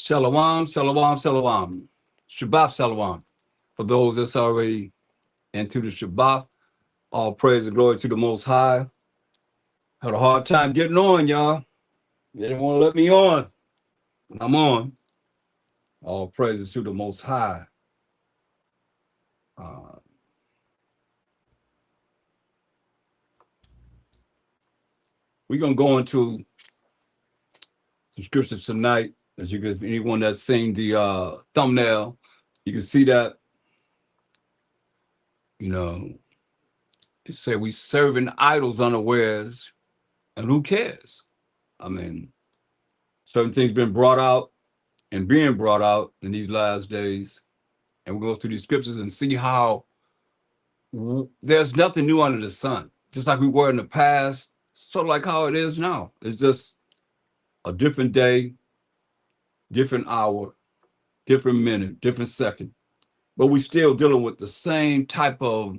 Shalom, shalom, shalom. Shabbat shalom. For those that's already into the Shabbat, all praise and glory to the Most High. Had a hard time getting on, y'all. They didn't want to let me on. And I'm on. All praises to the Most High. Uh, we're going to go into some scriptures tonight. As you can, anyone that's seen the thumbnail, you can see that, it say we serving idols unawares, and who cares? I mean, certain things been brought out and being brought out in these last days. And we'll go through these scriptures and see how there's nothing new under the sun. Just like we were in the past, sort of like how it is now. It's just a different day, different hour, different minute, different second. But we still dealing with the same type of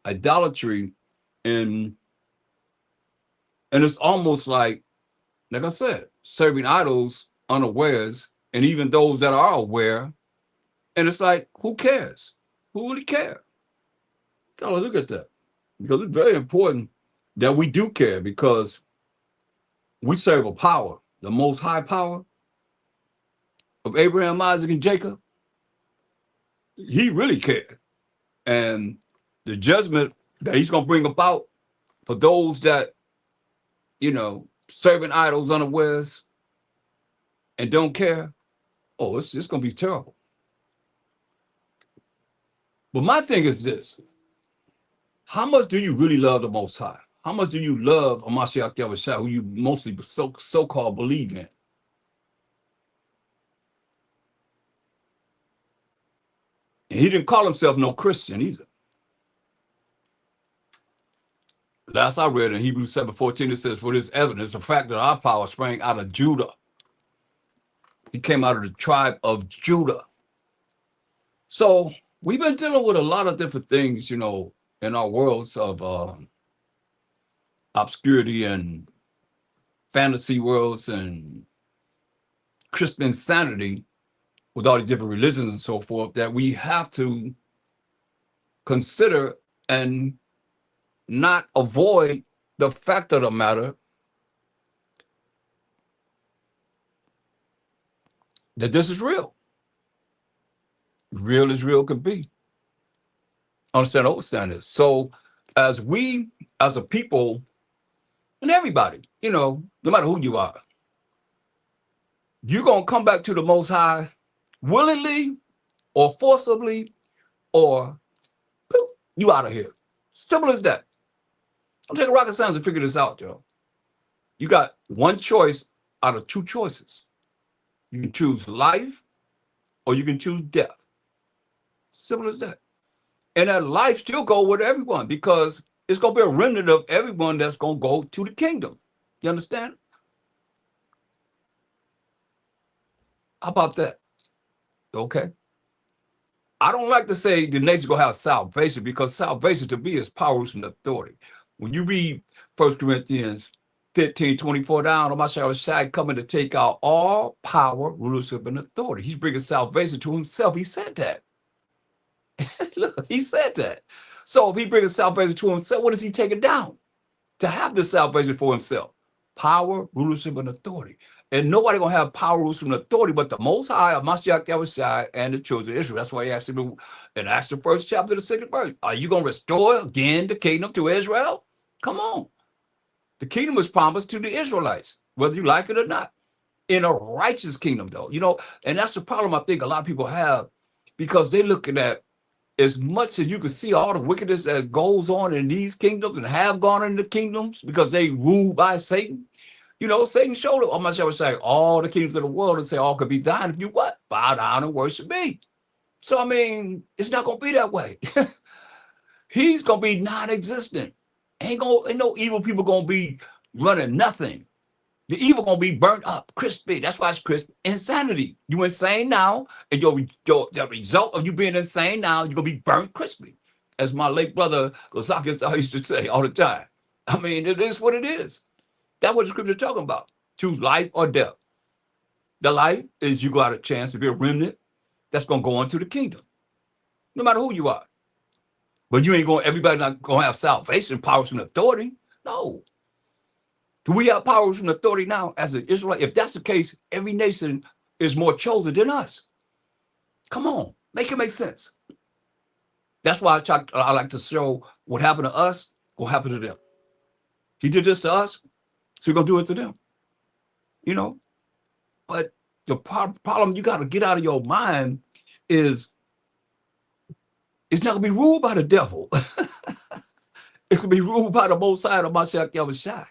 idolatry. And it's almost like I said, serving idols unawares, and even those that are aware. And it's like, who cares? Who really care? Gotta look at that, because it's very important that we do care, because we serve a power, the most high power of Abraham, Isaac, and Jacob. He really cared. And the judgment that he's going to bring about for those that, serving idols unawares and don't care, it's going to be terrible. But my thing is this: how much do you really love the Most High? How much do you love Amashiach Yahushua, who you mostly so-called believe in? And he didn't call himself no Christian either. Last I read in Hebrews 7:14, it says, "For this evidence, the fact that our power sprang out of Judah." He came out of the tribe of Judah. So we've been dealing with a lot of different things, in our worlds of obscurity and fantasy worlds and Christian insanity with all these different religions and so forth, that we have to consider and not avoid the fact of the matter that this is real. Real as real could be. Understand this. So as we, as a people, and everybody, no matter who you are, you're going to come back to the Most High willingly or forcibly, or you out of here. Simple as that. I'm taking rocket science to figure this out, yo. You got one choice out of two choices. You can choose life or you can choose death. Simple as that. And that life still go with everyone, because it's going to be a remnant of everyone that's going to go to the kingdom. You understand? How about that? Okay. I don't like to say the nation's going to have salvation, because salvation to me is power and authority. When you read 1 Corinthians 15:24 down, Mashiach Shai coming to take out all power, rulership, and authority. He's bringing salvation to himself. He said that. Look, he said that. So if he brings salvation to himself, what is he taking down? To have the salvation for himself. Power, rulership, and authority. And nobody going to have power, rulership, and authority but the Most High, Mashiach Yahushua, and the children of Israel. That's why he asked him in Acts the 1st chapter, the 2nd verse. Are you going to restore again the kingdom to Israel? Come on. The kingdom was promised to the Israelites, whether you like it or not. In a righteous kingdom, though. And that's the problem I think a lot of people have, because they're looking at, as much as you can see all the wickedness that goes on in these kingdoms and have gone in the kingdoms because they ruled by Satan. Satan showed up. I would say all the kingdoms of the world and say all could be thine if you what? Bow down and worship me. So, I mean, it's not going to be that way. He's going to be non-existent. Ain't no evil people going to be running nothing. The evil going to be burnt up, crispy. That's why it's crisp. Insanity. You insane now, and the result of you being insane now, you're going to be burnt crispy. As my late brother Gosakis used to say all the time. I mean, it is what it is. That's what the scripture is talking about. Choose life or death. The life is you got a chance to be a remnant that's going to go into the kingdom, no matter who you are. But you ain't going, everybody not going to have salvation, powers, and authority. No. Do we have powers and authority now as an Israelite? If that's the case, every nation is more chosen than us. Come on, make it make sense. That's why I like to show what happened to us will happen to them. He did this to us, so we're going to do it to them. You know, but the problem you got to get out of your mind is it's not going to be ruled by the devil. It's going to be ruled by the Most High of Mashiach Yahushua.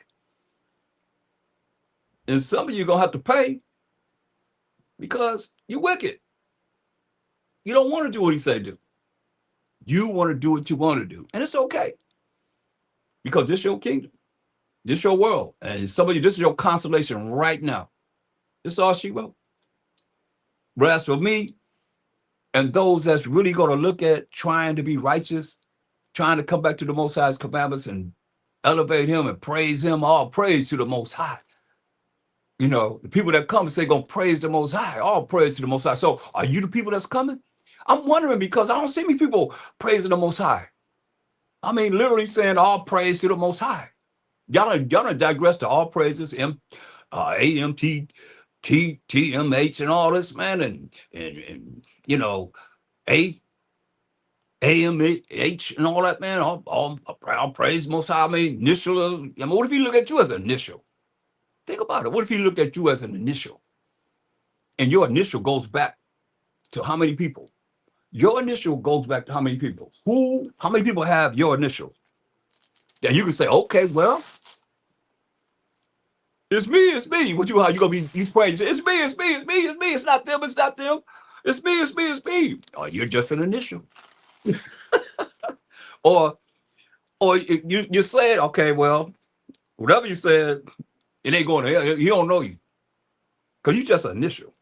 And some of you are going to have to pay because you're wicked. You don't want to do what he said do. You want to do what you want to do. And it's okay. Because this is your kingdom. This is your world. And some of you, this is your consolation right now. This is all she wrote. But as for me, and those that's really going to look at trying to be righteous, trying to come back to the Most High's commandments and elevate him and praise him, all praise to the Most High. You know, the people that come and say, going to praise the Most High, all praise to the Most High. So are you the people that's coming? I'm wondering because I don't see many people praising the Most High. I mean, literally saying all praise to the Most High. Y'all done digress to all praises, AMT, TMH and all this, man, and you know, AMH and all that, man, all praise Most High. I mean, initial, I mean, what if he look at you as an initial? Think about it. What if he looked at you as an initial? And your initial goes back to how many people? Your initial goes back to how many people? How many people have your initial? Yeah, you can say, okay, well, it's me. What how you gonna be you praising? It's me, it's not them, it's me. Oh, you're just an initial. or you said, okay, well, whatever you said, it ain't going to hell. He don't know you. Because you just an initial.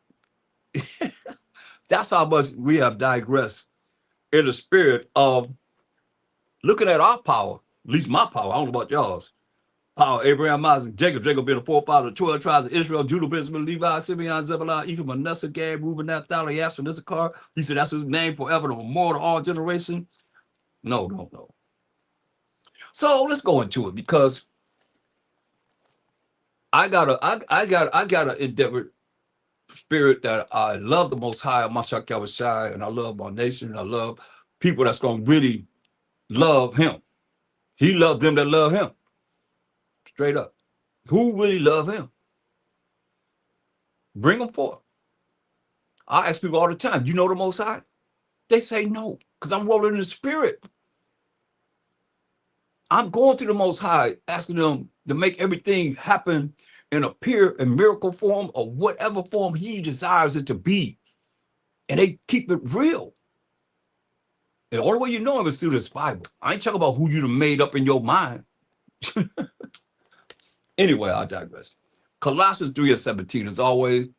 That's how much we have digressed in the spirit of looking at our power, at least my power. I don't know about y'all's. Power, Abraham, Isaac, Jacob being the forefather of the 12 tribes of Israel, Judah, Benjamin, Levi, Simeon, Zebulun, Ephraim, Manasseh, Gad, Reuben, Naphtali, Asher, Issachar. He said that's his name forever, the memorial to all generation. No. So let's go into it because I got an endeavor spirit that I love the Most High, Mashiach Yahushua, and I love my nation. I love people that's going to really love him. He loved them that love him. Straight up. Who really love him? Bring them forth. I ask people all the time, you know the Most High? They say no, because I'm rolling in the spirit. I'm going to the Most High, asking them to make everything happen and appear in miracle form or whatever form he desires it to be. And they keep it real. And the only way you know him is through this Bible. I ain't talking about who you made up in your mind. Anyway, I digress. Colossians 3:17 as always.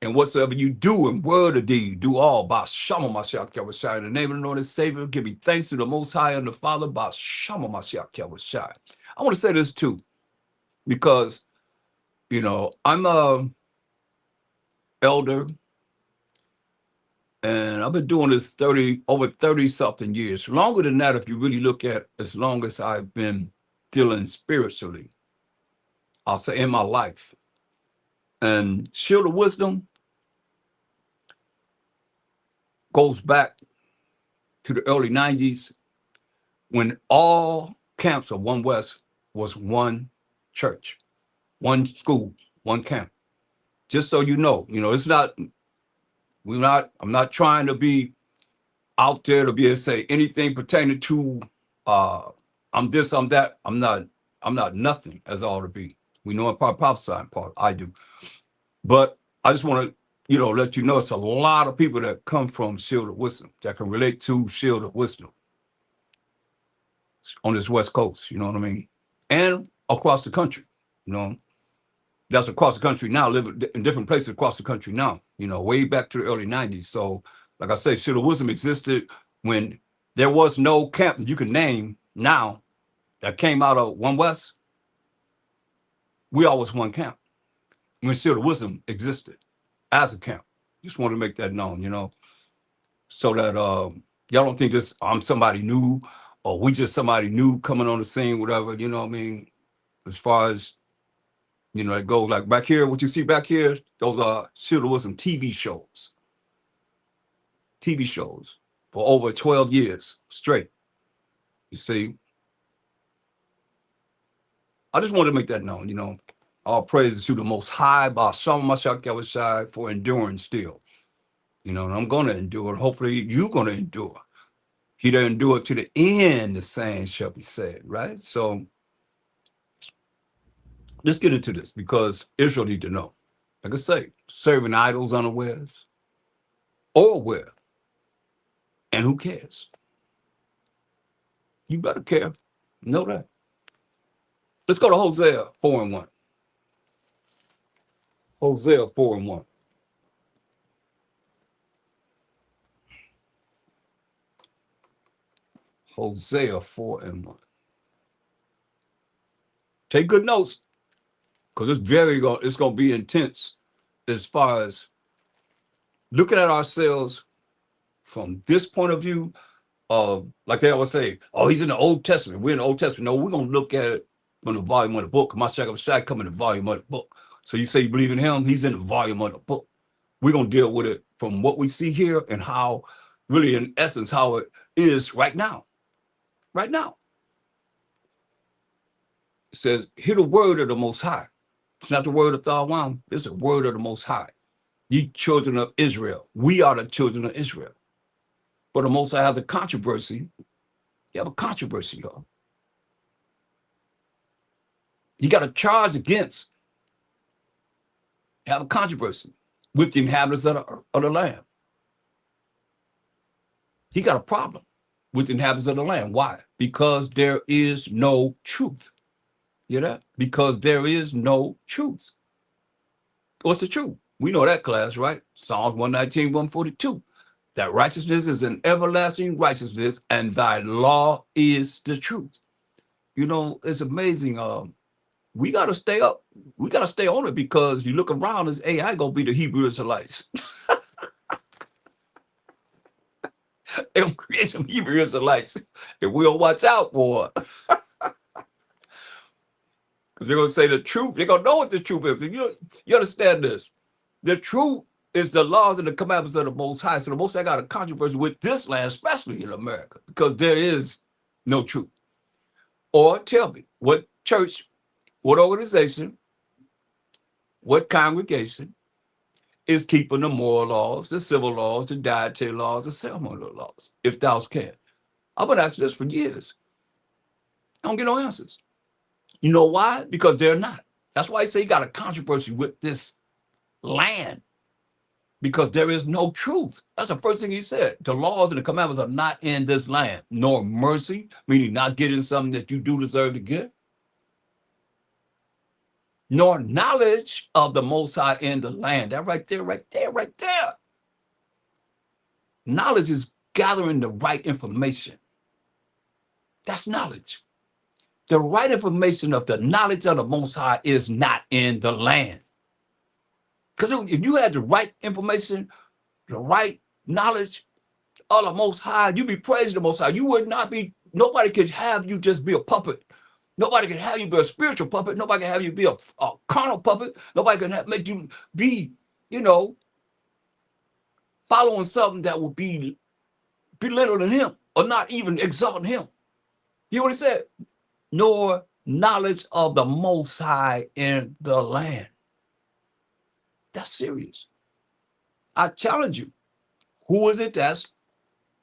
And whatsoever you do in word or deed, do all by Shama Mashiach Yahushua. In the name of the Lord and Savior, give me thanks to the Most High and the Father by Shama Mashiach Yahushua. I want to say this too, because, you know, I'm a elder, and I've been doing this over 30 something years. Longer than that, if you really look at as long as I've been dealing spiritually, I'll say in my life. And Shield of Wisdom goes back to the early 90s when all camps of One West was one church, one school, one camp. Just so you know, it's not, I'm not trying to be out there to be able to say anything pertaining to I'm this, I'm that. I'm not nothing as all to be. We know in part prophesying part, I do. But I just want to, let you know it's a lot of people that come from Shield of Wisdom that can relate to Shield of Wisdom on this West Coast, you know what I mean? And across the country, that's across the country now, live in different places across the country now, way back to the early 90s. So like I say, Shield of Wisdom existed when there was no camp that you can name now that came out of One West. We all was one camp when Shield of Wisdom existed. as a camp. Just want to make that known, so that y'all don't think this I'm somebody new or we just somebody new coming on the scene, whatever, you know what I mean? As far as, it goes, like back here, what you see back here, those are should have was some TV shows for over 12 years straight. You see, I just wanted to make that known, all praises to the Most High, by some Mashak for enduring still, and I'm going to endure. Hopefully, you're going to endure. He that endure to the end, the same shall be said, right? So let's get into this because Israel need to know. Like I say, serving idols unawares or aware. And who cares? You better care. Know that. Let's go to Hosea 4:1. Hosea 4:1. Hosea 4:1. Take good notes, because it's gonna be intense as far as looking at ourselves from this point of view of, like they always say, oh, he's in the Old Testament. We're in the Old Testament. No, we're gonna look at it from the volume of the book. My Shaq come in the volume of the book. So you say you believe in him, he's in the volume of the book. We're gonna deal with it from what we see here and how, really, in essence, how it is right now. Right now. It says, hear the word of the Most High. It's not the word of Thawam. It's the word of the Most High. Ye children of Israel. We are the children of Israel. But the Most High has a controversy. You have a controversy, y'all. You got a charge against. You have a controversy with the inhabitants of the land. He got a problem with the inhabitants of the land. Why? Because there is no truth. You hear that? Because there is no truth. What's the truth? We know that, class, right? Psalms 119, 142. That righteousness is an everlasting righteousness, and thy law is the truth. It's amazing. We got to stay up. We got to stay on it, because you look around, this AI going to be the Hebrew Israelites. They're going to create some Hebrew Israelites that we'll watch out for. They're going to say the truth. They're going to know what the truth is. You understand this? The truth is the laws and the commandments of the Most High. So the Most High got a controversy with this land, especially in America, because there is no truth. Or tell me, what church, what organization, what congregation is keeping the moral laws, the civil laws, the dietary laws, the ceremonial laws, if thou can? I've been asking this for years. I don't get no answers. You know why? Because they're not. That's why I say you got a controversy with this land, because there is no truth. That's the first thing he said. The laws and the commandments are not in this land, nor mercy, meaning not getting something that you do deserve to get, nor knowledge of the Most High in the land. That right there, right there, right there. Knowledge is gathering the right information. That's knowledge. The right information of the knowledge of the Most High is not in the land. Because if you had the right information, the right knowledge of the Most High, you'd be praising the Most High. You would not be, nobody could have you just be a puppet. Nobody can have you be a spiritual puppet. Nobody can have you be a carnal puppet. Nobody can make you be, following something that would be belittling him or not even exalting him. You know what he said? Nor knowledge of the Most High in the land. That's serious. I challenge you. Who is it that's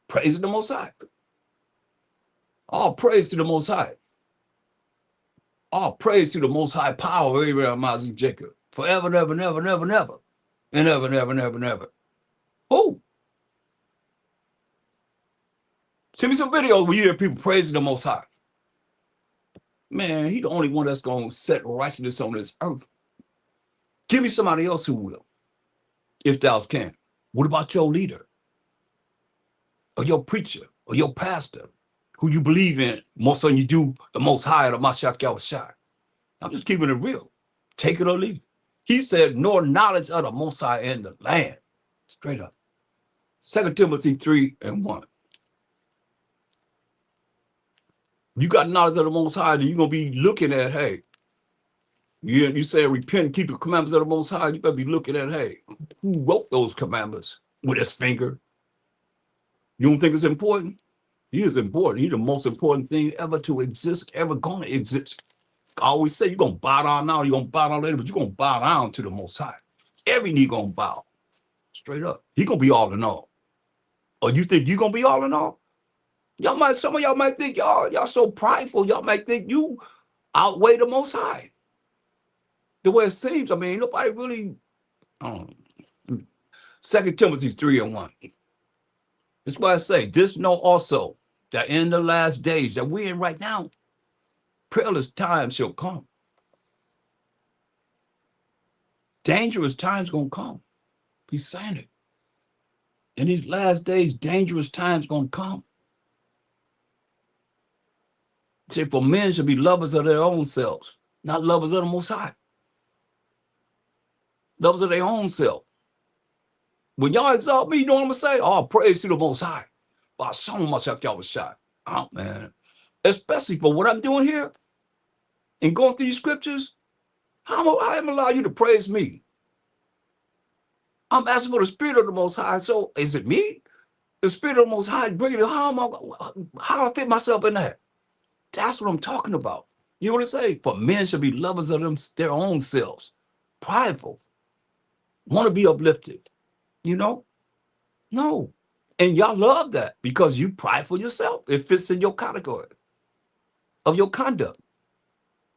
praising the Most High? All praise to the Most High. All praise to the Most High power of Abraham, Isaac, and Jacob. Forever, never, never, never, never. And never, never, never, never. Who? Send me some videos where you hear people praising the Most High. Man, he's the only one that's going to set righteousness on this earth. Give me somebody else who will, if thou can. What about your leader? Or your preacher? Or your pastor? Who you believe in more so than you do the Most High, the Mashak Yahushua? I'm just keeping it real. Take it or leave it. He said, nor knowledge of the Most High in the land. Straight up. 2 Timothy 3:1. You got knowledge of the Most High, then you're going to be looking at, hey, you say repent, keep the commandments of the Most High. You better be looking at, hey, who wrote those commandments with his finger? You don't think it's important? He is important. He's the most important thing ever to exist, ever going to exist. I always say you're going to bow down now, you're going to bow down later, but you're going to bow down to the Most High. Every knee going to bow. Straight up. He going to be all in all. Or you think you're going to be all in all? Some of y'all might think y'all so prideful. Y'all might think you outweigh the Most High. The way it seems, I mean, nobody really. 2 Timothy 3:1. That's why I say, this know also that in the last days that we're in right now, perilous times shall come. Dangerous times gonna come. He's saying it. In these last days, dangerous times gonna come. Say, for men should be lovers of their own selves, not lovers of the Most High. Lovers of their own self. When y'all exalt me, you know what I'm gonna say? Oh, praise to the Most High. But I saw myself, y'all was shot. Oh, man. Especially for what I'm doing here and going through these scriptures, I am allow you to praise me. I'm asking for the Spirit of the Most High. So is it me? The Spirit of the Most High bringing it. How I fit myself in that? That's what I'm talking about. You know what I say? For men should be lovers of their own selves, prideful, want to be uplifted. You know? No. And y'all love that because you prideful yourself. It fits in your category of your conduct.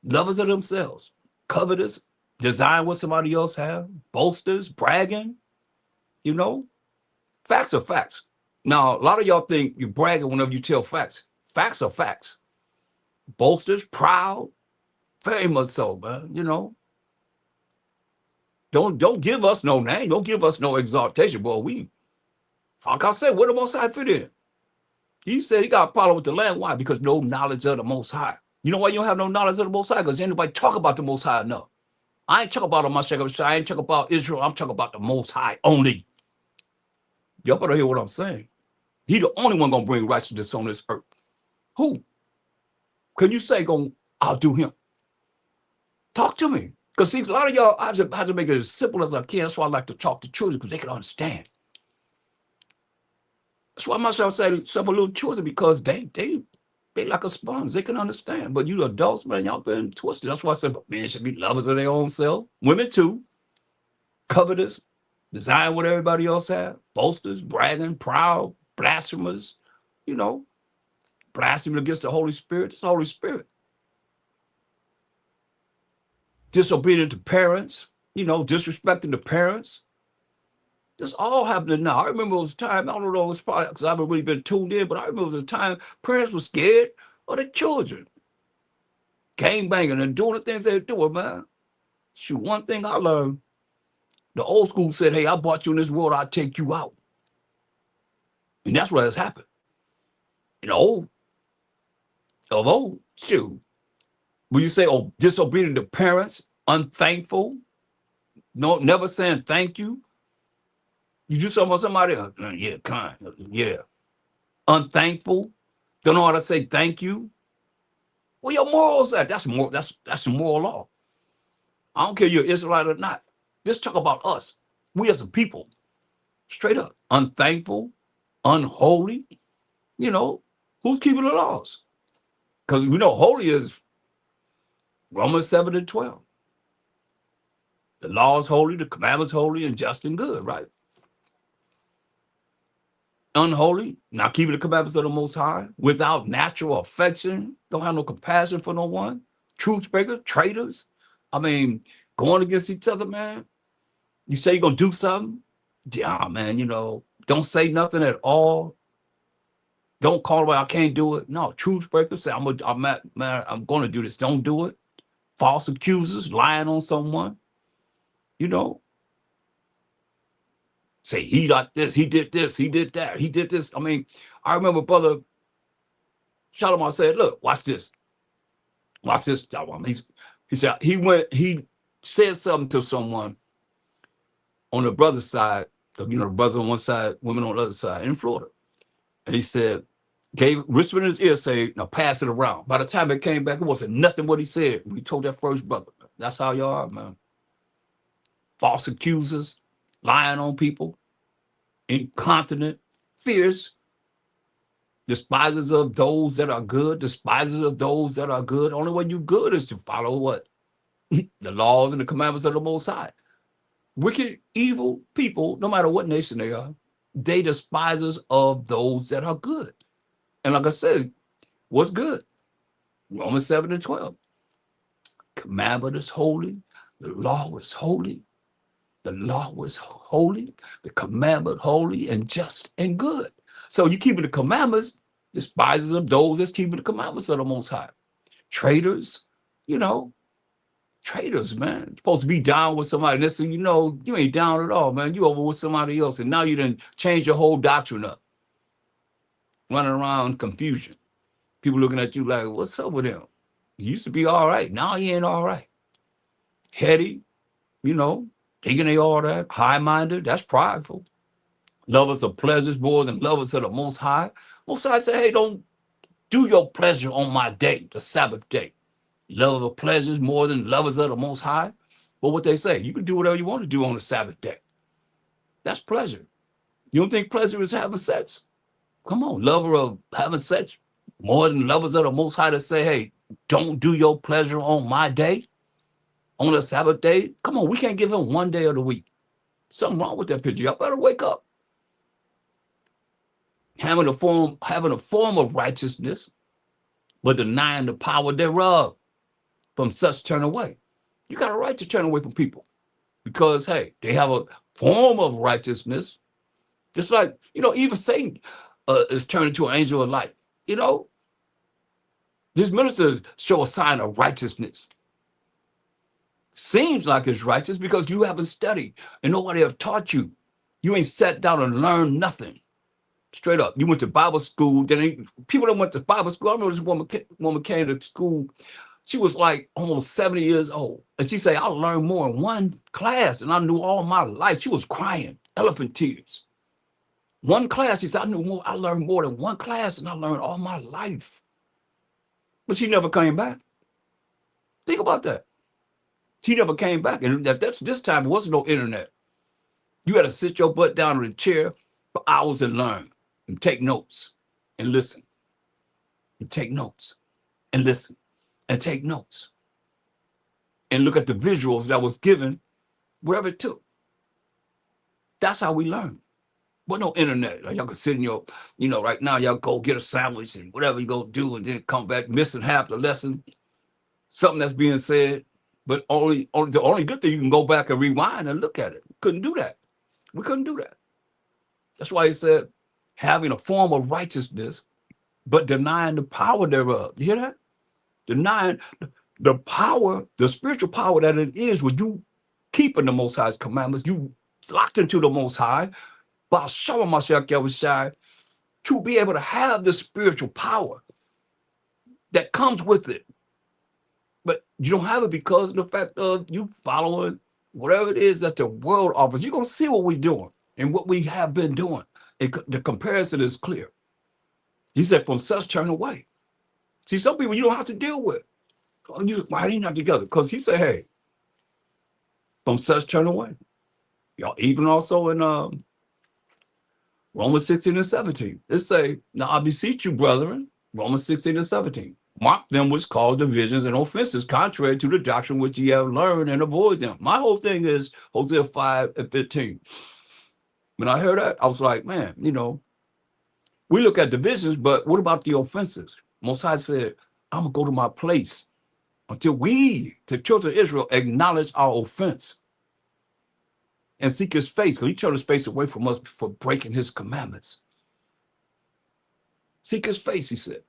Lovers of themselves, covetous, desire what somebody else have, boasters, bragging. You know? Facts are facts. Now, a lot of y'all think you're bragging whenever you tell facts. Facts are facts. Boasters, proud, very much so, man. You know? Don't give us no name. Don't give us no exaltation. Boy, like I said, where the Most High fit in? He said he got a problem with the land. Why? Because no knowledge of the Most High. You know why you don't have no knowledge of the Most High? Because anybody talk about the Most High enough. I ain't talking about Mashiach. I ain't talking about Israel. I'm talking about the Most High only. Y'all better hear what I'm saying. He the only one gonna bring righteousness on this earth. Who? Can you say I'll do him? Talk to me. Because see, a lot of y'all, I have to make it as simple as I can. That's why I like to talk to children, because they can understand. That's why myself say several little children, because they like a sponge. They can understand. But you adults, man, y'all been twisted. That's why I said men should be lovers of their own self. Women too. Covetous, desire what everybody else have. Boasters, bragging, proud, blasphemers. You know, blaspheming against the Holy Spirit. It's the Holy Spirit. Disobedient to parents. You know, disrespecting the parents. This all happening now. I remember it was a time, I don't know, it was probably because I haven't really been tuned in, but I remember it was a time parents were scared of their children. Gang banging and doing the things they were doing, man. Shoot, one thing I learned, the old school said, hey, I brought you in this world, I'll take you out. And that's what has happened. You know, shoot. When you say, oh, disobedient to parents, unthankful, no, never saying thank you. You do something for somebody else, yeah, kind, yeah. Unthankful, don't know how to say thank you. Where your morals at? That's the moral law. I don't care if you're Israelite or not. Just talk about us. We as a people. Straight up. Unthankful, unholy. You know, who's keeping the laws? Because we know holy is Romans 7:12. The law is holy, the commandments holy, and just and good, right? Unholy, not keeping the commandments of the Most High, without natural affection, don't have no compassion for no one, truth breakers, traitors. I mean, going against each other, man. You say you're gonna do something, yeah, man. You know, don't say nothing at all. Don't call it, I can't do it. No, truth breakers say I'm gonna do this. Don't do it. False accusers, lying on someone. You know, say he like this, he did this, he did that, he did this. I mean, I remember Brother Shalom said, look, watch this. Watch this. He said he said something to someone on the brother's side, brothers on one side, women on the other side in Florida. And he said, whispered in his ear, say, now pass it around. By the time it came back, it wasn't nothing what he said. We told that first brother, that's how y'all are, man. False accusers, lying on people, incontinent, fierce, despisers of those that are good, despisers of those that are good. Only way you good is to follow what? The laws and the commandments of the Most High. Wicked, evil people, no matter what nation they are, they despisers of those that are good. And like I said, what's good? Romans 7:12. Commandment is holy. The law is holy. The law was holy. The commandment holy and just and good. So you keeping the commandments, despisers of those that's keeping the commandments of the Most High. Traitors, traitors, man. You're supposed to be down with somebody. Next thing you know, you ain't down at all, man. You over with somebody else. And now you done change your whole doctrine up. Running around confusion. People looking at you like, what's up with him? He used to be all right. Now he ain't all right. Heady, thinking they all that. High-minded, that's prideful. Lovers of pleasures more than lovers of the Most High. Most High say, hey, don't do your pleasure on my day, the Sabbath day. Love of pleasures more than lovers of the Most High. But what they say, you can do whatever you want to do on the Sabbath day. That's pleasure. You don't think pleasure is having sex? Come on, lover of having sex more than lovers of the Most High to say, hey, don't do your pleasure on my day, on the Sabbath day. Come on, we can't give him one day of the week. Something wrong with that picture. Y'all better wake up. Having a form of righteousness, but denying the power thereof. From such turn away. You got a right to turn away from people because, hey, they have a form of righteousness. Just like, even Satan is turned into an angel of light. His ministers show a sign of righteousness. Seems like it's righteous because you haven't studied and nobody have taught you. You ain't sat down and learned nothing. Straight up. You went to Bible school. People that went to Bible school, I remember this woman came to school. She was like almost 70 years old. And she said, I learned more in one class than I knew all my life. She was crying, elephant tears. One class, she said, I learned more than one class than I learned all my life. But she never came back. Think about that. She never came back. And this time, there wasn't no internet. You had to sit your butt down in a chair for hours and learn and take notes and listen and take notes and listen and take notes and look at the visuals that was given wherever it took. That's how we learn. But no internet. Like y'all can sit in your, right now, y'all go get a sandwich and whatever you go do and then come back missing half the lesson, something that's being said. But the only good thing, you can go back and rewind and look at it. Couldn't do that. We couldn't do that. That's why he said, having a form of righteousness, but denying the power thereof. You hear that? Denying the power, the spiritual power that it is when you keeping the Most High's commandments, you locked into the Most High, by showing myself to be able to have the spiritual power that comes with it. But you don't have it because of the fact of you following whatever it is that the world offers. You're going to see what we're doing and what we have been doing. The comparison is clear. He said, from such turn away. See, some people you don't have to deal with. Why ain't not together? Because he said, hey, from such turn away. Y'all, even also in Romans 16 and 17. It say, now I beseech you, brethren, Romans 16 and 17. Mark them which cause divisions and offenses contrary to the doctrine which ye have learned and avoid them. My whole thing is Hosea 5 and 15. When I heard that, I was like, man, we look at divisions, but what about the offenses? Most High said, I'm going to go to my place until we, the children of Israel, acknowledge our offense and seek his face, because he turned his face away from us for breaking his commandments. Seek his face, he said.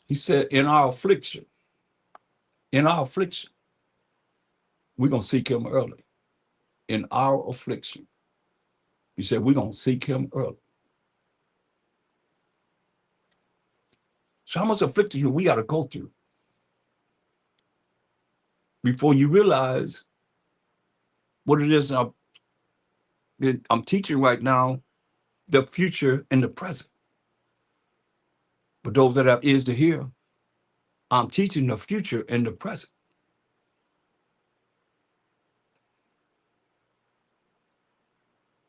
He said, in our affliction, we're going to seek him early. In our affliction. He said, we're going to seek him early. So how much affliction we got to go through before you realize what it is that I'm teaching right now, the future and the present. But those that have ears to hear, I'm teaching the future and the present.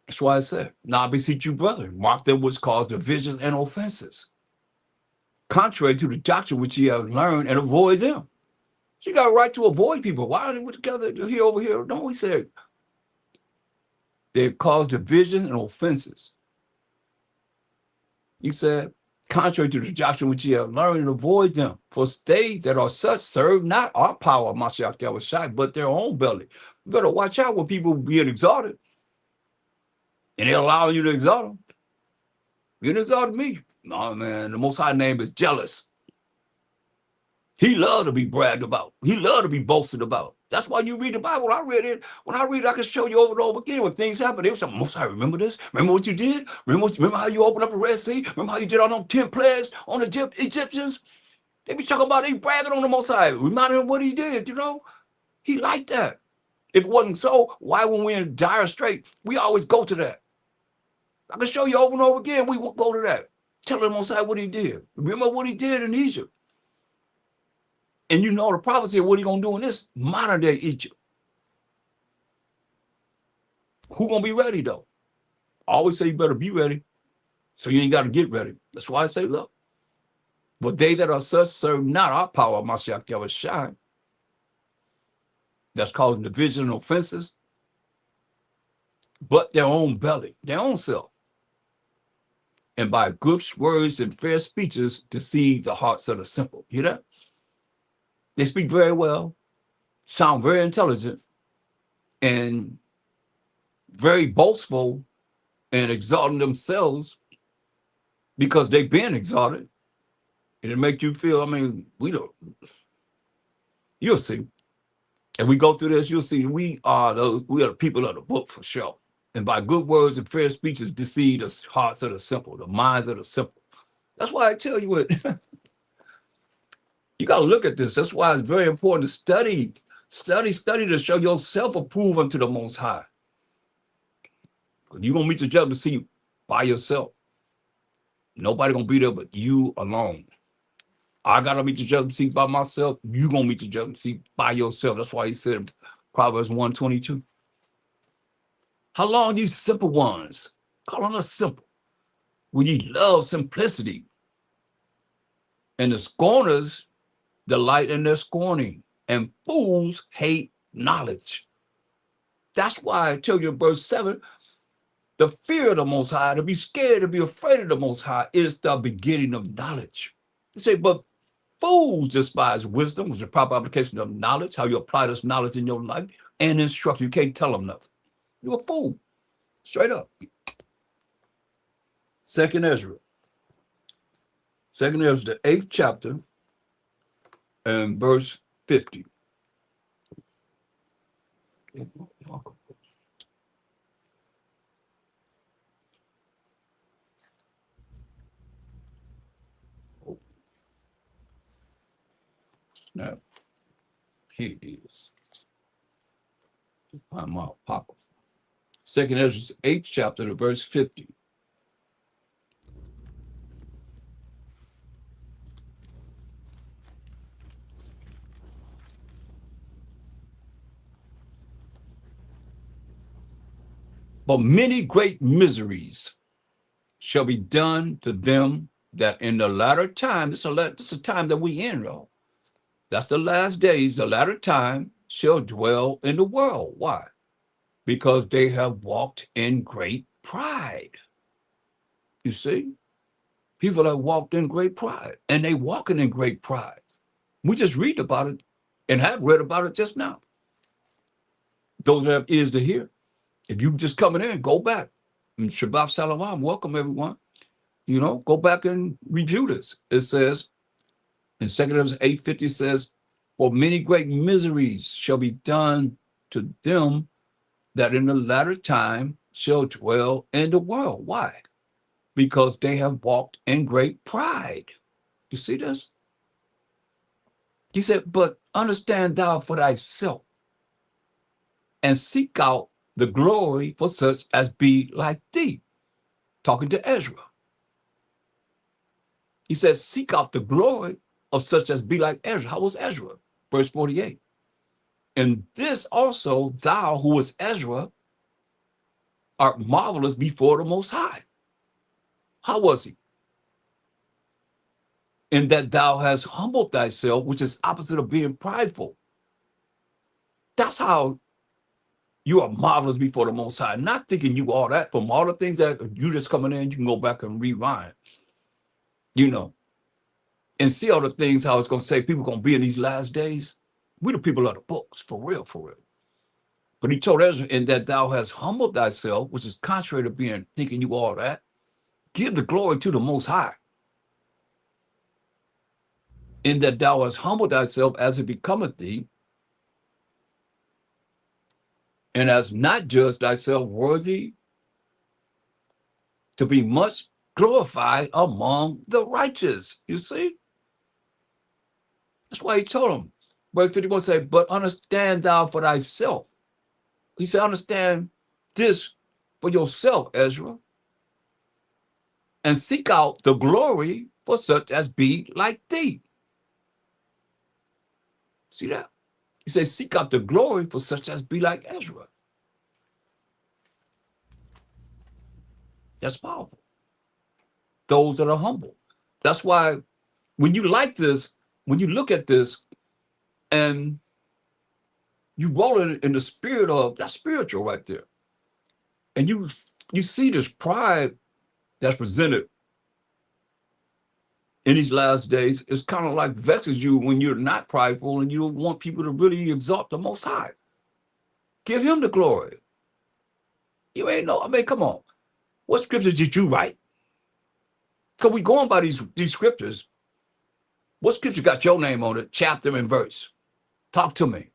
That's why I said, now I beseech you, brother, mark them which cause divisions and offenses, contrary to the doctrine which ye have learned, and avoid them. So you got a right to avoid people. Why are they together here over here? Don't we say they cause division and offenses? He said, contrary to the doctrine which ye have learned, and avoid them. For they that are such serve not our power, Mashiach Yahushua, but their own belly. You better watch out when people being exalted, and they're allowing you to exalt them. You didn't exalt me. No, man, the Most High name is jealous. He loved to be bragged about. He loved to be boasted about. That's why you read the Bible. I read it. When I read it, I can show you over and over again when things happen. They say, Most High, remember this? Remember what you did? Remember how you opened up the Red Sea? Remember how you did all them 10 plagues on the Egyptians? They be talking about, they bragging on the Most High, reminding him what he did, you know? He liked that. If it wasn't so, why when we're in dire strait, we always go to that? I can show you over and over again, we won't go to that. Tell the Most High what he did. Remember what he did in Egypt. And you know the prophecy of what he's going to do in this modern day Egypt. Who going to be ready, though? I always say you better be ready, so you ain't got to get ready. That's why I say, look, but they that are such serve not our power, Mashiach Yahushua, that's causing division and offenses, but their own belly, their own self. And by good words and fair speeches deceive the hearts of the simple. You hear that? They speak very well, sound very intelligent, and very boastful and exalting themselves because they've been exalted. And it make you feel, I mean, you'll see. And we go through this, you'll see we are the people of the book for sure. And by good words and fair speeches deceive the hearts of the simple, the minds of the simple. That's why I tell you what, you got to look at this. That's why it's very important to study to show yourself approved unto the Most High. You're going to meet the judgment seat by yourself. Nobody going to be there but you alone. I got to meet the judgment seat by myself. You're going to meet the judgment seat by yourself. That's why he said in Proverbs 1:22. How long you simple ones, calling us simple, when ye love simplicity, and the scorners delight in their scorning, and fools hate knowledge. That's why I tell you in verse 7, the fear of the Most High, to be scared, to be afraid of the Most High, is the beginning of knowledge. They say, but fools despise wisdom, which is the proper application of knowledge, how you apply this knowledge in your life, and instruction. You can't tell them nothing. You're a fool. Straight up. Second Ezra, the 8th chapter, and verse 50. Now, here it is. I'm out, Papa. Second Ezra, 8th chapter, to verse 50. But many great miseries shall be done to them that in the latter time, this is a time that we in, though. That's the last days, the latter time shall dwell in the world. Why? Because they have walked in great pride. You see? People have walked in great pride, and they walking in great pride. We just read about it and have read about it just now. Those that have ears to hear. If you just coming in, go back. And Shabbat Shalom, welcome everyone. You know, go back and review this. It says, in 2 Corinthians 8:50 says, for many great miseries shall be done to them that in the latter time shall dwell in the world. Why? Because they have walked in great pride. You see this? He said, but understand thou for thyself, and seek out the glory for such as be like thee. Talking to Ezra. He says, seek out the glory of such as be like Ezra. How was Ezra? Verse 48. And this also, thou who was Ezra, art marvelous before the Most High. How was he? In that thou hast humbled thyself, which is opposite of being prideful. That's how you are marvelous before the Most High. Not thinking you all that from all the things that you just coming in, you can go back and rewind, you know, and see all the things how it's going to say people going to be in these last days. We the people of the books, for real, for real. But he told Ezra, in that thou hast humbled thyself, which is contrary to being thinking you all that, give the glory to the Most High. In that thou hast humbled thyself as it becometh thee, and hast not judged thyself worthy to be much glorified among the righteous. You see? That's why he told him, verse 51 say, but understand thou for thyself. He said, understand this for yourself, Ezra, and seek out the glory for such as be like thee. See that? He says, seek out the glory for such as be like Ezra. That's powerful. Those that are humble. That's why when you like this, when you look at this and you roll it in the spirit of, that's spiritual right there. And you see this pride that's presented in these last days. It's kind of like vexes you when you're not prideful and you don't want people to really exalt the Most High. Give him the glory. You ain't know, I mean, come on. What scriptures did you write? Because we going by these scriptures. What scripture got your name on it, chapter and verse? Talk to me.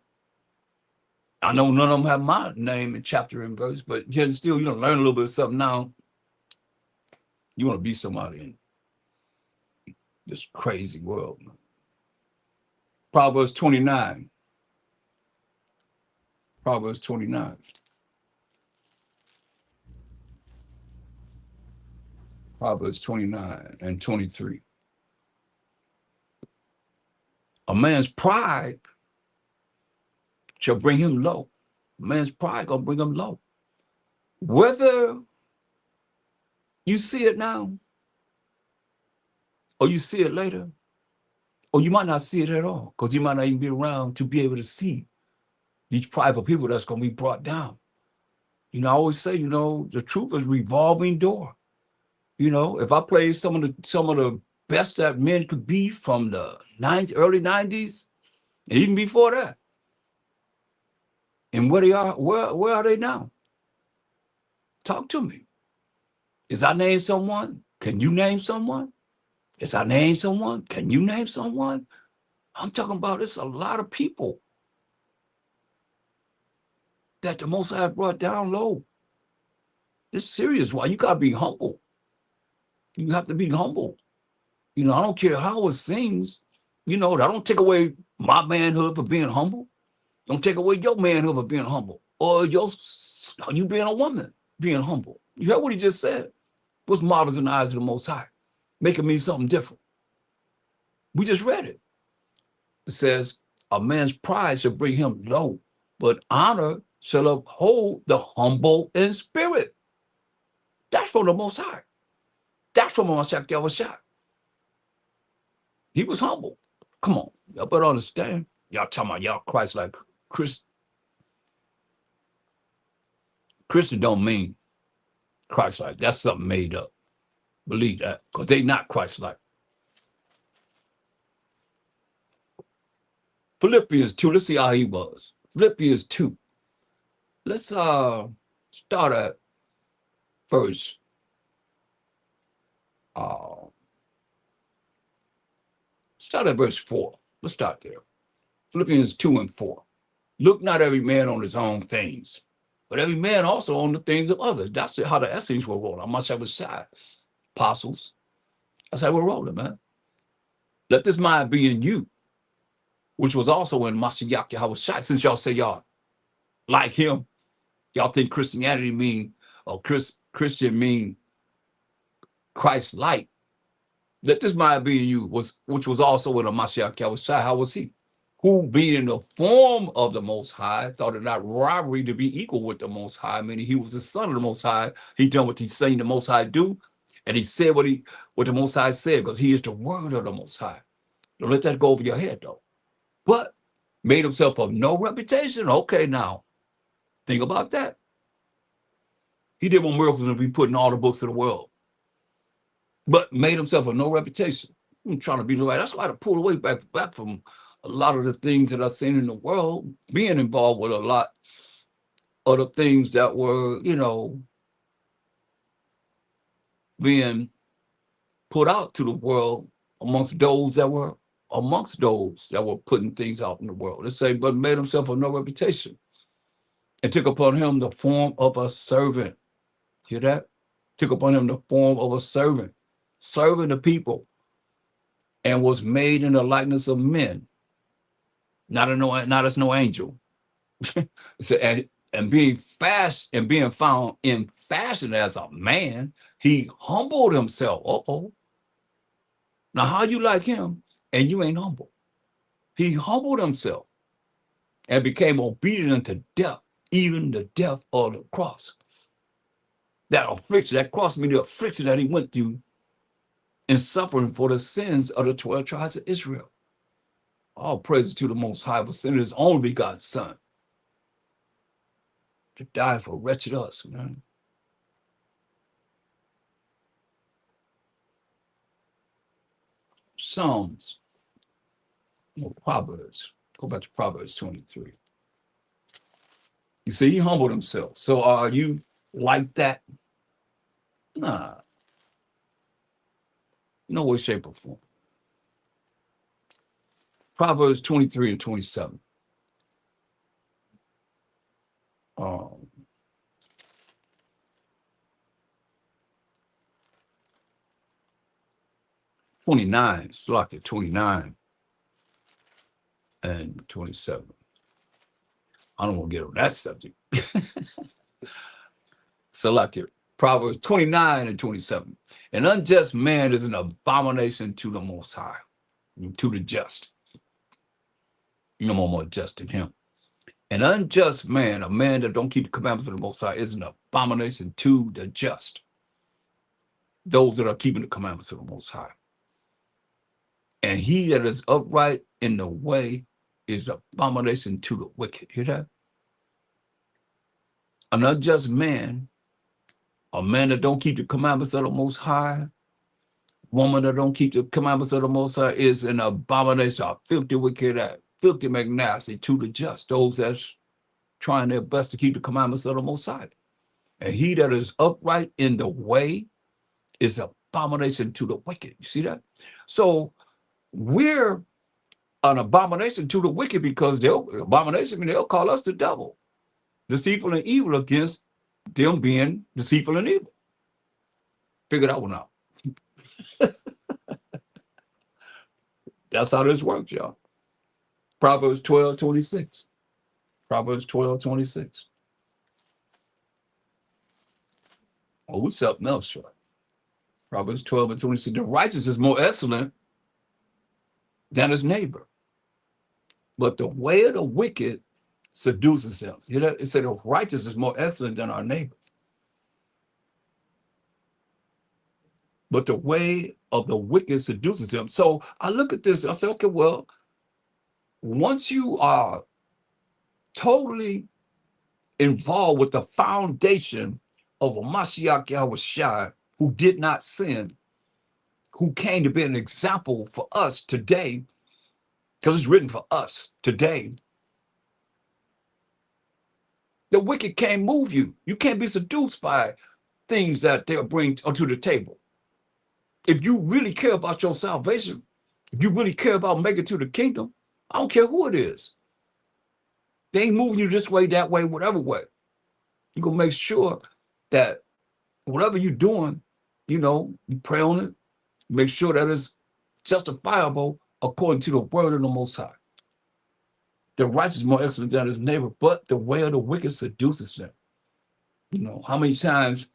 I know none of them have my name and chapter and verse, but yet still, you don't learn a little bit of something now. You want to be somebody in this crazy world. Man. Proverbs 29. Proverbs 29. Proverbs 29 and 23. A man's pride shall bring him low. A man's pride gonna bring him low. Whether you see it now, or you see it later, or you might not see it at all, because you might not even be around to be able to see these prideful people that's gonna be brought down. You know, I always say, you know, the truth is a revolving door. You know, if I play some of the best that men could be from the early 90s, and even before that, and where they are, where are they now? Talk to me. Is I name someone? Can you name someone? Is I name someone? Can you name someone? I'm talking about it's a lot of people that the Most High brought down low. It's serious. Why? You gotta be humble. You have to be humble. You know, I don't care how it seems. You know, I don't take away my manhood for being humble. Don't take away your manhood for being humble, or you being a woman being humble. You heard what he just said? What's marvelous in the eyes of the Most High? Making me something different. We just read it. It says, a man's pride shall bring him low, but honor shall uphold the humble in spirit. That's from the Most High. That's from Mashak. He was humble. Come on, y'all better understand. Y'all talking about y'all Christ like Christian don't mean Christ like. That's something made up. Believe that, because they not Christ like. Philippians 2. Let's see how he was. Philippians 2. Let's start at verse. Start at verse 4. Let's start there. Philippians 2 and 4. Look not every man on his own things, but every man also on the things of others. That's how the essays were rolling. I'm not sure it was shy. Apostles. That's how we're rolling, man. Let this mind be in you, which was also in Mashiach Yahushua. Since y'all say y'all like him, y'all think Christianity mean, or Christian mean Christ-like. Let this mind be in you, which was also in a Mashiach Yahushua. How was he? Who, being in the form of the Most High, thought it not robbery to be equal with the Most High, meaning he was the son of the Most High. He done what he's saying the Most High do, and he said what the Most High said, because he is the word of the Most High. Don't let that go over your head, though. But made himself of no reputation. Okay, now, think about that. He did more miracles than we put in all the books of the world, but made himself of no reputation. I'm trying to be the right. That's why I pulled away back from a lot of the things that I've seen in the world, being involved with a lot of the things that were, being put out to the world amongst those that were putting things out in the world. They say, but made himself of no reputation and took upon him the form of a servant. Hear that? Took upon him the form of a servant, serving the people, and was made in the likeness of men, not as no angel. So, and being found in fashion as a man, he humbled himself. Now how you like him and you ain't humble? He humbled himself and became obedient unto death, even the death of the cross. That affliction, that cross means the affliction that he went through in suffering for the sins of the 12 tribes of Israel. All praises to the Most High for sending his only begotten Son to die for wretched us, man. Psalms, Proverbs. Go back to Proverbs 23. You see, he humbled himself. So are you like that? Nah. No way, shape, or form. Proverbs 23 and 27. 29, selected 29 and 27. I don't want to get on that subject. Selected Proverbs 29 and 27. An unjust man is an abomination to the Most High, to the just. No more just than him. An unjust man, a man that don't keep the commandments of the Most High, is an abomination to the just. Those that are keeping the commandments of the Most High. And he that is upright in the way is abomination to the wicked. Hear that? An unjust man, a man that don't keep the commandments of the Most High, woman that don't keep the commandments of the Most High is an abomination, a filthy wicked, filthy McNasty to the just. Those that's trying their best to keep the commandments of the Most High. And he that is upright in the way is abomination to the wicked. You see that? So we're an abomination to the wicked because they'll call us the devil, deceitful and evil, against them being deceitful and evil. Figure that one out. That's how this works, y'all. Proverbs 12:26. Proverbs 12:26. Oh, we something else, sure. Proverbs 12 and 26. The righteous is more excellent than his neighbor, but the way of the wicked seduces him. You know, it said the righteous is more excellent than our neighbor, but the way of the wicked seduces him. So I look at this and I say, okay, well, once you are totally involved with the foundation of a Mashiach Yahushua who did not sin, who came to be an example for us today, because it's written for us today, the wicked can't move you. You can't be seduced by things that they'll bring onto the table. If you really care about your salvation, if you really care about making it to the kingdom, I don't care who it is. They ain't moving you this way, that way, whatever way. You're going to make sure that whatever you're doing, you pray on it, make sure that it's justifiable according to the word of the Most High. The righteous is more excellent than his neighbor, but the way of the wicked seduces them. You know, how many times,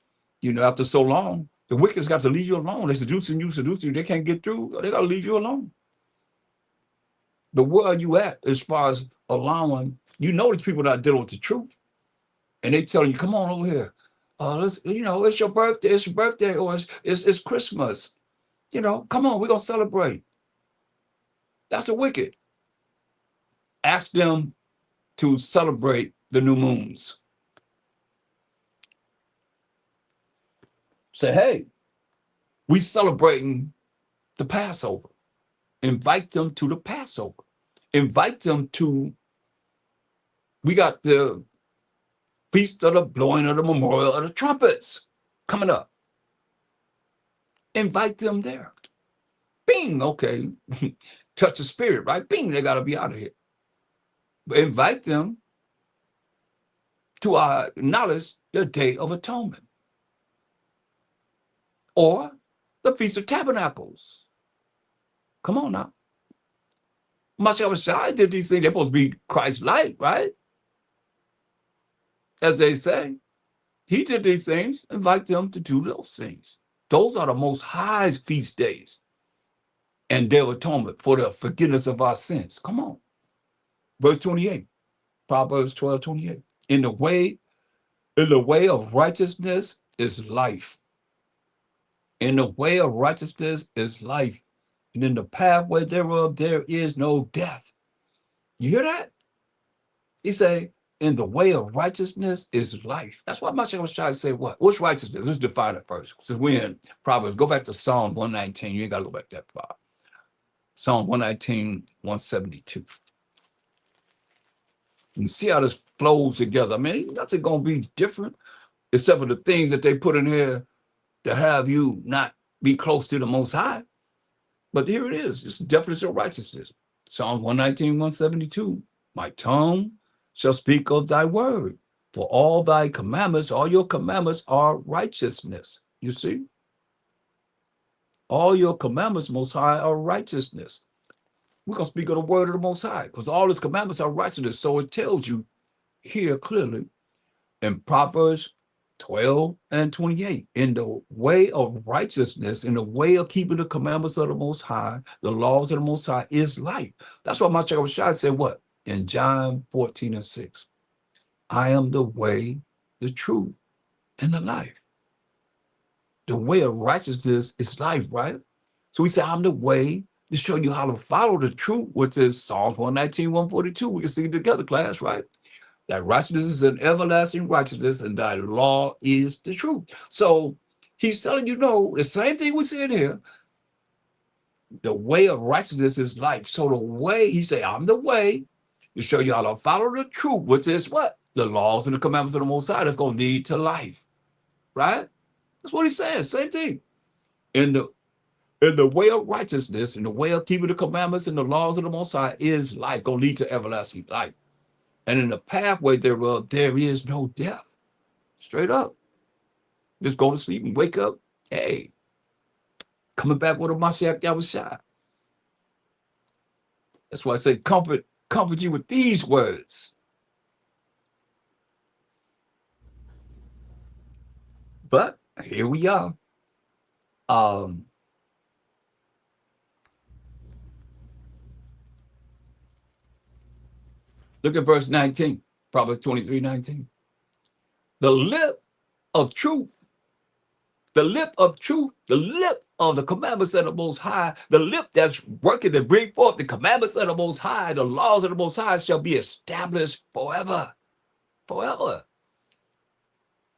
you know, after so long, the wicked's got to leave you alone. They're seducing you. They can't get through. They got to leave you alone. The where are you at as far as allowing, you know, these people not dealing with the truth. And they telling you, come on over here. Let's, you know, it's your birthday, or it's Christmas. You know, come on, we're gonna celebrate. That's the wicked. Ask them to celebrate the new moons. Say, hey, we celebrating the Passover. Invite them to the Passover. Invite them to, we got the feast of the blowing of the memorial of the trumpets coming up. Invite them there. Bing, okay. Touch the spirit, right? Bing, they got to be out of here. But invite them to acknowledge the Day of Atonement or the Feast of Tabernacles. Come on now. Mashiach did these things. They're supposed to be Christ-like, right? As they say, he did these things. Invite them to do those things. Those are the most high feast days and Day of Atonement for the forgiveness of our sins. Come on. Verse 28, Proverbs 12:28. In the way of righteousness is life. In the way of righteousness is life. And in the pathway thereof, there is no death. You hear that? He say, in the way of righteousness is life. That's why Mashiach was trying to say what? What's righteousness? Let's define it first. Since we're in Proverbs, go back to Psalm 119. You ain't got to go back that far. Psalm 119, 172. And see how this flows together. I mean, nothing going to be different except for the things that they put in here to have you not be close to the Most High. But here it is. It's the definition of righteousness. Psalm 119, 172. My tongue shall speak of thy word, for all thy commandments, all your commandments are righteousness. You see? All your commandments, Most High, are righteousness. We're going to speak of the word of the Most High because all his commandments are righteousness. So it tells you here clearly in Proverbs 12 and 28, in the way of righteousness, in the way of keeping the commandments of the Most High, the laws of the Most High is life. That's why Mashiach said what? In John 14 and 6, I am the way, the truth, and the life. The way of righteousness is life, right? So we say, I'm the way to show you how to follow the truth, which is Psalms 119, 142. We can sing it together, class, right? That righteousness is an everlasting righteousness, and thy law is the truth. So he's telling you, no, the same thing we said here. The way of righteousness is life. So the way, he said, I'm the way to show you how to follow the truth, which is what? The laws and the commandments of the Most High that's going to lead to life, right? That's what he's saying, same thing. In the way of righteousness, in the way of keeping the commandments and the laws of the Most High is life, going to lead to everlasting life. And in the pathway thereof, there is no death. Straight up. Just go to sleep and wake up. Hey, coming back with a Mashiach Yahushua. That's why I say comfort you with these words. But here we are. Look at verse 19, Proverbs 23:19. The lip of truth, the lip of truth, the lip of the commandments of the Most High, the lip that's working to bring forth the commandments of the Most High, the laws of the Most High shall be established forever, forever.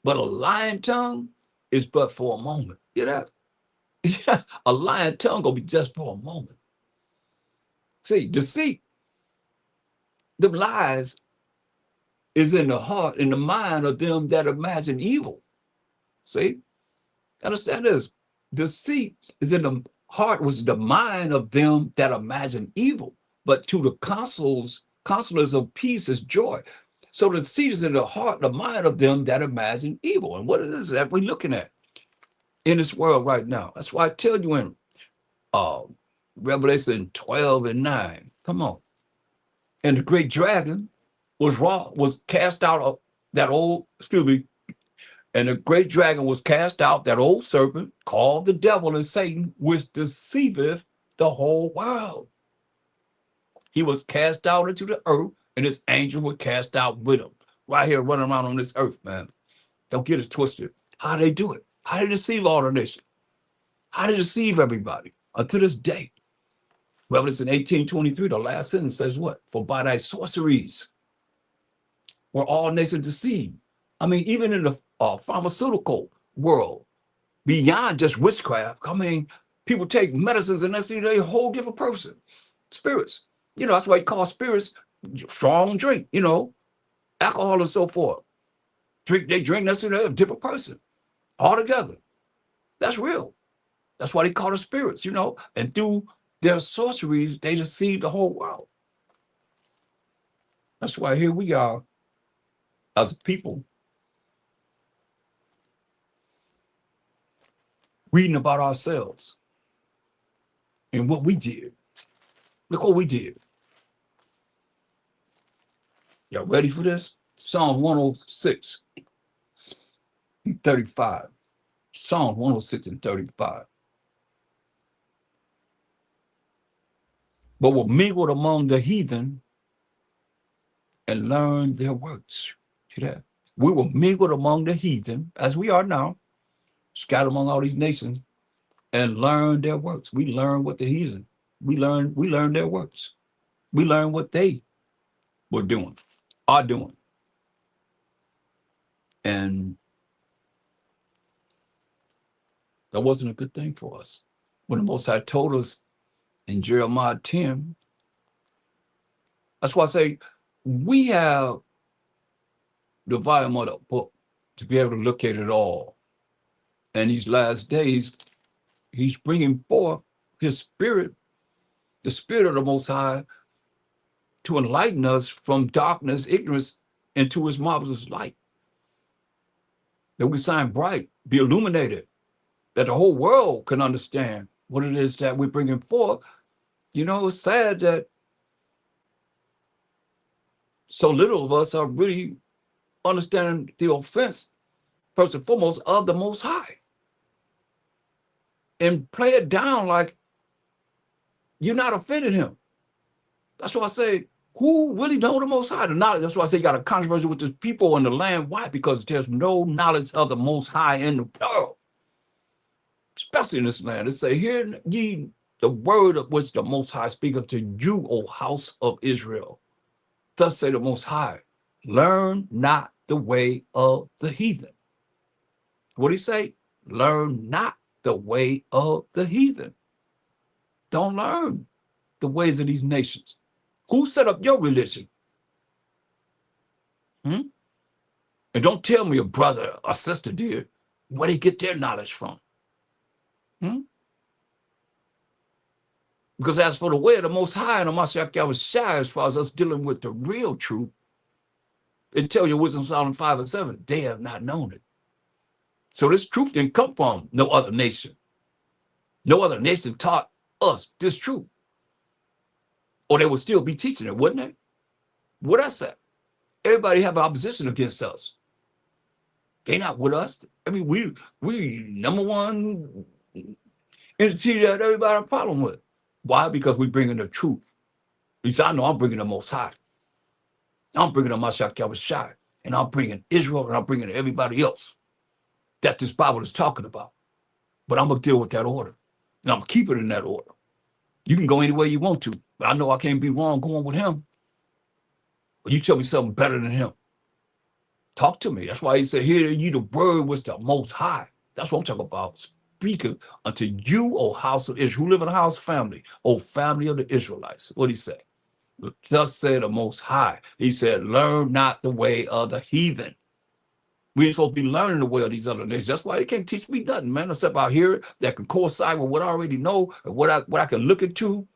But a lying tongue is but for a moment. You know that? Yeah, a lying tongue gonna be just for a moment. See, deceit, the lies is in the heart, in the mind of them that imagine evil. See? Understand this. Deceit is in the heart, was the mind of them that imagine evil. But to the counselors of peace is joy. So the deceit is in the heart, the mind of them that imagine evil. And what is that we're looking at in this world right now? That's why I tell you in Revelation 12 and 9. Come on. And the great dragon was cast out of that old, excuse me, and the great dragon was cast out, that old serpent called the devil and Satan, which deceiveth the whole world. He was cast out into the earth, and his angel were cast out with him. Right here running around on this earth, man. Don't get it twisted. How they do it? How they deceive all the nations? How they deceive everybody? Until this day. Revelation 18:23, the last sentence says what? For by thy sorceries were all nations deceived. I mean, even in the pharmaceutical world, beyond just witchcraft, I mean, people take medicines and that's a whole different person. Spirits. You know, that's why you call spirits strong drink, you know, alcohol and so forth. They drink, that's a different person altogether. That's real. That's why they call it spirits, you know, and through their sorceries, they deceive the whole world. That's why here we are as a people reading about ourselves and what we did. Look what we did. Y'all ready for this? Psalm 106 and 35. Psalm 106 and 35. But were mingled among the heathen and learned their works. See that? We were mingled among the heathen, as we are now, scattered among all these nations, and learned their works. We learned what the heathen, we learned their works. We learned what they were doing, are doing. And that wasn't a good thing for us. When the Most High told us in Jeremiah 10, that's why I say we have the volume of the book to be able to look at it all. And these last days, he's bringing forth his spirit, the spirit of the Most High, to enlighten us from darkness, ignorance, into his marvelous light. That we shine bright, be illuminated, that the whole world can understand what it is that we're bringing forth. You know, it's sad that so little of us are really understanding the offense, first and foremost, of the Most High. And play it down like you're not offending him. That's why I say, who really know the Most High? The knowledge. That's why I say you got a controversy with the people in the land. Why? Because there's no knowledge of the Most High in the world, especially in this land. It say, hear ye the word of which the Most High speaketh to you, O house of Israel. Thus say the Most High, learn not the way of the heathen. What did he say? Learn not the way of the heathen. Don't learn the ways of these nations. Who set up your religion? And don't tell me a brother or sister did. Where they get their knowledge from? Because as for the way of the Most High and the Mashiach Yahushua, as far as us dealing with the real truth, it tell you Wisdom Psalm 5 and 7, they have not known it. So this truth didn't come from no other nation. No other nation taught us this truth. Or they would still be teaching it, wouldn't they? What I said. Everybody have opposition against us. They not with us. I mean, we number one entity that everybody have a problem with. Why? Because we bring in the truth. At least I know I'm bringing the Most High. I'm bringing the Mashiach Yahushua, and I'm bringing Israel, and I'm bringing everybody else that this Bible is talking about. But I'm going to deal with that order, and I'm going to keep it in that order. You can go any way you want to, but I know I can't be wrong going with him. But you tell me something better than him. Talk to me. That's why he said, hear ye the word was the Most High. That's what I'm talking about. Speaking unto you, O house of Israel, who live in a house family, O family of the Israelites. What did he say? Thus said the Most High. He said, learn not the way of the heathen. We ain't supposed to be learning the way of these other nations. That's why they can't teach me nothing, man, except I hear it that can coincide with what I already know and what I can look into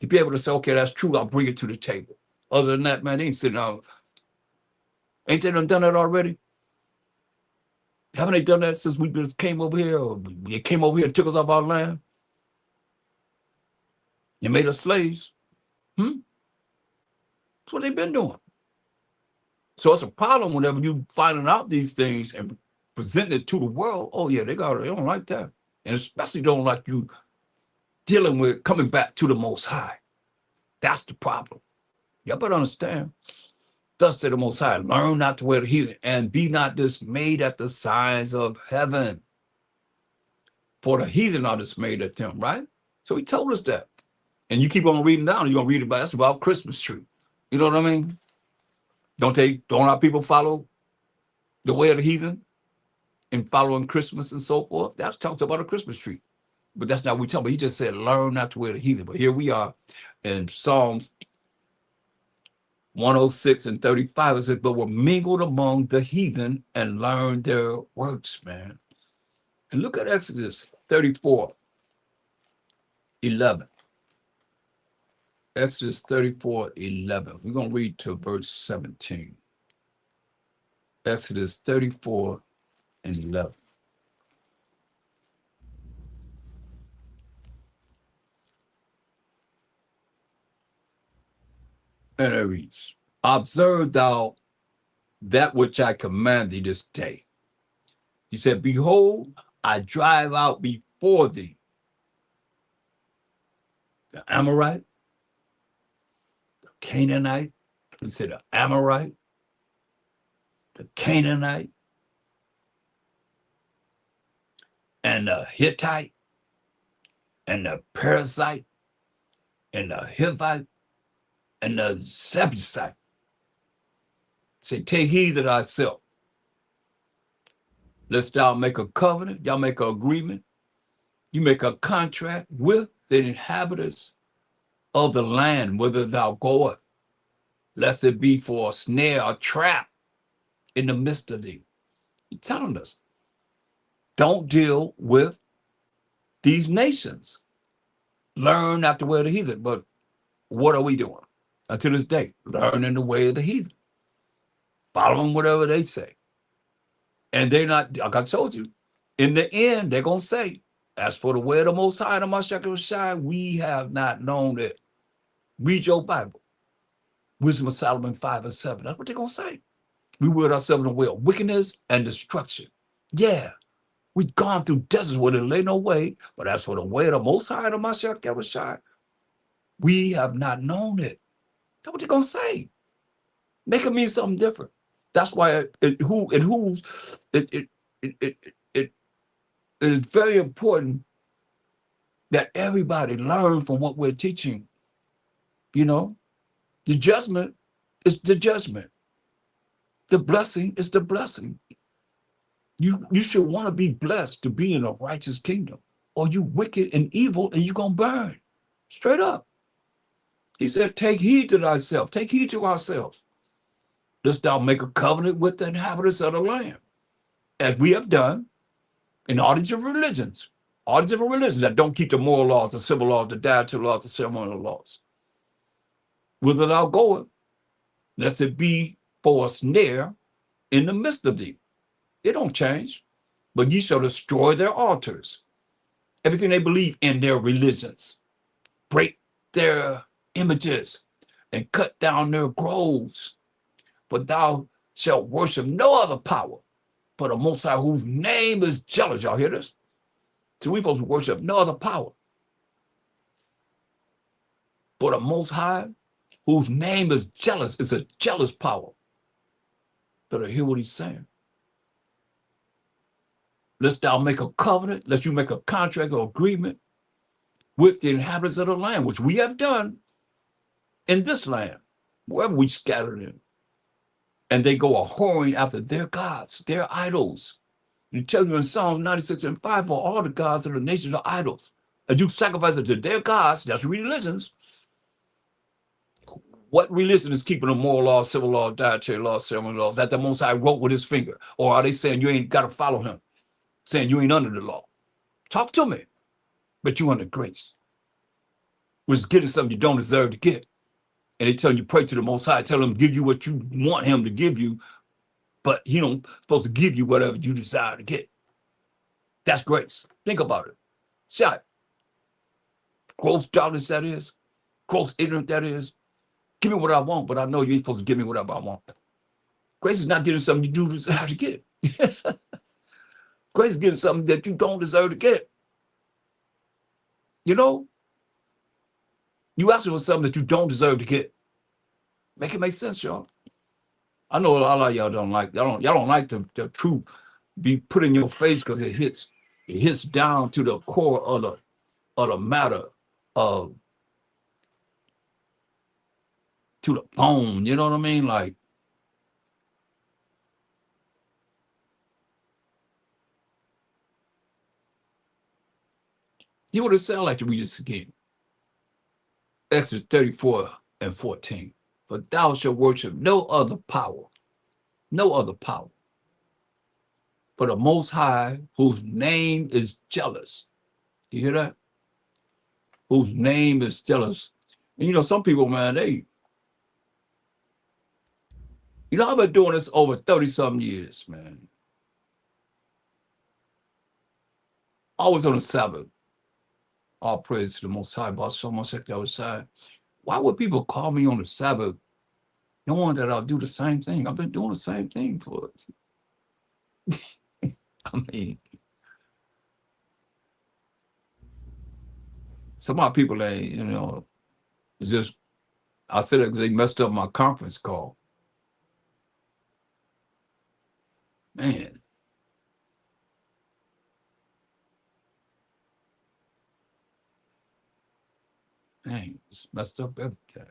to be able to say, okay, that's true. I'll bring it to the table. Other than that, man, they ain't sitting down. Ain't they done that already? Haven't they done that since we just came over here, or they came over here and took us off our land? You made us slaves. That's what they've been doing. So it's a problem whenever you finding out these things and present it to the world. Oh yeah, they don't like that. And especially don't like you dealing with coming back to the Most High. That's the problem. Y'all better understand. Thus said the Most High, learn not to wear the heathen, and be not dismayed at the signs of heaven. For the heathen are dismayed at them, right? So he told us that. And you keep on reading down, you're gonna read about that's about Christmas tree. You know what I mean? Don't our people follow the way of the heathen and following Christmas and so forth? That's talks about a Christmas tree. But that's not what we talking about. He just said, learn not to wear the heathen. But here we are in Psalms 106 and 35. It says, but were mingled among the heathen and learned their works, man. And look at Exodus 34, 11. Exodus 34, 11. We're going to read to verse 17. Exodus 34 and 11. And it reads, observe thou that which I command thee this day. He said, behold, I drive out before thee the Amorite, the Canaanite. He said, the Amorite, the Canaanite, and the Hittite, and the Perizzite, and the Hivite, and the Jebusite. Say, take heed to thyself, lest thou make a covenant, y'all make an agreement, you make a contract with the inhabitants of the land, whither thou goest, lest it be for a snare or trap in the midst of thee. He's telling us, don't deal with these nations. Learn not the way of the heathen. But what are we doing until this day? Learning the way of the heathen, following whatever they say. And they're not, like I told you, in the end, they're going to say, as for the way of the Most High, the Mashiach, we have not known it. Read your Bible. Wisdom of Solomon 5 and 7. That's what they're going to say. We word ourselves in the way of wickedness and destruction. Yeah, we've gone through deserts where there lay no way, but as for the way of the Most High, the Mashiach, we have not known it. That's what they're going to say. Make it mean something different. That's why it is very important that everybody learn from what we're teaching. You know, the judgment is the judgment. The blessing is the blessing. You should want to be blessed to be in a righteous kingdom, or you wicked and evil and you're going to burn. Straight up. He said, take heed to thyself. Take heed to ourselves. Lest thou make a covenant with the inhabitants of the land, as we have done in all these different religions. All these different religions that don't keep the moral laws, the civil laws, the dietary laws, the ceremonial laws. Whither thou goest, lest it be for a snare in the midst of thee. It don't change, but ye shall destroy their altars, everything they believe in their religions, break their images, and cut down their groves. For thou shalt worship no other power but the Most High, whose name is jealous. Y'all hear this? So we're supposed to worship no other power but the Most High, whose name is jealous. It's a jealous power. Better hear what he's saying. Lest thou make a covenant, lest you make a contract or agreement with the inhabitants of the land, which we have done in this land, wherever we scattered in. And they go a whoring after their gods, their idols. You tell you in Psalms 96 and 5, for all the gods of the nations are idols. And you sacrifice it to their gods, that's religions. What religion is keeping the moral laws, civil laws, dietary laws, ceremonial laws that the Most High wrote with his finger? Or are they saying you ain't got to follow him? Saying you ain't under the law? Talk to me. But you under grace, which is getting something you don't deserve to get. And they tell you pray to the Most High, tell him give you what you want him to give you, but he don't supposed to give you whatever you desire to get. That's grace. Think about it. Shot. gross darkness that is, gross ignorance that is. Give me what I want, but I know you ain't supposed to give me whatever I want. Grace is not getting something you do deserve to get. Grace is getting something that you don't deserve to get. You know, you asking for something that you don't deserve to get. Make it make sense, y'all. I know a lot of y'all don't like, y'all don't like the truth be put in your face because it hits down to the core of the matter of to the bone. You know what I mean? Like, you would have sound like to read this again. Exodus 34 and 14. For thou shalt worship no other power, but the Most High, whose name is jealous. You hear that? Whose name is jealous. And you know, some people, man, I've been doing this over 30-something years, man. Always on the Sabbath. All praise to the Most High, about so much like the other side. Why would people call me on the Sabbath knowing that I'll do the same thing? I've been doing the same thing for, I mean, some of my people, it's just, I said it because they messed up my conference call. Man. Dang, it's messed up everything.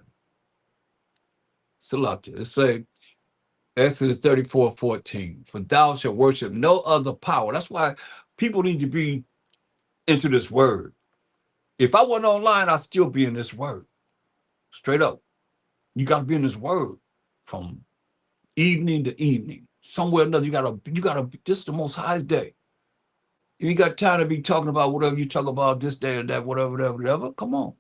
Still out there. Let's say Exodus 34:14. For thou shalt worship no other power. That's why people need to be into this word. If I wasn't online, I'd still be in this word. Straight up. You got to be in this word from evening to evening. Somewhere or another, you gotta, this is the Most High's day. You ain't got time to be talking about whatever you talk about this day or that, whatever. Come on.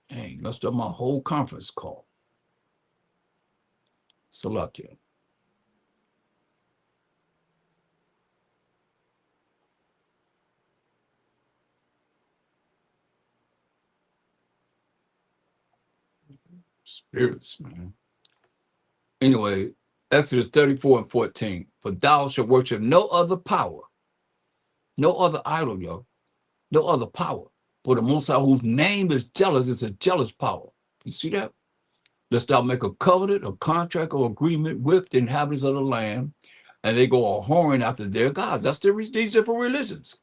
Dang, messed up my whole conference call. Select you. Spirits, man. Anyway, Exodus 34 and 14. For thou shalt worship no other power, no other idol, yo, no other power. For the Most High, whose name is jealous, is a jealous power. You see that? Lest thou make a covenant, a contract, or agreement with the inhabitants of the land, and they go a whoring after their gods. That's these different religions.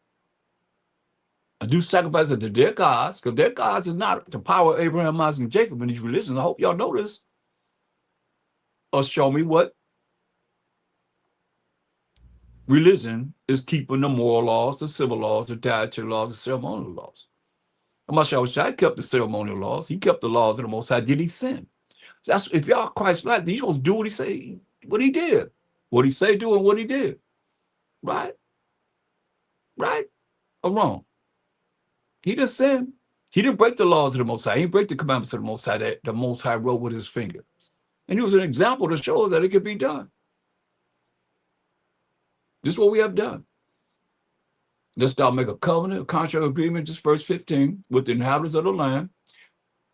And do sacrifice unto their gods, because their gods is not the power of Abraham, Isaac, and Jacob in these religions. I hope y'all know this. Or show me what religion is keeping the moral laws, the civil laws, the dietary laws, the ceremonial laws. Shai kept the ceremonial laws. He kept the laws of the Most High. Did he sin? That's if y'all Christ-like, you're supposed to do what he say, what he did. What he say, do, and what he did. Right? Right? Or wrong? He didn't sin. He didn't break the laws of the Most High. He didn't break the commandments of the Most High that the Most High wrote with his finger. And he was an example to show us that it could be done. This is what we have done. Let's start make a covenant, a contract agreement, just verse 15, with the inhabitants of the land,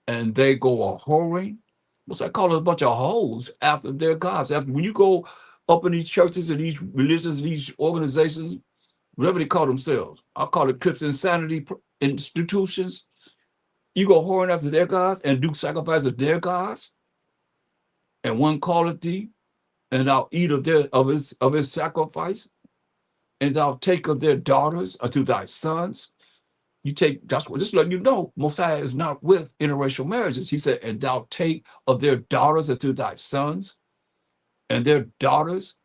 and they go a whoring. What's that called? A bunch of hoes after their gods. After when you go up in these churches and these religions, these organizations, whatever they call themselves, I call it Christian insanity institutions. You go whoring after their gods and do sacrifice of their gods, and one calleth thee, and thou eat of his sacrifice, and thou take of their daughters unto thy sons. You take, that's what, just letting you know, Mosiah is not with interracial marriages. He said, and thou take of their daughters unto thy sons, and their daughters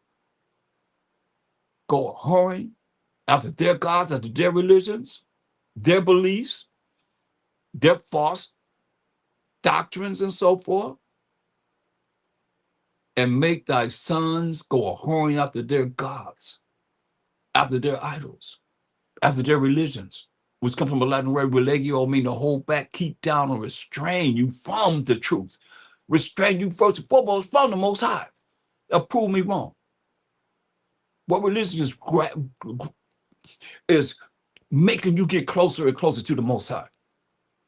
go a whoring after their gods, after their religions, their beliefs, their false doctrines, and so forth, and make thy sons go a whoring after their gods, after their idols, after their religions, which come from a Latin word religio, mean to hold back, keep down, or restrain you from the truth. Restrain you first and foremost from the Most High. Prove me wrong. What religion is making you get closer and closer to the Most High,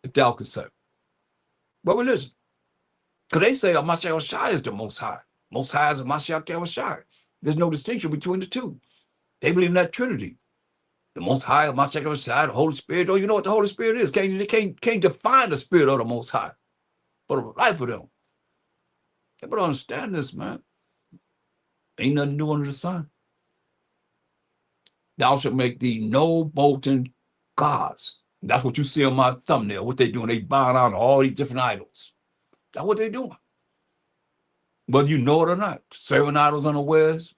if thou could say. What religion? Because they say Mashiach Shai is the Most High. Most High is a Mashiach Shai. There's no distinction between the two. They believe in that Trinity. The Most High, Mashiach Shai, the Holy Spirit. Don't you know what the Holy Spirit is? They can't define the Spirit of the Most High. But the life of them. They better understand this, man. Ain't nothing new under the sun. Thou shalt make thee no molten gods. That's what you see on my thumbnail. What they doing? They bowing out to all these different idols. That's what they doing. Whether you know it or not, serving idols unawares,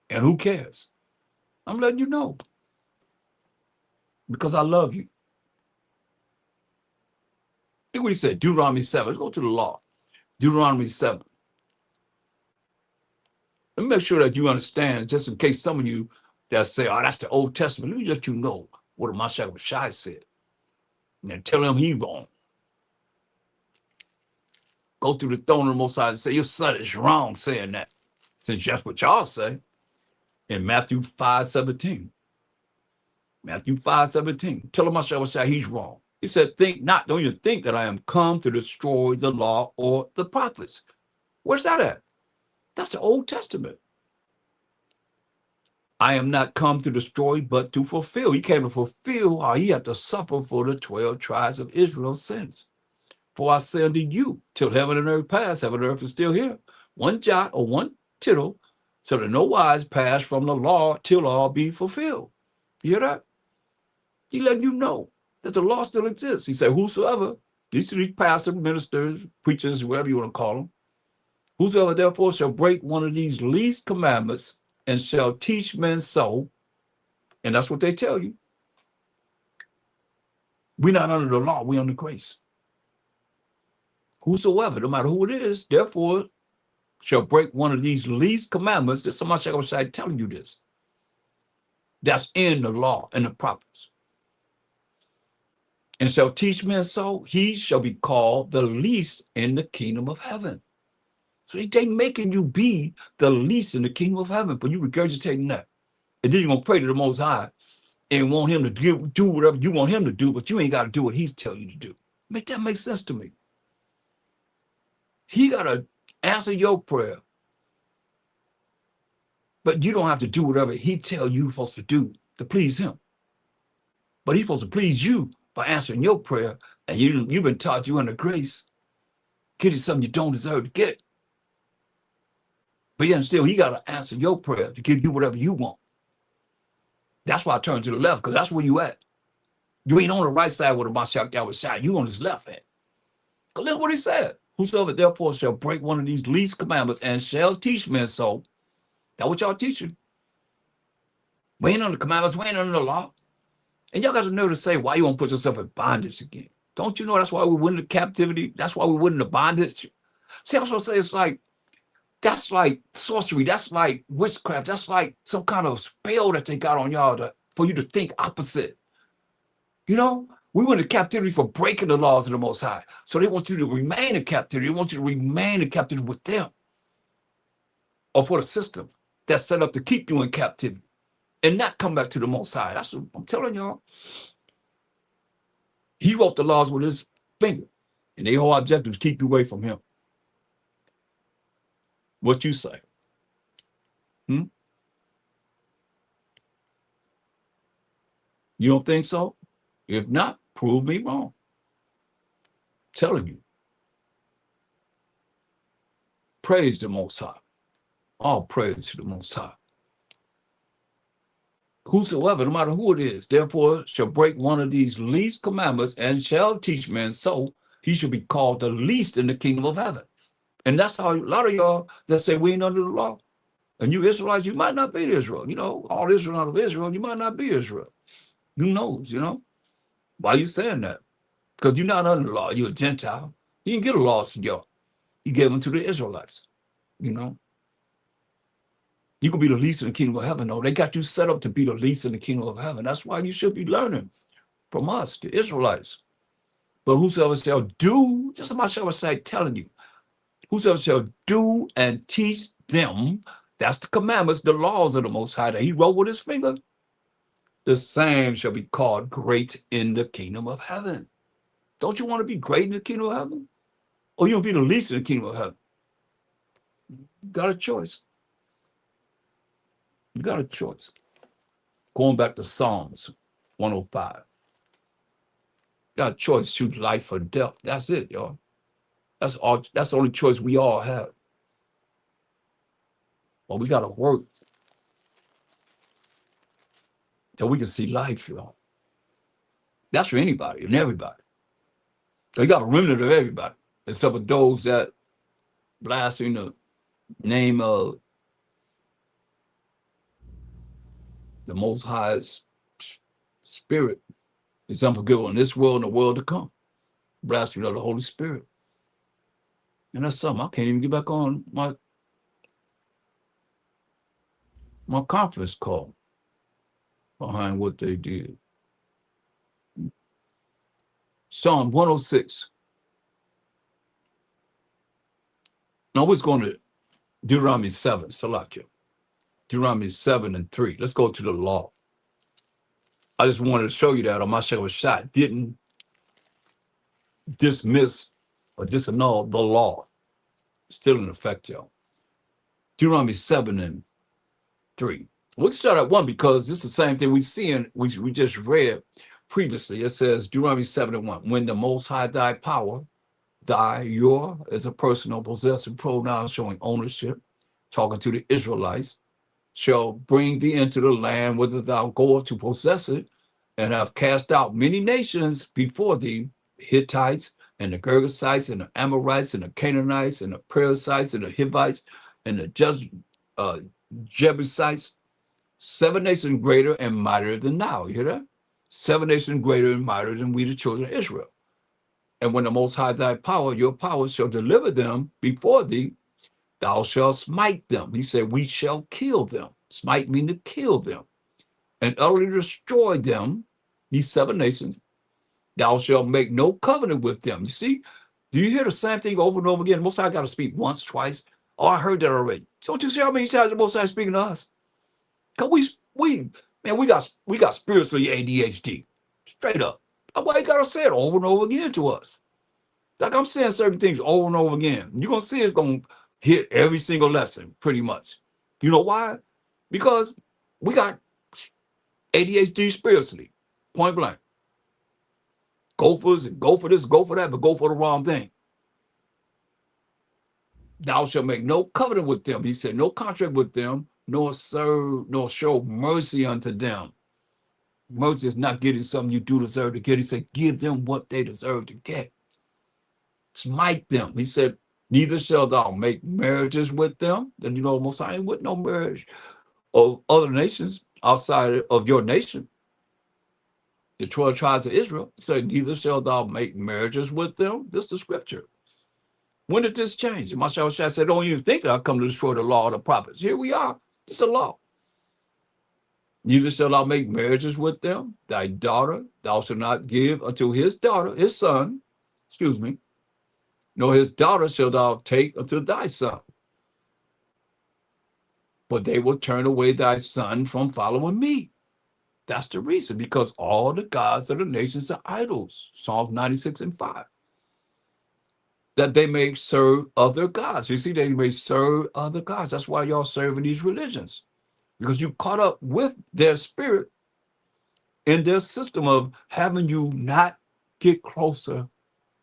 and who cares? I'm letting you know. Because I love you. Look what he said, Deuteronomy 7. Let's go to the law. Deuteronomy 7. Let me make sure that you understand, just in case some of you that say, oh, that's the Old Testament. Let me let you know what Mashiach Shai said. And tell him he's wrong. Go through the throne of the Most High and say, your son is wrong saying that. Since that's what y'all say in Matthew 5:17. Matthew 5:17. Tell him Mashiach Shai he's wrong. He said, think not, don't you think that I am come to destroy the law or the prophets. Where's that at? That's the Old Testament. I am not come to destroy, but to fulfill. He came to fulfill how he had to suffer for the 12 tribes of Israel's sins. For I say unto you, till heaven and earth pass, heaven and earth is still here. One jot or one tittle, so that no wise pass from the law till all be fulfilled. You hear that? He let you know that the law still exists. He said, whosoever, these pastors, ministers, preachers, whatever you want to call them, whosoever therefore shall break one of these least commandments and shall teach men so, and that's what they tell you. We're not under the law, we're under grace. Whosoever, no matter who it is, therefore shall break one of these least commandments, that somebody shall say telling you this. That's in the law and the prophets. And shall teach men so, he shall be called the least in the kingdom of heaven. So they making you be the least in the kingdom of heaven, but you regurgitating that. And then you're going to pray to the Most High and want him to do whatever you want him to do, but you ain't got to do what he's telling you to do. Make that make sense to me. He got to answer your prayer, but you don't have to do whatever he tell you supposed to do to please him. But he's supposed to please you by answering your prayer, and you've been taught you under grace. Get you something you don't deserve to get. But yet still, he got to answer your prayer to give you whatever you want. That's why I turn to the left, because that's where you at. You ain't on the right side with the Mashiach Shai. You on his left hand. Because look what he said. Whosoever therefore shall break one of these least commandments and shall teach men so. That's what y'all teaching. We ain't on the commandments, we ain't under the law. And y'all got to know to say why you won't put yourself in bondage again. Don't you know that's why we went into captivity? That's why we went into bondage. See, I was going to say it's like, that's like sorcery. That's like witchcraft. That's like some kind of spell that they got on y'all for you to think opposite. You know, we went into captivity for breaking the laws of the Most High. So they want you to remain in captivity. They want you to remain in captivity with them, or for the system that's set up to keep you in captivity and not come back to the Most High. That's what I'm telling y'all. He wrote the laws with his finger, and their whole objective is keep you away from him. What you say? You don't think so? If not, prove me wrong. I'm telling you. Praise the Most High. All praise to the Most High. Whosoever, no matter who it is, therefore shall break one of these least commandments and shall teach men so, he shall be called the least in the kingdom of heaven. And that's how a lot of y'all that say we ain't under the law. And you Israelites, you might not be Israel. You know, all Israel out of Israel, you might not be Israel. Who knows, you know? Why are you saying that? Because you're not under the law. You're a Gentile. You didn't get a law to y'all. You gave them to the Israelites, you know? You can be the least in the kingdom of heaven. No, they got you set up to be the least in the kingdom of heaven. That's why you should be learning from us, the Israelites. But whosoever shall do, just as my shall say, telling you, whosoever shall do and teach them, That's the commandments, the laws of the Most High that he wrote with his finger. The same shall be called great in the kingdom of heaven. Don't you want to be great in the kingdom of heaven? Or you want to be the least in the kingdom of heaven? You got a choice. You got a choice. Going back to Psalms 105. You got a choice, choose life or death. That's it, y'all. That's all. That's the only choice we all have. But we got to work that we can see life, y'all. That's for anybody and everybody. They got a remnant of everybody, except for those that blaspheme the name of the Most High's Spirit. Is unforgivable in this world and the world to come. Blasphemy of the Holy Spirit. And that's something I can't even get back on my conference call behind what they did. Psalm 106. Now we're going to Deuteronomy 7, Salakia. Deuteronomy 7 and 3. Let's go to the law. I just wanted to show you that Amashah Shah didn't dismiss or disannul the law. It's still in effect, y'all. Deuteronomy 7 and 3. We can start at 1 because this is the same thing we just read previously. It says Deuteronomy 7 and 1. When the Most High thy power, your as a personal possessive pronoun showing ownership, talking to the Israelites, shall bring thee into the land whither thou goest to possess it, and have cast out many nations before thee, Hittites, and the Girgashites, and the Amorites, and the Canaanites, and the Perizzites, and the Hivites, and the Jebusites, 7 nations greater and mightier than thou. You hear that? 7 nations greater and mightier than we, the children of Israel. And when the Most High thy power, your power shall deliver them before thee, thou shalt smite them. He said, we shall kill them. Smite mean to kill them. And utterly destroy them, these 7 nations. Thou shalt make no covenant with them. You see, do you hear the same thing over and over again? Most High got to speak once, twice. Oh, I heard that already. Don't you see how many times the Most High speaking to us? Because we got spiritually ADHD. Straight up. That's why he got to say it over and over again to us. Like I'm saying certain things over and over again. You're going to see it's going to hit every single lesson, pretty much. You know why? Because we got ADHD spiritually, point blank. Go for this, go for this, go for that, but go for the wrong thing. Thou shalt make no covenant with them. He said, no contract with them, nor serve, nor show mercy unto them. Mercy is not getting something you do deserve to get. He said, give them what they deserve to get. Smite them. He said, neither shalt thou make marriages with them. Then you know, Most High ain't with no marriage of other nations outside of your nation. The 12 tribes of Israel. He said, neither shalt thou make marriages with them. This is the scripture. When did this change? And Mashal Shah said, don't even think that I'll come to destroy the law of the prophets. Here we are. It's the law. Neither shalt thou make marriages with them. Thy daughter thou shalt not give unto his daughter, his son, nor his daughter shalt thou take unto thy son. But they will turn away thy son from following me. That's the reason, because all the gods of the nations are idols. Psalms 96 and 5. That they may serve other gods. You see, they may serve other gods. That's why y'all serving these religions. Because you caught up with their spirit in their system of having you not get closer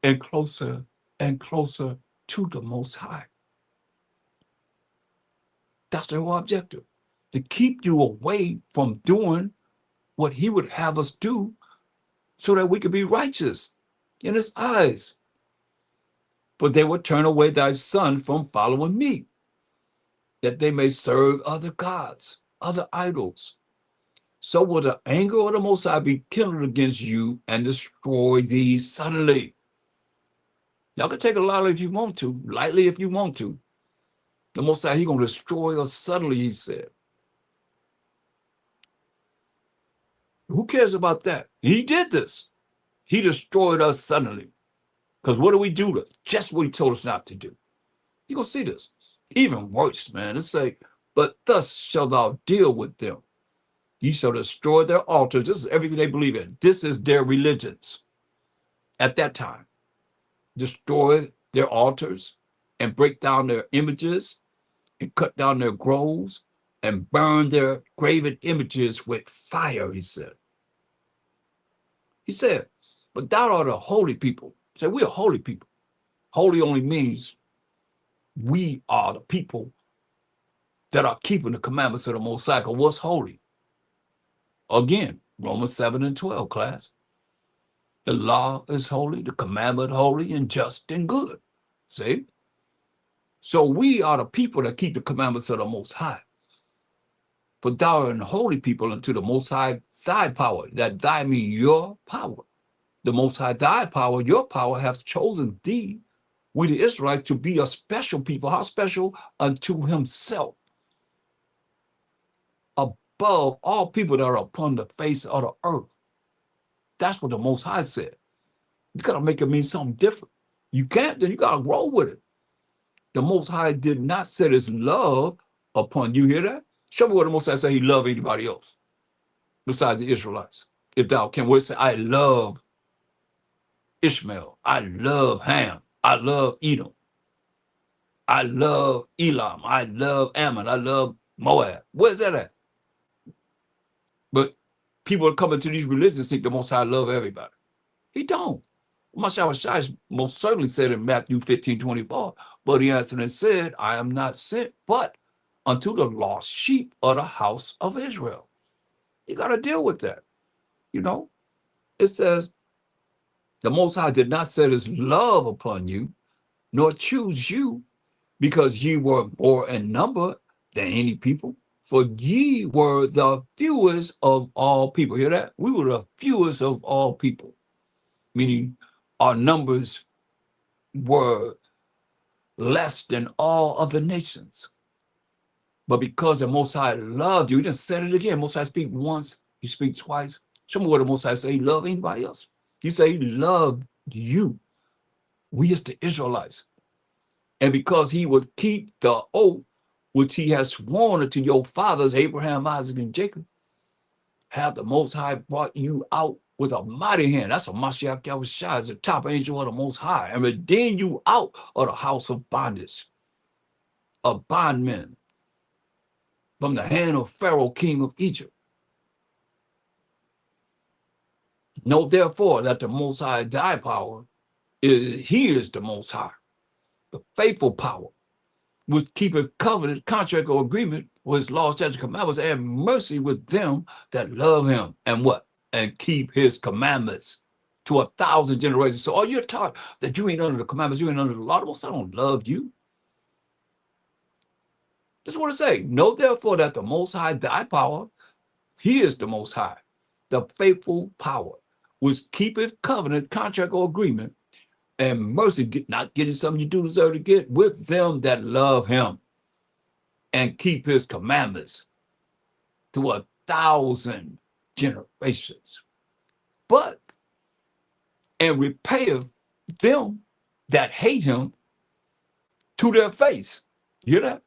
and closer and closer to the Most High. That's their whole objective. To keep you away from doing what he would have us do so that we could be righteous in his eyes. But they will turn away thy son from following me, that they may serve other gods, other idols. So will the anger of the Most High be kindled against you and destroy thee suddenly. Y'all can take it lightly if you want to, The Most High, he's going to destroy us suddenly, he said. Who cares about that? He did this. He destroyed us suddenly. Because what do we do? Just what he told us not to do. You're going to see this. Even worse, man. It's like, But thus shalt thou deal with them. Ye shall destroy their altars. This is everything they believe in. This is their religions at that time. Destroy their altars and break down their images and cut down their groves and burn their graven images with fire, he said. He said, but thou art a holy people. He said, we are holy people. Holy only means we are the people that are keeping the commandments of the Most High. What's holy? Again, Romans 7 and 12, class. The law is holy, the commandment holy and just and good. See? So we are the people that keep the commandments of the Most High. For thou art an holy people unto the Most High, thy power. That thy mean your power. The Most High, thy power, your power, hath chosen thee, we the Israelites, to be a special people. How special? Unto himself. Above all people that are upon the face of the earth. That's what the Most High said. You got to make it mean something different. You can't, then you got to roll with it. The Most High did not set his love upon you. Hear that? Show me where the Most High said he loved anybody else besides the Israelites. If thou can, where it say, I love Ishmael, I love Ham, I love Edom, I love Elam, I love Ammon, I love Moab. Where's that at? But people are coming to these religions think the Most High love everybody. He don't. Messiah most certainly said in Matthew 15:24, but he answered and said, I am not sent but unto the lost sheep of the house of Israel. You got to deal with that. You know, it says, the Most High did not set his love upon you, nor choose you, because ye were more in number than any people. For ye were the fewest of all people. Hear that? We were the fewest of all people, meaning our numbers were less than all other nations. But because the Most High loved you, he just said it again. Most High speak once, he speak twice. Show me what the Most High say he loved anybody else. He said he loved you. We as the Israelites. And because he would keep the oath which he has sworn unto your fathers, Abraham, Isaac, and Jacob, have the Most High brought you out with a mighty hand. That's a Mashiach Yahushua, is the top angel of the Most High, and redeem you out of the house of bondage, of bondmen, from the hand of Pharaoh, king of Egypt. Know therefore that the Most High, thy power, he is the Most High, the faithful power, which keepeth covenant, contract, or agreement with his laws, statutes, commandments, and mercy with them that love him. And what? And keep his commandments to 1,000 generations. So all you're taught that you ain't under the commandments, you ain't under the law, the Most High don't love you. That's what it say. Know therefore that the Most High, thy power, he is the Most High, the faithful power, which keepeth covenant, contract, or agreement, and mercy, not getting something you do deserve to get, with them that love him and keep his commandments to 1,000 generations. But, and repayeth them that hate him to their face. You hear that?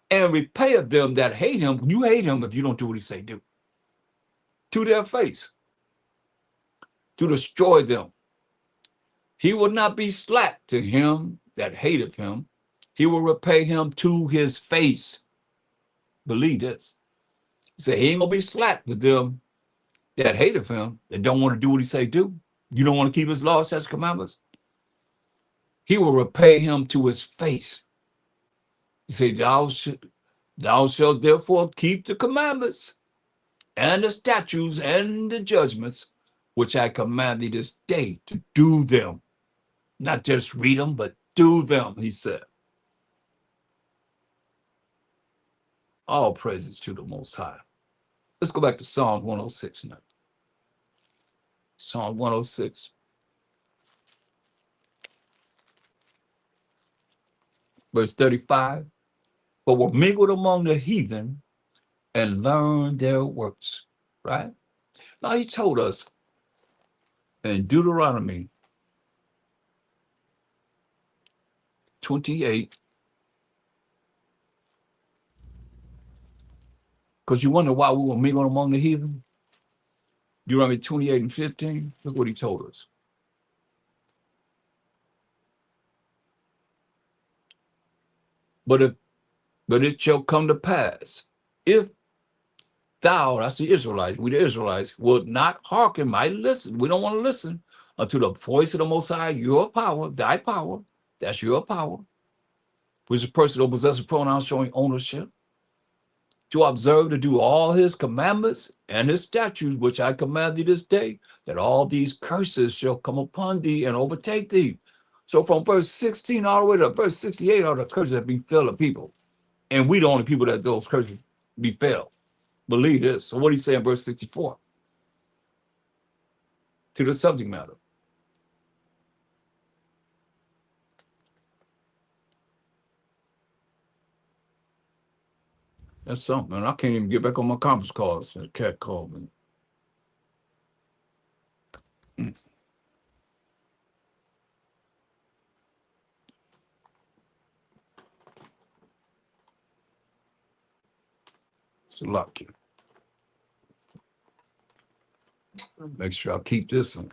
And repayeth them that hate him. You hate him if you don't do what he say do. To their face. To destroy them. He will not be slack to him that hateth him. He will repay him to his face. Believe this. He said he ain't gonna be slack with them that hateth him, that don't want to do what he say do. You don't want to keep his laws, statutes, commandments. He will repay him to his face. He said, thou shalt therefore keep the commandments and the statutes and the judgments which I command thee this day, to do them. Not just read them, but do them, he said. All praises to the Most High. Let's go back to Psalm 106 now. Psalm 106. Verse 35. But were mingled among the heathen and learned their works. Right? Now he told us in Deuteronomy 28, Because you wonder why we were mingled among the heathen. Deuteronomy 28 and 15. Look what he told us. But it shall come to pass, if thou, that's the Israelites, we the Israelites, will not hearken, might listen. We don't want to listen unto the voice of the Most High, your power, thy power, that's your power, which is personal possessive pronoun showing ownership, to observe to do all his commandments and his statutes, which I command thee this day, that all these curses shall come upon thee and overtake thee. So from verse 16 all the way to verse 68 are the curses that befell the people. And we the only people that those curses befell. Believe this. So what do you say in verse 64? To the subject matter. That's something, man. I can't even get back on my conference calls. The cat called me. It's a lot. Make sure I keep this one.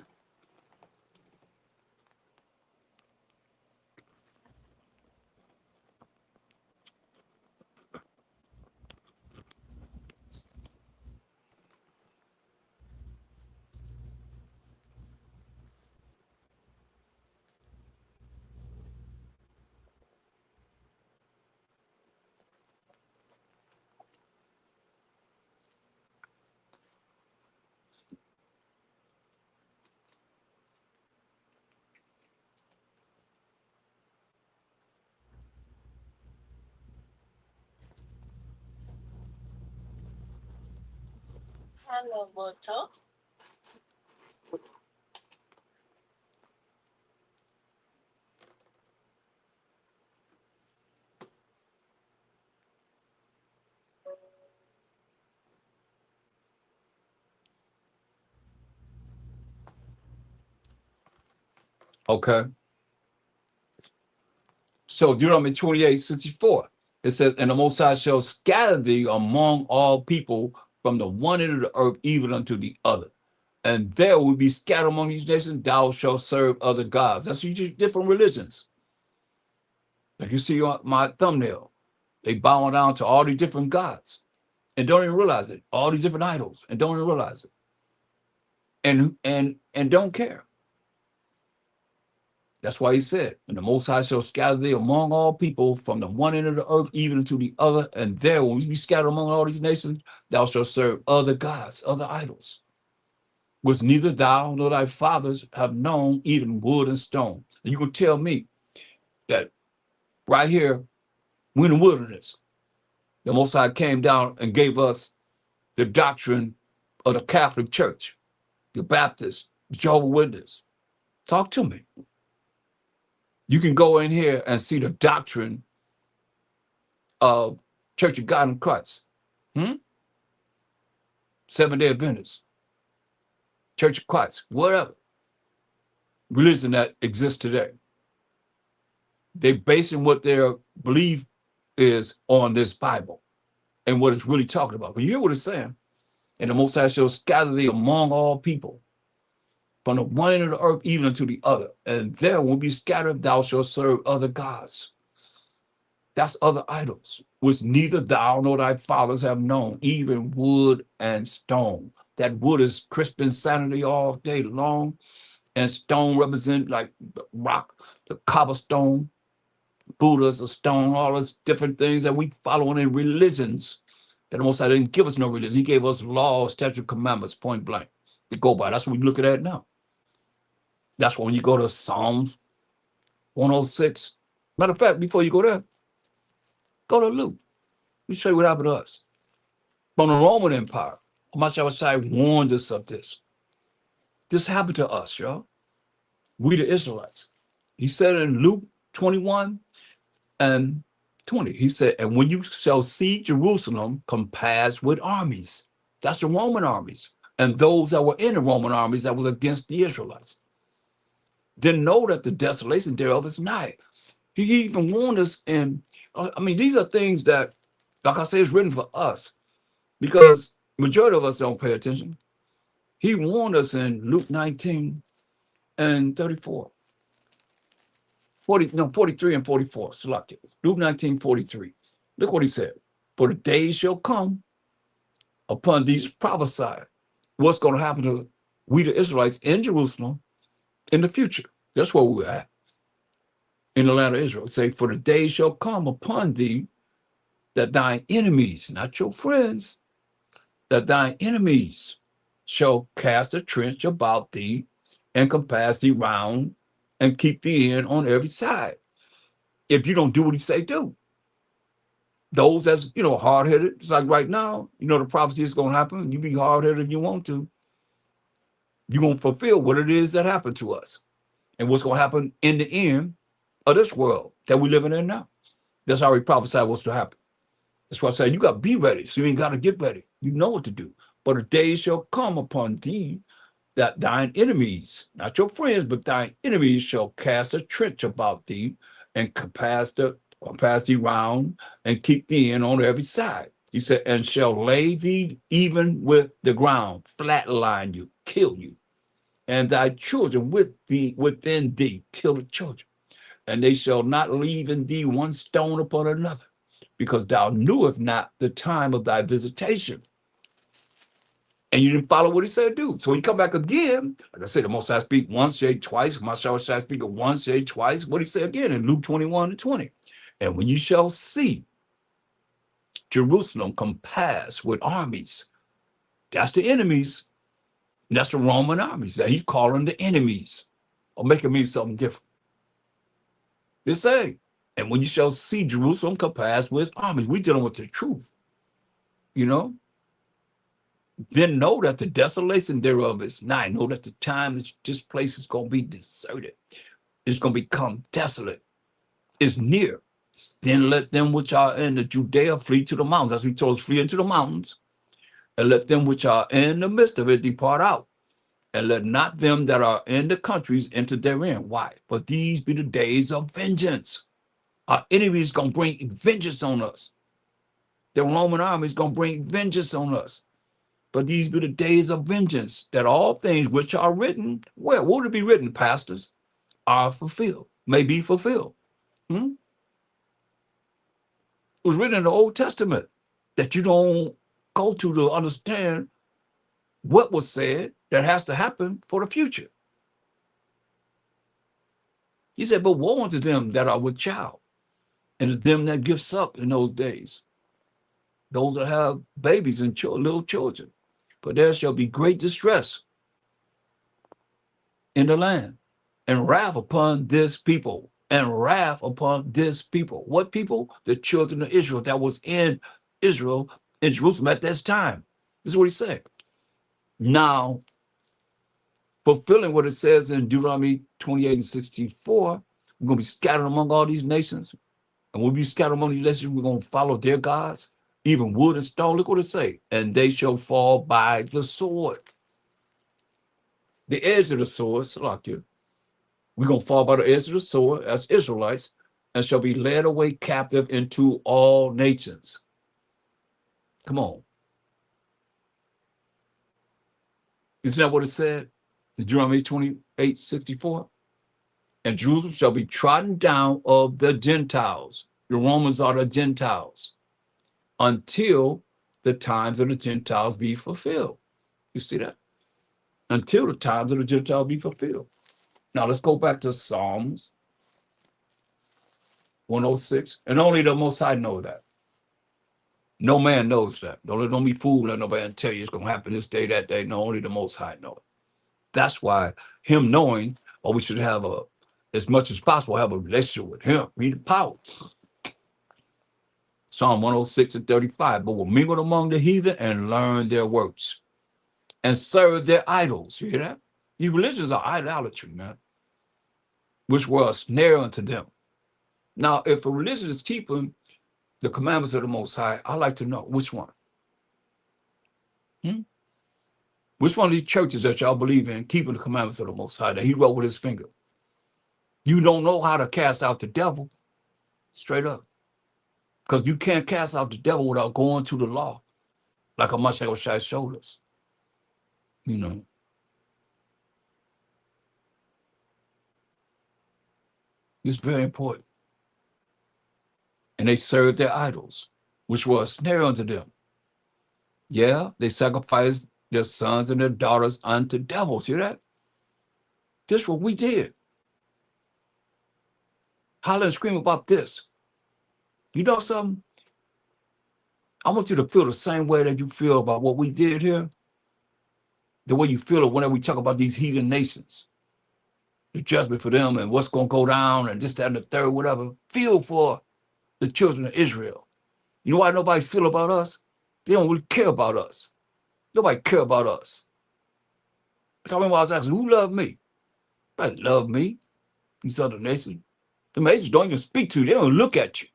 Hello, Moto. Okay. So Deuteronomy 28, 64. It says, and the Most High shall scatter thee among all people from the one end of the earth even unto the other. And there will be scattered among these nations, thou shalt serve other gods. That's just different religions. Like you see on my thumbnail, they bowing down to all these different gods and don't even realize it. All these different idols and don't even realize it. And don't care. That's why he said, and the Most High shall scatter thee among all people from the one end of the earth even to the other. And there, when we be scattered among all these nations, thou shalt serve other gods, other idols, which neither thou nor thy fathers have known, even wood and stone. And you can tell me that right here, we're in the wilderness. The Most High came down and gave us the doctrine of the Catholic Church, the Baptist, Jehovah's Witness. Talk to me. You can go in here and see the doctrine of Church of God in Christ, Seventh-day Adventists, Church of Christ, whatever religion that exists today. They basing what their belief is on this Bible and what it's really talking about. But you hear what it's saying? And the Most High shall scatter thee among all people, from the one end of the earth even unto the other. And there will be scattered, thou shalt serve other gods. That's other idols, which neither thou nor thy fathers have known, even wood and stone. That wood is crisp insanity all day long, and stone represent like the rock, the cobblestone, Buddha's a stone, all those different things that we following in religions. That the Most High didn't give us no religion. He gave us laws, statute, commandments, point blank, to go by. That's what we look at now. That's why when you go to Psalms 106. Matter of fact, before you go there, go to Luke. Let me show you what happened to us. From the Roman Empire, Messiah warned us of this. This happened to us, y'all. We the Israelites. He said in Luke 21 and 20, he said, and when you shall see Jerusalem compassed with armies, that's the Roman armies, and those that were in the Roman armies that was against the Israelites, then know that the desolation thereof is nigh. He even warned us in, I mean, these are things that, like I say, is written for us. because majority of us don't pay attention. He warned us in Luke 19 and 34. 43 and 44. Select it. Luke 19:43. Look what he said. For the days shall come upon these prophesied what's going to happen to we the Israelites in Jerusalem in the future. That's where we're at in the land of Israel. Say, for the days shall come upon thee that thine enemies, not your friends, that thine enemies shall cast a trench about thee and compass thee round and keep thee in on every side. If you don't do what he say do. Those that's, hard-headed, it's like right now, the prophecy is going to happen. You be hard-headed if you want to. You're going to fulfill what it is that happened to us and what's going to happen in the end of this world that we're living in now. That's already prophesied what's to happen. That's why I say you got to be ready. So you ain't got to get ready. You know what to do. But a day shall come upon thee that thine enemies, not your friends, but thine enemies shall cast a trench about thee and compass thee round and keep thee in on every side. He said, and shall lay thee even with the ground, flatline you, kill you, and thy children within thee, kill the children. And they shall not leave in thee one stone upon another, because thou knewest not the time of thy visitation. And you didn't follow what he said do. So when you come back again, like I said, the Most High speak once, say twice. My shall speak once, say twice. What he say again in Luke 21 and 20. And when you shall see Jerusalem compassed with armies, that's the enemies. That's the Roman armies that he's calling the enemies, or making mean something different. They say, and when you shall see Jerusalem compassed with armies, we're dealing with the truth, then know that the desolation thereof is nigh. Know that the time that this place is going to be deserted, it's going to become desolate, is near. Then let them which are in the Judea flee to the mountains. As we told us, flee into the mountains, and let them which are in the midst of it depart out. And let not them that are in the countries enter therein. Why? For these be the days of vengeance. Our enemy is going to bring vengeance on us. The Roman army is going to bring vengeance on us. But these be the days of vengeance, that all things which are written, where would it be written, pastors, are fulfilled, may be fulfilled. It was written in the Old Testament that you don't go to understand what was said that has to happen for the future. He said, but woe unto them that are with child, and to them that give suck in those days, those that have babies and little children. For there shall be great distress in the land, and wrath upon this people, and wrath upon this people. What people? The children of Israel that was in Israel, in Jerusalem at this time. This is what he said. Now, fulfilling what it says in Deuteronomy 28 and 64, we're going to be scattered among all these nations. And we'll be scattered among these nations, we're going to follow their gods, even wood and stone. Look what it say. And they shall fall by the sword. The edge of the sword, Salakia. We're going to fall by the edge of the sword as Israelites, and shall be led away captive into all nations. Come on. Isn't that what it said? Deuteronomy 28:64. And Jerusalem shall be trodden down of the Gentiles. The Romans are the Gentiles, until the times of the Gentiles be fulfilled. You see that? Until the times of the Gentiles be fulfilled. Now let's go back to Psalms 106. And only the Most High know that. No man knows that. Don't be fooled. Let nobody tell you it's going to happen this day, that day. No, only the Most High know it. That's why him knowing, or we should have as much as possible, have a relationship with him. Read the power. Psalm 106 and 35. But will mingle among the heathen and learn their works and serve their idols. You hear that? These religions are idolatry, man, which were a snare unto them. Now, if a religion is keeping the commandments of the Most High, I'd like to know which one. Which one of these churches that y'all believe in keeping the commandments of the Most High that he wrote with his finger? You don't know how to cast out the devil, straight up. Because you can't cast out the devil without going to the law. like a Mashiach showed us. It's very important. And they served their idols, which were a snare unto them. Yeah, they sacrificed their sons and their daughters unto devils. Hear that? This is what we did. Holler and scream about this. You know something? I want you to feel the same way that you feel about what we did here. The way you feel it whenever we talk about these heathen nations. The judgment for them and what's going to go down and this, that, and the third, whatever. Feel for the children of Israel. You know why nobody feel about us? They don't really care about us. Nobody care about us. I remember I was asking, who loved me? Nobody love me. These other nations. The nations don't even speak to you. They don't look at you.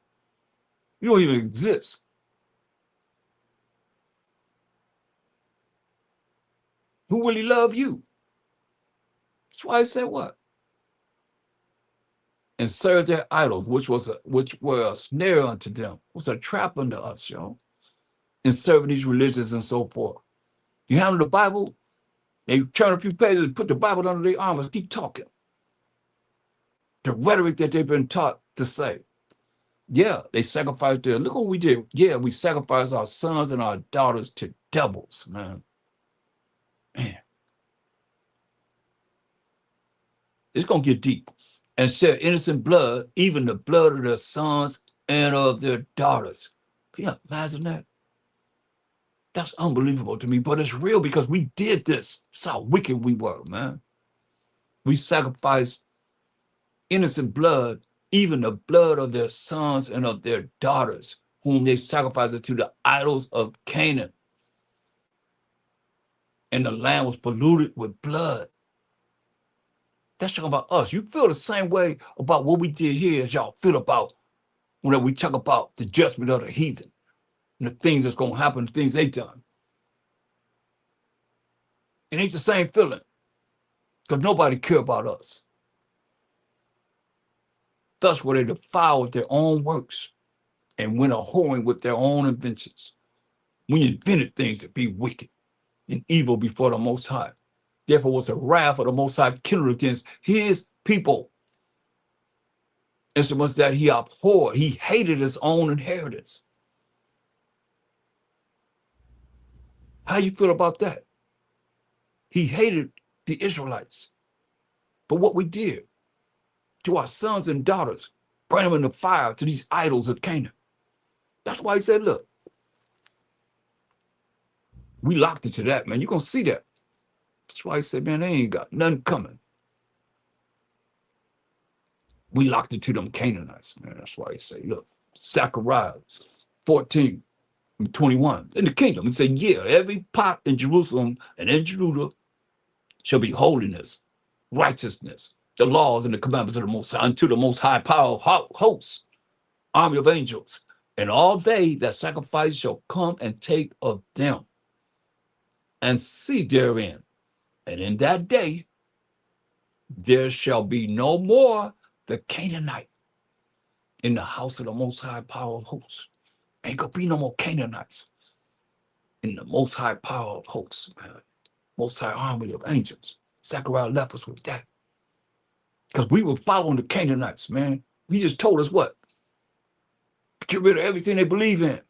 You don't even exist. Who really love you? That's why I said what? And serve their idols, which were a snare unto them. It was a trap unto us, y'all. And serving these religions and so forth. You handle the Bible, they turn a few pages and put the Bible under their arm and keep talking. The rhetoric that they've been taught to say. Yeah, they sacrificed their, look what we did. Yeah, we sacrificed our sons and our daughters to devils, man. It's going to get deep. And shed innocent blood, even the blood of their sons and of their daughters. Can you imagine that? That's unbelievable to me, but it's real because we did this. That's how wicked we were, man. We sacrificed innocent blood, even the blood of their sons and of their daughters, whom they sacrificed to the idols of Canaan. And the land was polluted with blood. That's talking about us. You feel the same way about what we did here as y'all feel about when we talk about the judgment of the heathen and the things that's going to happen, the things they done. It ain't the same feeling because nobody care about us. Thus were they defiled with their own works and went a-whoring with their own inventions. We invented things to be wicked and evil before the Most High. Therefore was the wrath of the Most High kindled against his people. And so much that he abhorred, he hated his own inheritance. How you feel about that? He hated the Israelites. But what we did to our sons and daughters, burn them in the fire to these idols of Canaan. That's why he said, look, we locked it to that, man. You're going to see that. That's why he said, man, they ain't got nothing coming. We locked it to them Canaanites, man. That's why he said, look, Zechariah 14:21. In the kingdom, he said, yeah, every pot in Jerusalem and in Judah shall be holiness, righteousness, the laws and the commandments of the Most High, unto the Most High power of hosts, army of angels, and all they that sacrifice shall come and take of them and see therein. And in that day, there shall be no more the Canaanite in the house of the Most High power of hosts. Ain't gonna be no more Canaanites in the Most High power of hosts, man. Most High army of angels. Zechariah left us with that. Because we were following the Canaanites, man. He just told us what? Get rid of everything they believe in.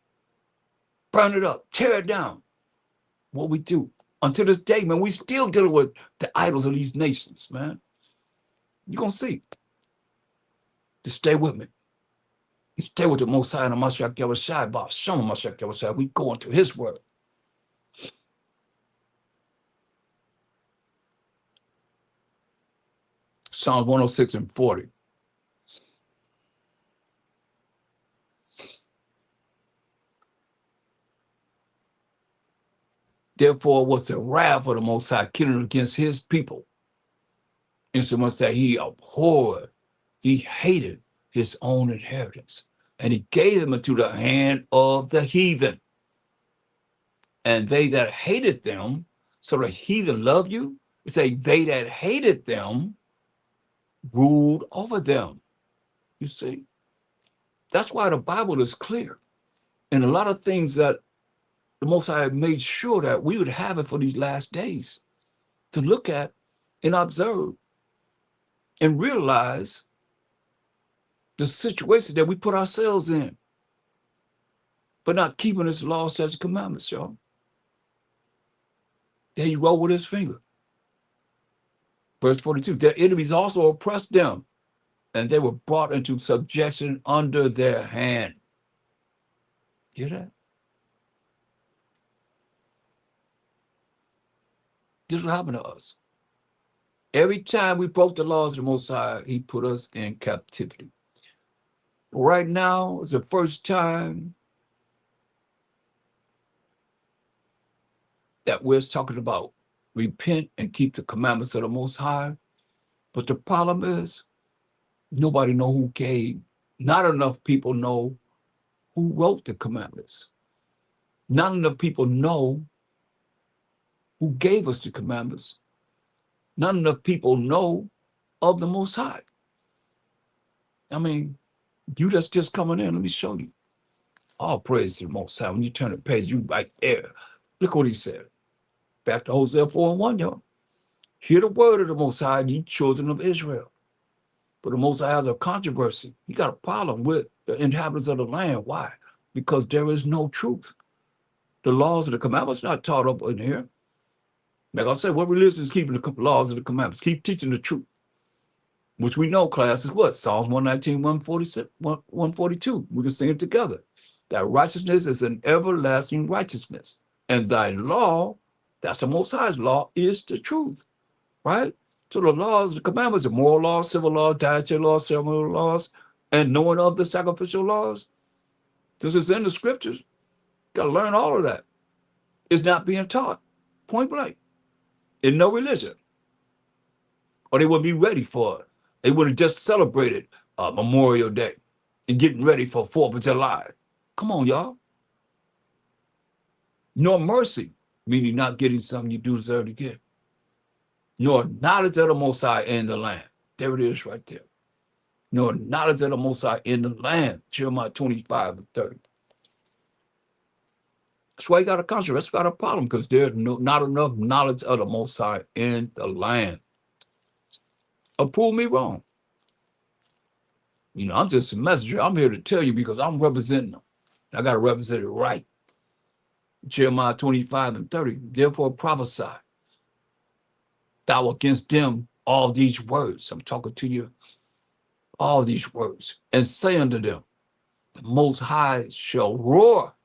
Burn it up. Tear it down. What we do. Until this day, man, we still dealing with the idols of these nations, man. You're going to see. Just stay with me. You stay with the Most High and the Mashiach Yahushua, boss. Show me Mashiach Yahushua. We go into his word. Psalms 106 and 40. Therefore was the wrath of the Most High kindled against his people, insomuch that he abhorred, he hated his own inheritance, and he gave them into the hand of the heathen. And they that hated them, so the heathen love you, it say they that hated them ruled over them. You see, that's why the Bible is clear. And a lot of things that the Most High made sure that we would have it for these last days to look at and observe and realize the situation that we put ourselves in, but not keeping his laws, statutes, and commandments, y'all. Then he wrote with his finger. Verse 42, their enemies also oppressed them, and they were brought into subjection under their hand. Hear that? This is what happened to us. Every time we broke the laws of the Most High, he put us in captivity. Right now is the first time that we're talking about repent and keep the commandments of the Most High. But the problem is, nobody know who gave. Not enough people know who wrote the commandments. Not enough people know who gave us the commandments. Not enough people know of the Most High. I mean, you that's just coming in, let me show you. All praise to the Most High. When you turn the page, you right there. Look what he said. Back to Hosea 4:1, y'all. Hear the word of the Most High, ye children of Israel. But the Most High has a controversy. He got a problem with the inhabitants of the land. Why? Because there is no truth. The laws of the commandments not taught up in here. Like I said, what religion is keeping the laws of the commandments? Keep teaching the truth. Which we know, class, is what? Psalms 119, 146, 142. We can sing it together. That righteousness is an everlasting righteousness. And thy law, that's the Most High's law, is the truth. Right? So the laws, the commandments, the moral laws, civil laws, dietary laws, ceremonial laws, and knowing of the sacrificial laws. This is in the scriptures. Got to learn all of that. It's not being taught, point blank, in no religion. Or they wouldn't be ready for it. They would have just celebrated Memorial Day and getting ready for 4th of July. Come on, y'all. Nor mercy, meaning not getting something you do deserve to get. Nor knowledge of the Most High in the land. There it is right there. Nor knowledge of the Most High in the land. Jeremiah 25:30. That's why you got a controversy. That's got a problem, because there's not enough knowledge of the Most High in the land. Or prove me wrong. You know, I'm just a messenger. I'm here to tell you because I'm representing them. I got to represent it right. Jeremiah 25:30. Therefore prophesy thou against them all these words. I'm talking to you. All these words. And say unto them, the Most High shall roar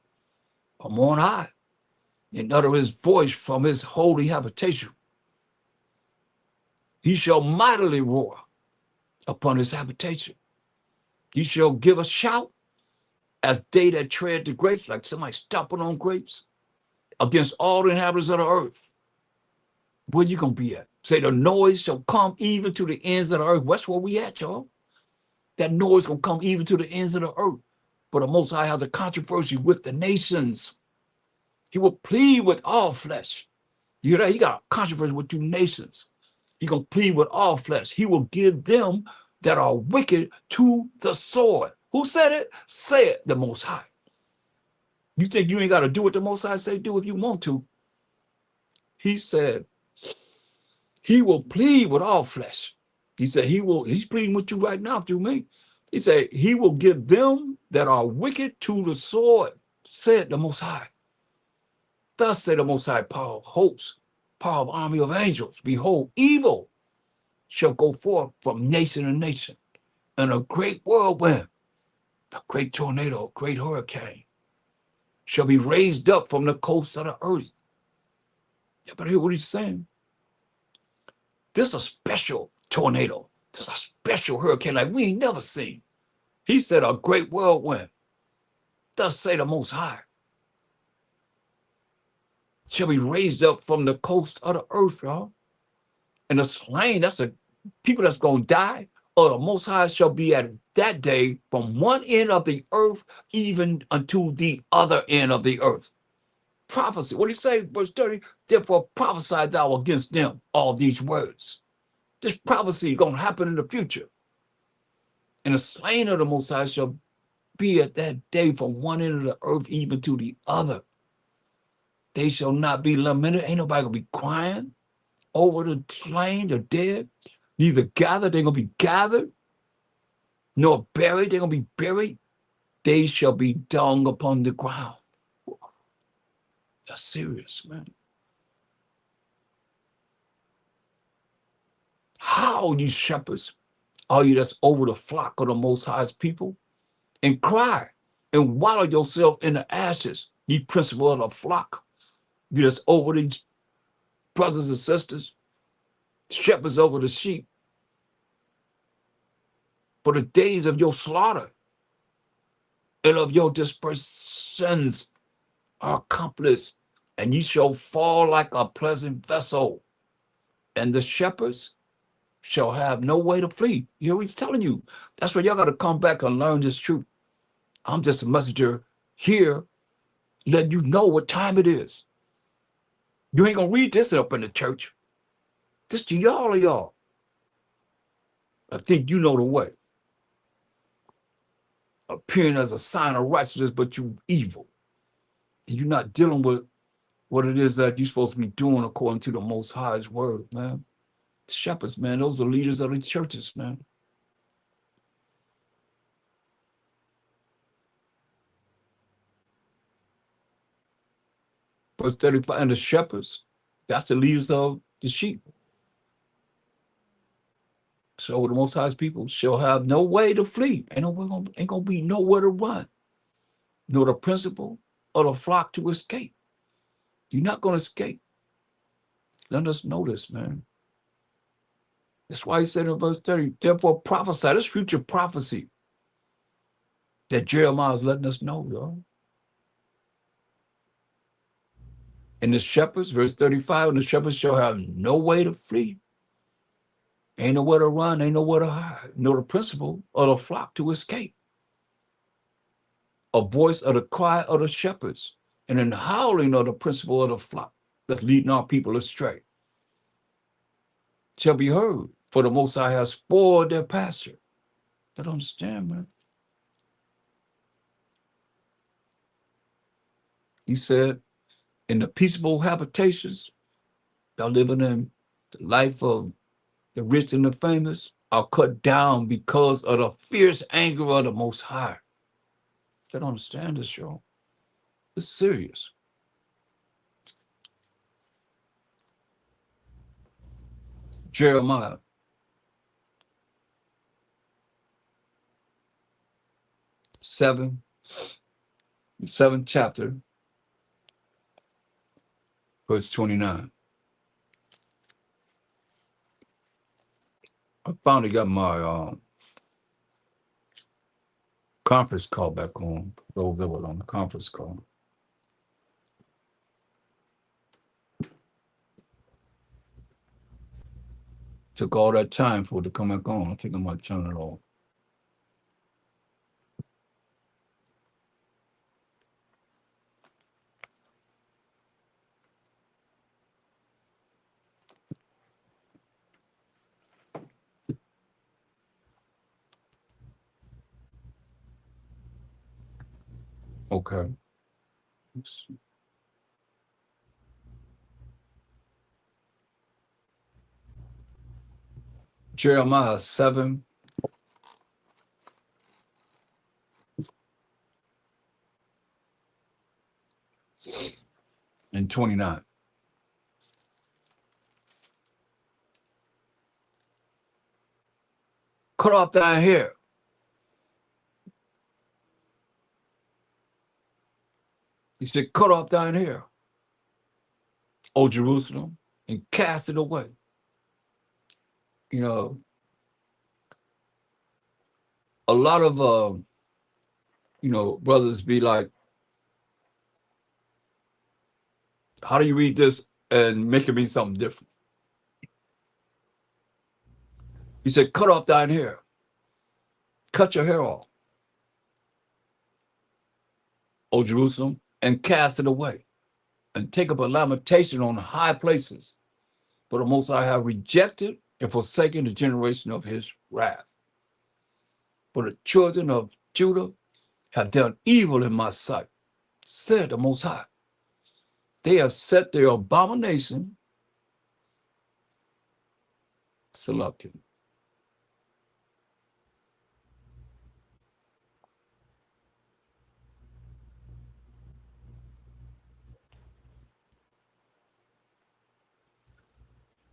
from on high and utter his voice from his holy habitation. He shall mightily roar upon his habitation. He shall give a shout as they that tread the grapes, like somebody stomping on grapes, against all the inhabitants of the earth. Where you going to be at? Say the noise shall come even to the ends of the earth. That's where we at, y'all. That noise going to come even to the ends of the earth. But the Most High has a controversy with the nations. He will plead with all flesh. You hear that? He got a controversy with you nations. He going to plead with all flesh. He will give them that are wicked to the sword. Who said it? Say it, the Most High. You think you ain't got to do what the Most High say do if you want to? He said, he will plead with all flesh. He said, he's pleading with you right now through me. He said, he will give them that are wicked to the sword, said the Most High. Thus said the Most High, power of hosts, power of army of angels. Behold, evil shall go forth from nation to nation, and a great whirlwind, a great tornado, a great hurricane, shall be raised up from the coast of the earth. You better hear what he's saying. This is a special tornado. This is a special hurricane like we ain't never seen. He said a great whirlwind. Thus say the Most High. Shall be raised up from the coast of the earth, y'all. And the slain, that's the people that's going to die, or the Most High shall be at that day from one end of the earth even unto the other end of the earth. Prophecy. What do you say? Verse 30, therefore prophesy thou against them all these words. This prophecy is going to happen in the future. And the slain of the Most High shall be at that day from one end of the earth even to the other. They shall not be lamented. Ain't nobody gonna be crying over the slain, the dead. Neither gathered, they're gonna be gathered, nor buried, they're gonna be buried. They shall be dung upon the ground. That's serious, man. How, you shepherds, are you that's over the flock of the Most High's people? And cry and wallow yourself in the ashes, ye principal of the flock. You that's over these brothers and sisters, shepherds over the sheep. For the days of your slaughter and of your dispersions are accomplished, and ye shall fall like a pleasant vessel, and the shepherds shall have no way to flee. You know, he's telling you. That's why y'all got to come back and learn this truth. I'm just a messenger here, letting you know what time it is. You ain't gonna read this up in the church. This to y'all of y'all. I think you know the way. Appearing as a sign of righteousness, but you evil. And you're not dealing with what it is that you're supposed to be doing according to the Most High's word, man. The shepherds, man, those are leaders of the churches, man. Verse 35, and the shepherds, that's the leaders of the sheep. So the Most High's people shall have no way to flee. Ain't gonna be nowhere to run. Nor the principle of the flock to escape. You're not gonna escape. Let us know this, man. That's why he said in verse 30, therefore prophesy, this future prophecy that Jeremiah is letting us know, y'all. And the shepherds, verse 35, and the shepherds shall have no way to flee. Ain't nowhere to run, ain't nowhere to hide, nor the principle of the flock to escape. A voice of the cry of the shepherds, and an howling of the principle of the flock that's leading our people astray shall be heard, for the Most High has spoiled their pasture. I don't understand, man. He said, in the peaceable habitations, y'all living in the life of the rich and the famous, are cut down because of the fierce anger of the Most High. I don't understand this, y'all. It's serious. Jeremiah 7, the 7th chapter, verse 29. I finally got my conference call back on, those that were on the conference call. Took all that time for it to come back on. I think I might turn it off. Okay. Let's see. Jeremiah 7 and 29. Cut off thine hair. He said, cut off thine hair, O Jerusalem, and cast it away. You know, a lot of brothers be like, how do you read this and make it mean something different? He said, cut off thine hair. Cut your hair off, O Jerusalem, and cast it away, and take up a lamentation on high places. For the Most High have rejected and forsaken the generation of his wrath. For the children of Judah have done evil in my sight, said the Most High. They have set their abomination, selected.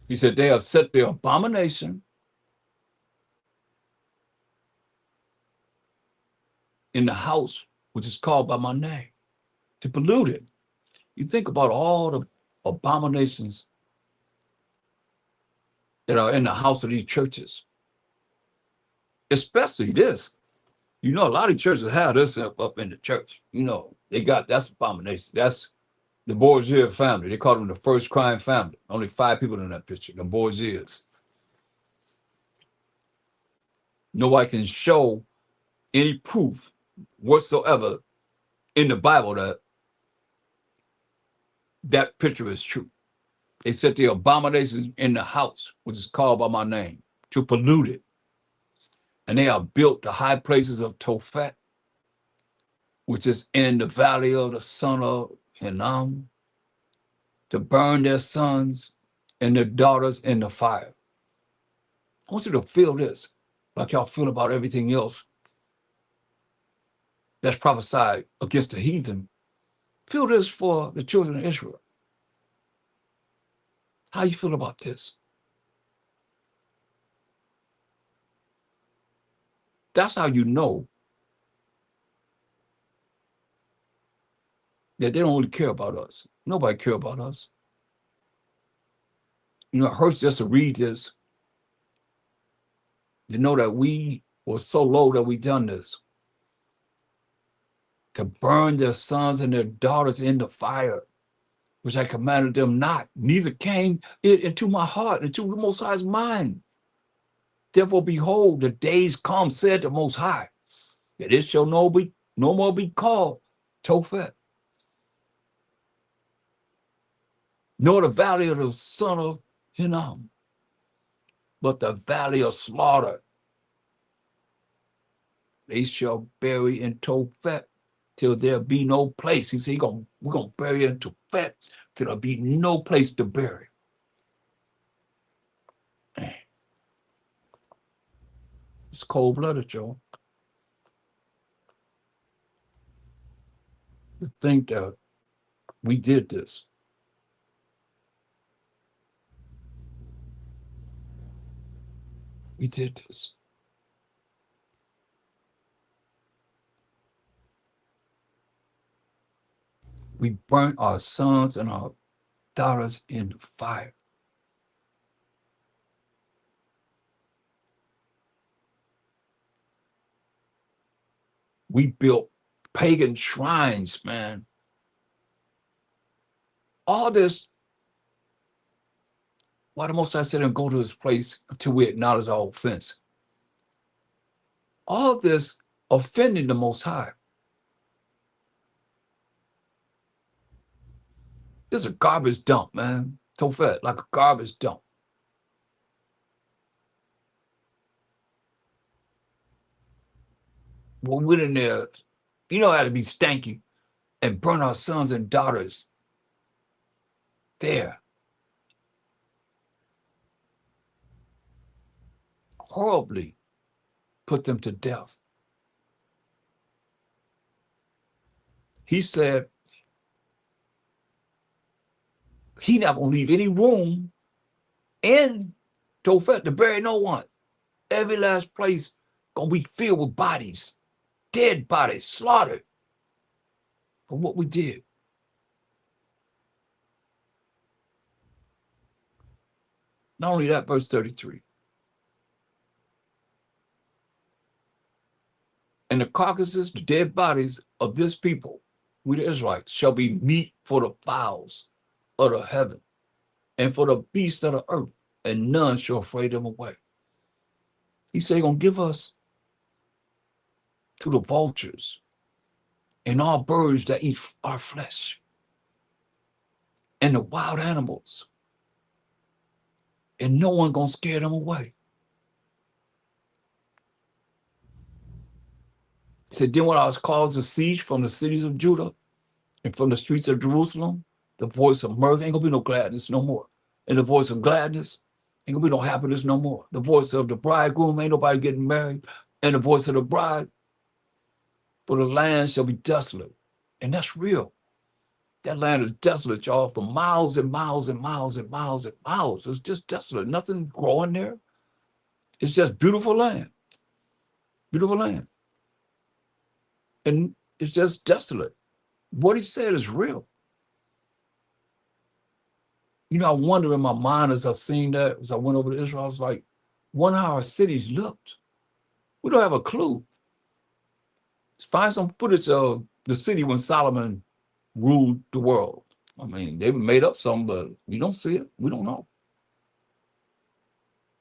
He said, they have set their abomination in the house, which is called by my name, to pollute it. You think about all the abominations that are in the house of these churches, especially this. You know, a lot of churches have this up in the church. You know, they got that's abomination. That's the Bourgeois family. They call them the first crime family. Only 5 people in that picture, the Bourgeois. Nobody can show any proof whatsoever in the Bible that that picture is true. They set the abominations in the house, which is called by my name, to pollute it. And they have built the high places of Tophet, which is in the valley of the son of Hinnom, to burn their sons and their daughters in the fire. I want you to feel this, like y'all feel about everything else that's prophesied against the heathen. Feel this for the children of Israel. How you feel about this? That's how you know that they don't really care about us. Nobody care about us. You know, it hurts just to read this, to know that we were so low that we done this, to burn their sons and their daughters in the fire, which I commanded them not. Neither came it into my heart, into the Most High's mind. Therefore, behold, the days come, said the Most High, that it shall no more be called Tophet, nor the valley of the son of Hinnom, but the valley of slaughter. They shall bury in Tophet till there be no place. He said, we're going to bury in Tophet till there be no place to bury. Man. It's cold-blooded, Joe. To think that we did this. We did this. We burnt our sons and our daughters in the fire. We built pagan shrines, man. All this, why the Most High said and go to his place until we acknowledge our offense. All this offending the Most High. This is a garbage dump, man. Tophet, like a garbage dump. We went in there, you know how to be stanky, and burn our sons and daughters there. Horribly put them to death. He said he not gonna leave any room in Tophet to bury no one. Every last place gonna be filled with bodies, dead bodies, slaughtered for what we did. Not only that, verse 33. And the carcasses, the dead bodies of this people, we the Israelites, shall be meat for the fowls of the heaven and for the beasts of the earth, and none shall fray them away. He said he's gonna give us to the vultures and all birds that eat our flesh and the wild animals, and no one gonna scare them away. He said, then when I was caused a siege from the cities of Judah and from the streets of Jerusalem, The voice of mirth, ain't gonna be no gladness no more. And the voice of gladness, ain't gonna be no happiness no more. The voice of the bridegroom, ain't nobody getting married. And the voice of the bride, for the land shall be desolate. And that's real. That land is desolate, y'all, for miles and miles and miles and miles and miles. It's just desolate. Nothing growing there. It's just beautiful land. Beautiful land. And it's just desolate. What he said is real. You know, I wonder in my mind as I seen that, as I went over to Israel, I was like, wonder how our cities looked. We don't have a clue. Find some footage of the city when Solomon ruled the world. I mean, they made up some, but we don't see it. We don't know.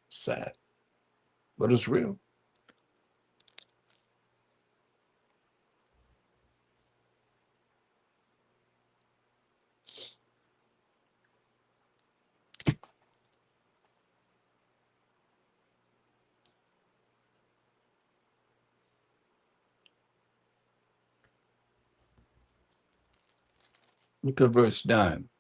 Sad, but it's real. Look at verse 9.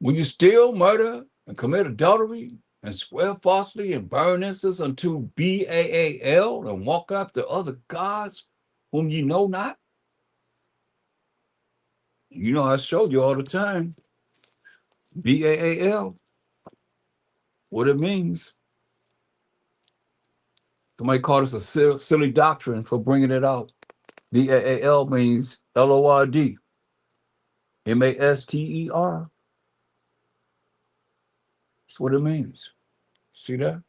Will you steal, murder, and commit adultery, and swear falsely, and burn incense unto Baal, and walk after other gods whom ye know not? You know, I showed you all the time. Baal, what it means. Somebody called us a silly doctrine for bringing it out. Baal means Lord, Master. That's what it means. See that?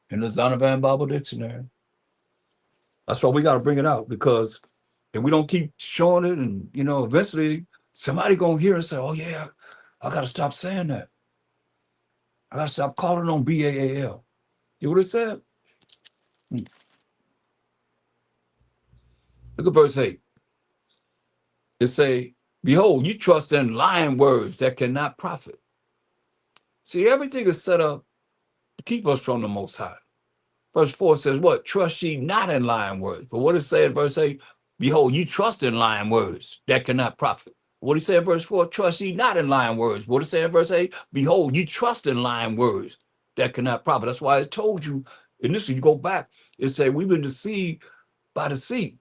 In the Zondervan Bible Dictionary. That's why we got to bring it out, because if we don't keep showing it, and you know, eventually somebody gonna hear and say, "Oh yeah, I gotta stop saying that. I gotta stop calling on Baal." You know what it said? Look at verse 8. It say, "Behold, you trust in lying words that cannot profit." See, everything is set up to keep us from the Most High. Verse 4 says, "What? Trust ye not in lying words." But what it say in verse 8? "Behold, you trust in lying words that cannot profit." What he said in verse 4? "Trust ye not in lying words." What it say in verse 8? "Behold, you trust in lying words that cannot profit." That's why I told you, initially, you go back, it say we've been deceived by deceit,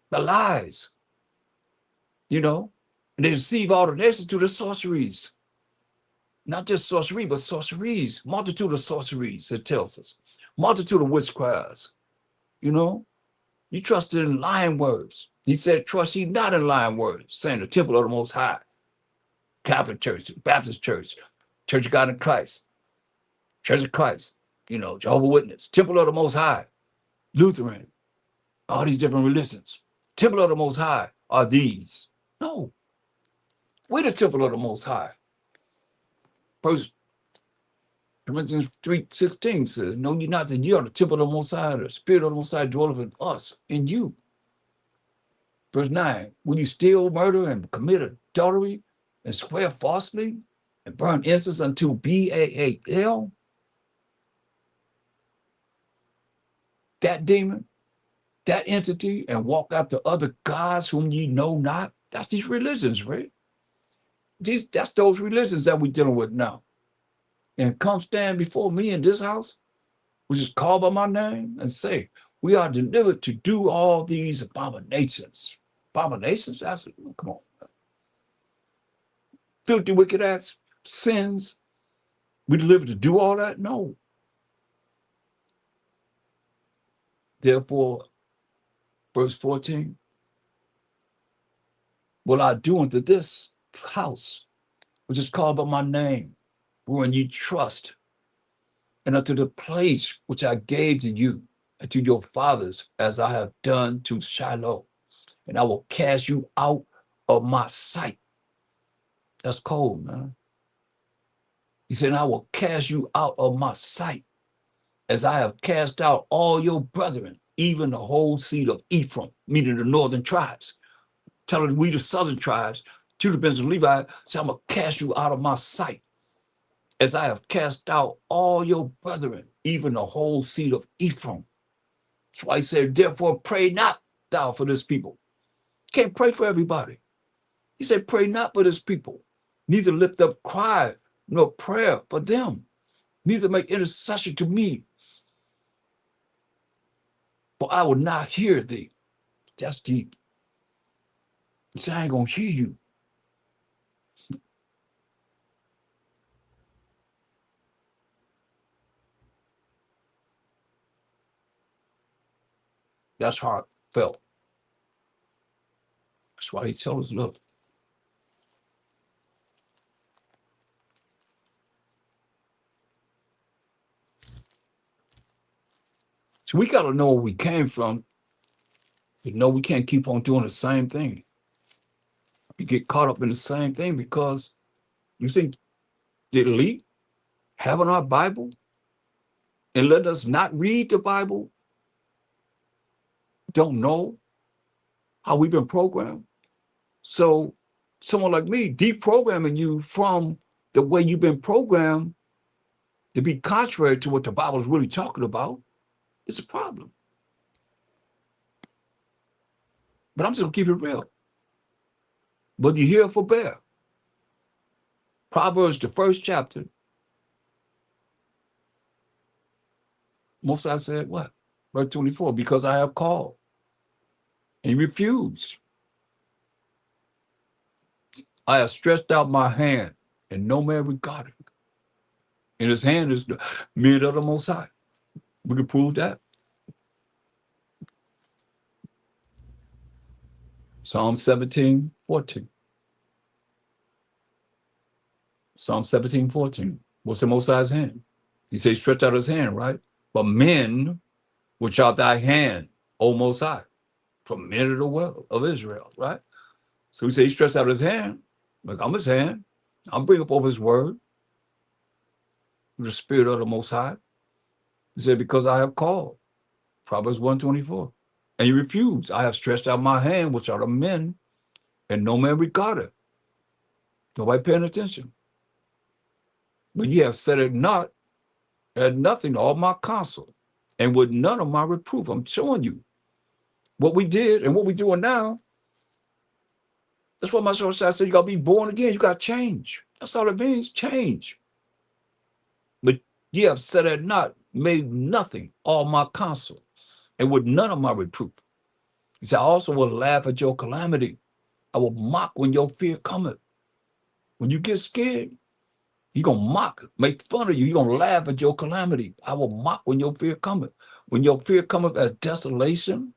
the lies, you know, and they deceive all the nations through the sorceries. Not just sorcery, but sorceries, multitude of sorceries, it tells us. Multitude of witchcrafts, you know. You trusted in lying words. He said, "Trust ye not in lying words," saying the temple of the Most High, Catholic Church, Baptist Church, Church of God in Christ, Church of Christ, you know, Jehovah's Witness, Temple of the Most High, Lutheran, all these different religions. Temple of the Most High are these. No, we're the temple of the Most High. First Corinthians 3:16 says, "Know ye not that ye are the temple of the Most High, the Spirit of the Most High dwelleth in us, in you." Verse 9, "Will you steal, murder, and commit adultery, and swear falsely, and burn incense unto Baal?" That demon, that entity, "and walk after other gods whom ye know not." That's these religions, right? That's those religions that we're dealing with now. And come stand before me in this house, which is called by my name, and say, "We are delivered to do all these abominations." Abominations? That's, come on. Filthy, wicked acts, sins. We delivered to do all that? No. Therefore, verse 14, "Will I do unto this house, which is called by my name, wherein ye trust, and unto the place which I gave to you and to your fathers, as I have done to Shiloh, and I will cast you out of my sight." That's cold, man. He said, I will cast you out of my sight, as I have cast out all your brethren, even the whole seed of Ephraim, meaning the northern tribes. Telling we the southern tribes, Judah, Benjamin, and Levi, say, I'm going to cast you out of my sight, as I have cast out all your brethren, even the whole seed of Ephraim. That's why he said, therefore pray not thou for this people. You can't pray for everybody. He said, pray not for this people, neither lift up cry nor prayer for them, neither make intercession to me, for I will not hear thee. That's deep. He said, I ain't going to hear you. That's heartfelt. That's why he tells us, look, so we got to know where we came from. You know, we can't keep on doing the same thing. We get caught up in the same thing because you think the elite having our Bible and let us not read the Bible don't know how we've been programmed. So someone like me deprogramming you from the way you've been programmed to be contrary to what the Bible is really talking about is a problem. But I'm just gonna keep it real. But you hear forbear. Proverbs, the first chapter. Most I said what? Verse 24, because I have called and he refused. I have stretched out my hand and no man regarded. And his hand is the mid of the Most High. We can prove that. Psalm 17:14. Psalm 17:14. What's the Most High's hand? He says, stretch out his hand, right? But men, which are thy hand, O Most High, from men of the world of Israel, right? So he said he stretched out his hand, like I'm his hand. I'm bringing up over his word, the spirit of the Most High. He said, because I have called. Proverbs 1:24. And he refused. I have stretched out my hand, which are the men, and no man regarded. Nobody paying attention. But ye have set it not at nothing all my counsel, and with none of my reproof. I'm showing you what we did and what we're doing now. That's what my soul said. You got to be born again. You got to change. That's all it means, change. But ye have set at not, made nothing all my counsel, and with none of my reproof. He said, I also will laugh at your calamity. I will mock when your fear cometh. When you get scared, you're going to mock, make fun of you. You're going to laugh at your calamity. I will mock when your fear cometh. When your fear cometh as desolation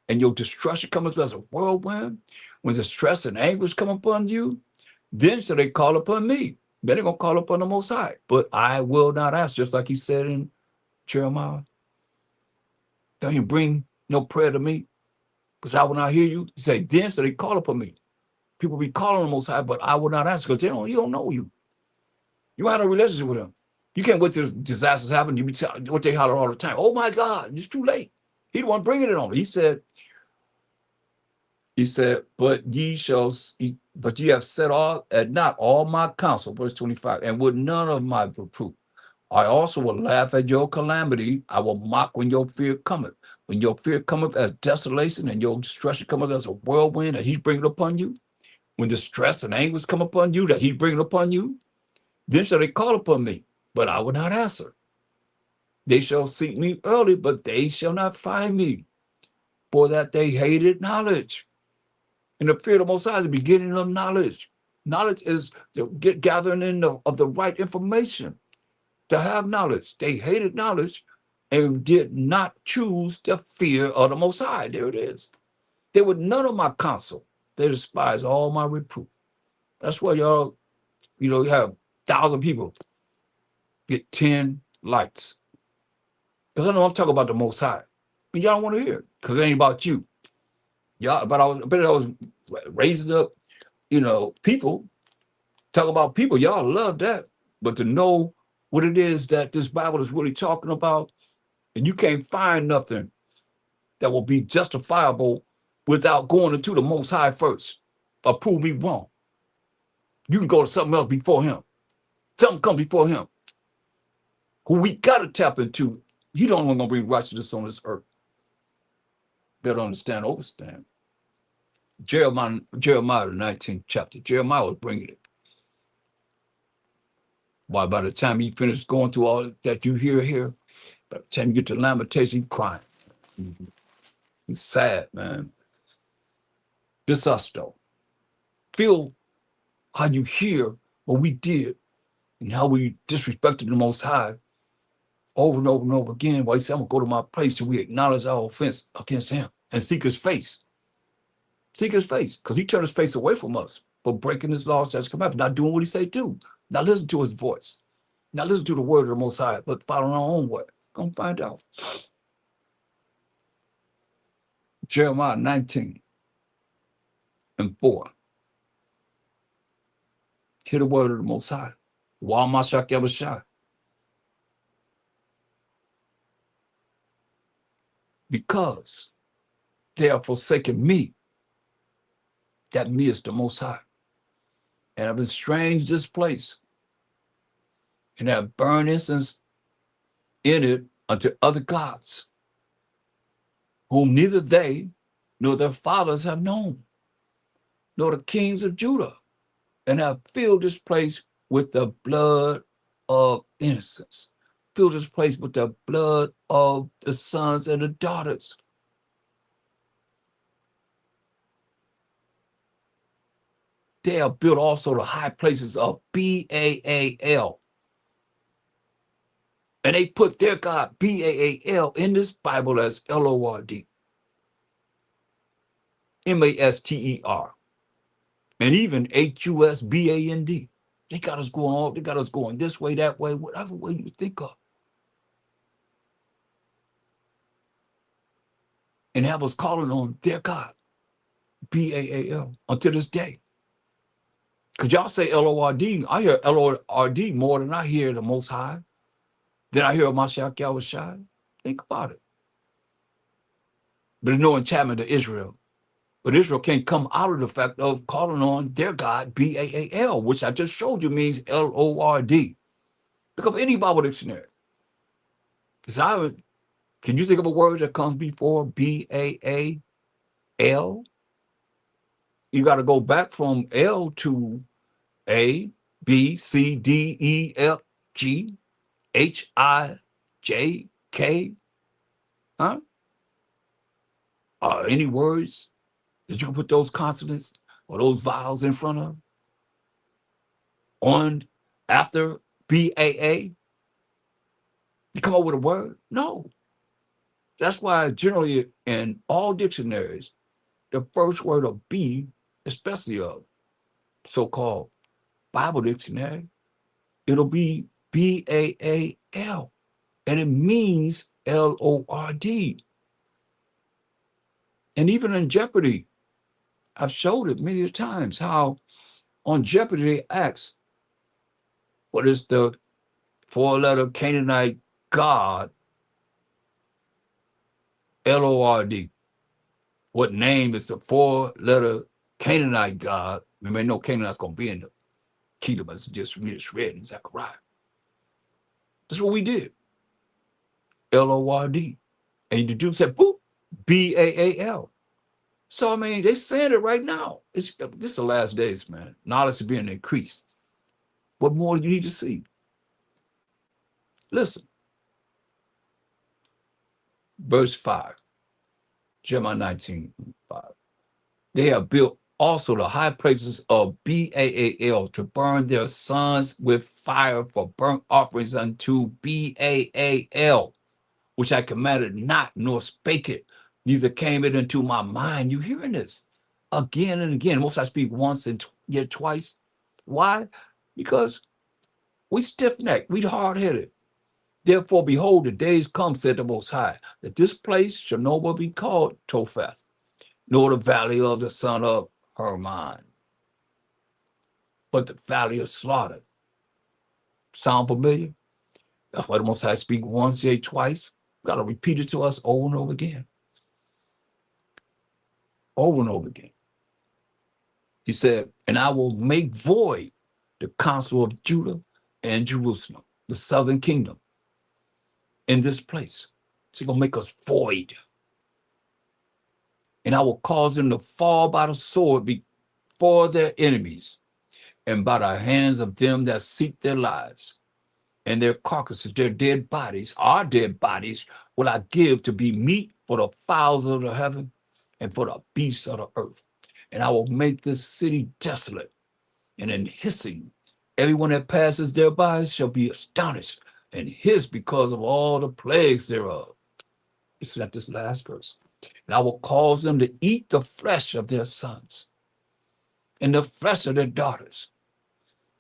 and your destruction cometh as a whirlwind, when distress and anguish come upon you, then shall they call upon me. Then they're going to call upon the Most High. But I will not ask, just like he said in Jeremiah. Don't you bring no prayer to me, because I will not hear you. He said, then shall they call upon me. People be calling the Most High, but I will not ask, because you don't know you. You have no relationship with him. You can't wait till disasters happen. You be what they holler all the time. Oh my God, it's too late. He the one bringing it on. He said, but ye have set all at not all my counsel, verse 25, and with none of my reproof. I also will laugh at your calamity. I will mock when your fear cometh. When your fear cometh as desolation and your destruction cometh as a whirlwind that he's bringing upon you. When distress and anguish come upon you that he's bringing upon you, then shall they call upon me, but I will not answer. They shall seek me early, but they shall not find me, for that they hated knowledge. And the fear of the Most High is the beginning of knowledge. Knowledge is the gathering in of the right information. To have knowledge, they hated knowledge and did not choose the fear of the Most High. There it is. They were none of my counsel. They despised all my reproof. That's why y'all, you have 1,000 people get 10 likes. Because I know I'm talking about the Most High. But y'all don't want to hear it because it ain't about you. Y'all, but I was raising up, people Talk about people, y'all love that. But to know what it is that this Bible is really talking about, and you can't find nothing that will be justifiable without going into the Most High first or prove me wrong. You can go to something else before him. Something comes before him. Who we got to tap into. He don't want to bring righteousness on this earth. Better understand, overstand. Jeremiah, the 19th chapter. Jeremiah was bringing it. Why, by the time you finish going through all that you hear here, by the time you get to Lamentation, you crying. It's sad, man. This us, though. Feel how you hear what we did and how we disrespected the Most High over and over and over again. Why he said, I'm going to go to my place till we acknowledge our offense against him and seek his face. Seek his face, because he turned his face away from us for breaking his laws, statutes, commandments, not doing what he said do. Not listen to his voice. Not listen to the word of the Most High, but following our own way. Gonna find out. Jeremiah 19 and 4. Hear the word of the Most High. While my shak ever shine. Because they have forsaken me, that me is the Most High, and have estranged this place, and have burned incense in it unto other gods, whom neither they nor their fathers have known, nor the kings of Judah, and have filled this place with the blood of innocence. Filled this place with the blood of the sons and the daughters. They have built also the high places of Baal. And they put their God, Baal, in this Bible as Lord, Master, and even Husband. They got us going on, they got us going this way, that way, whatever way you think of. And have us calling on their God, Baal, until this day. Because y'all say Lord, I hear Lord more than I hear the Most High. Then I hear Mashiach Yahushua. Think about it. But there's no enchantment to Israel. But Israel can't come out of the fact of calling on their God, Baal, which I just showed you means Lord. Look up any Bible dictionary. Can you think of a word that comes before Baal? You got to go back from L to A, B, C, D, E, F, G, H, I, J, K. Huh? Any words that you can put those consonants or those vowels in front of? On, after BAA? You come up with a word? No. That's why generally in all dictionaries, the first word of B, especially a so-called Bible dictionary, it'll be BAAL, and it means LORD. And even in Jeopardy, I've showed it many times how on Jeopardy they ask, what is the four-letter Canaanite god, LORD? What name is the four-letter Canaanite god? We may know Canaanite's going to be in the kingdom, as just read in Zechariah. That's what we did. LORD. And the Jews said, boop, BAAL. So, I mean, they're saying it right now. This is the last days, man. Knowledge is being increased. What more do you need to see? Listen. Verse 5. Jeremiah 19:5. They have built also the high places of Baal to burn their sons with fire for burnt offerings unto Baal, which I commanded not, nor spake it, neither came it into my mind. You hearing this again and again? Most I speak once and yet twice. Why? Because we stiff-necked, we hard-headed. Therefore, behold, the days come, said the Most High, that this place shall no more be called Topheth, nor the valley of the son of Hermon. but the valley of slaughter. Sound familiar? That's why the Most High speak once, say twice. Got to repeat it to us over and over again. Over and over again. He said, and I will make void the counsel of Judah and Jerusalem, the southern kingdom, in this place. So he's going to make us void. And I will cause them to fall by the sword before their enemies and by the hands of them that seek their lives. And their carcasses, their dead bodies, our dead bodies, will I give to be meat for the fowls of the heaven and for the beasts of the earth. And I will make this city desolate and in hissing. Everyone that passes thereby shall be astonished and hiss because of all the plagues thereof. It's at this last verse. And I will cause them to eat the flesh of their sons and the flesh of their daughters.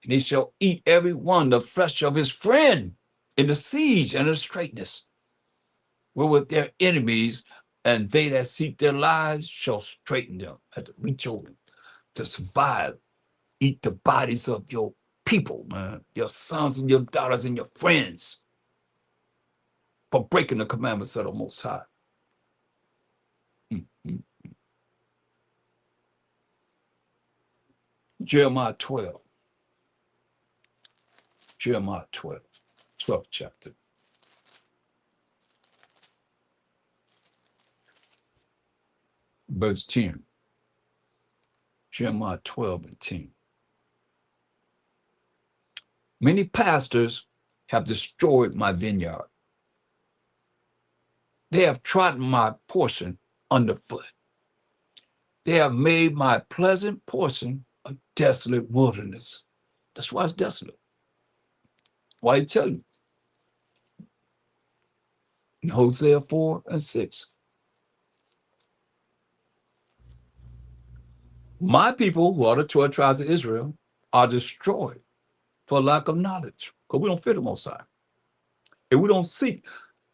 And they shall eat every one the flesh of his friend in the siege and the straitness, wherewith their enemies and they that seek their lives shall straiten them, have to reach over to survive. Eat the bodies of your people, man, your sons and your daughters and your friends for breaking the commandments of the Most High. Jeremiah 12. Jeremiah 12, 12th chapter. Verse 10. Jeremiah 12 and 10. Many pastors have destroyed my vineyard. They have trodden my portion underfoot. They have made my pleasant portion a desolate wilderness. That's why it's desolate. Why I tell you? In Hosea 4 and 6. My people, who are the 12 tribes of Israel, are destroyed for lack of knowledge, because we don't fear the Most High. And we don't seek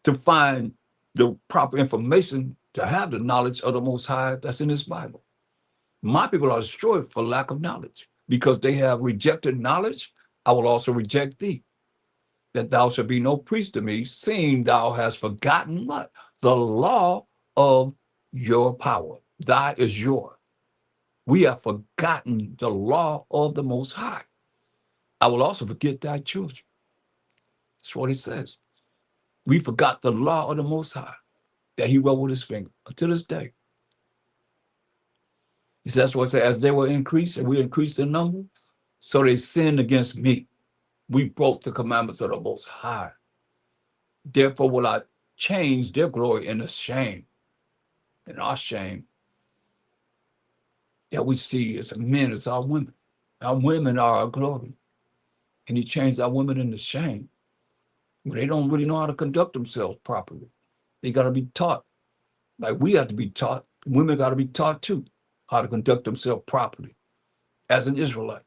to find the proper information to have the knowledge of the Most High that's in His Bible. My people are destroyed for lack of knowledge, because they have rejected knowledge. I will also reject thee, that thou shalt be no priest to me, seeing thou hast forgotten what? The law of your power. Thy is your. We have forgotten the law of the Most High. I will also forget thy children. That's what He says. We forgot the law of the Most High that He wrote with His finger until this day. He says, that's what it says, as they were increased and we increased in number, so they sinned against me. We broke the commandments of the Most High. Therefore will I change their glory into shame. And our shame that we see as men, as our women. Our women are our glory. And He changed our women into shame. They don't really know how to conduct themselves properly. They got to be taught. Like we have to be taught. Women got to be taught too, how to conduct themselves properly as an Israelite.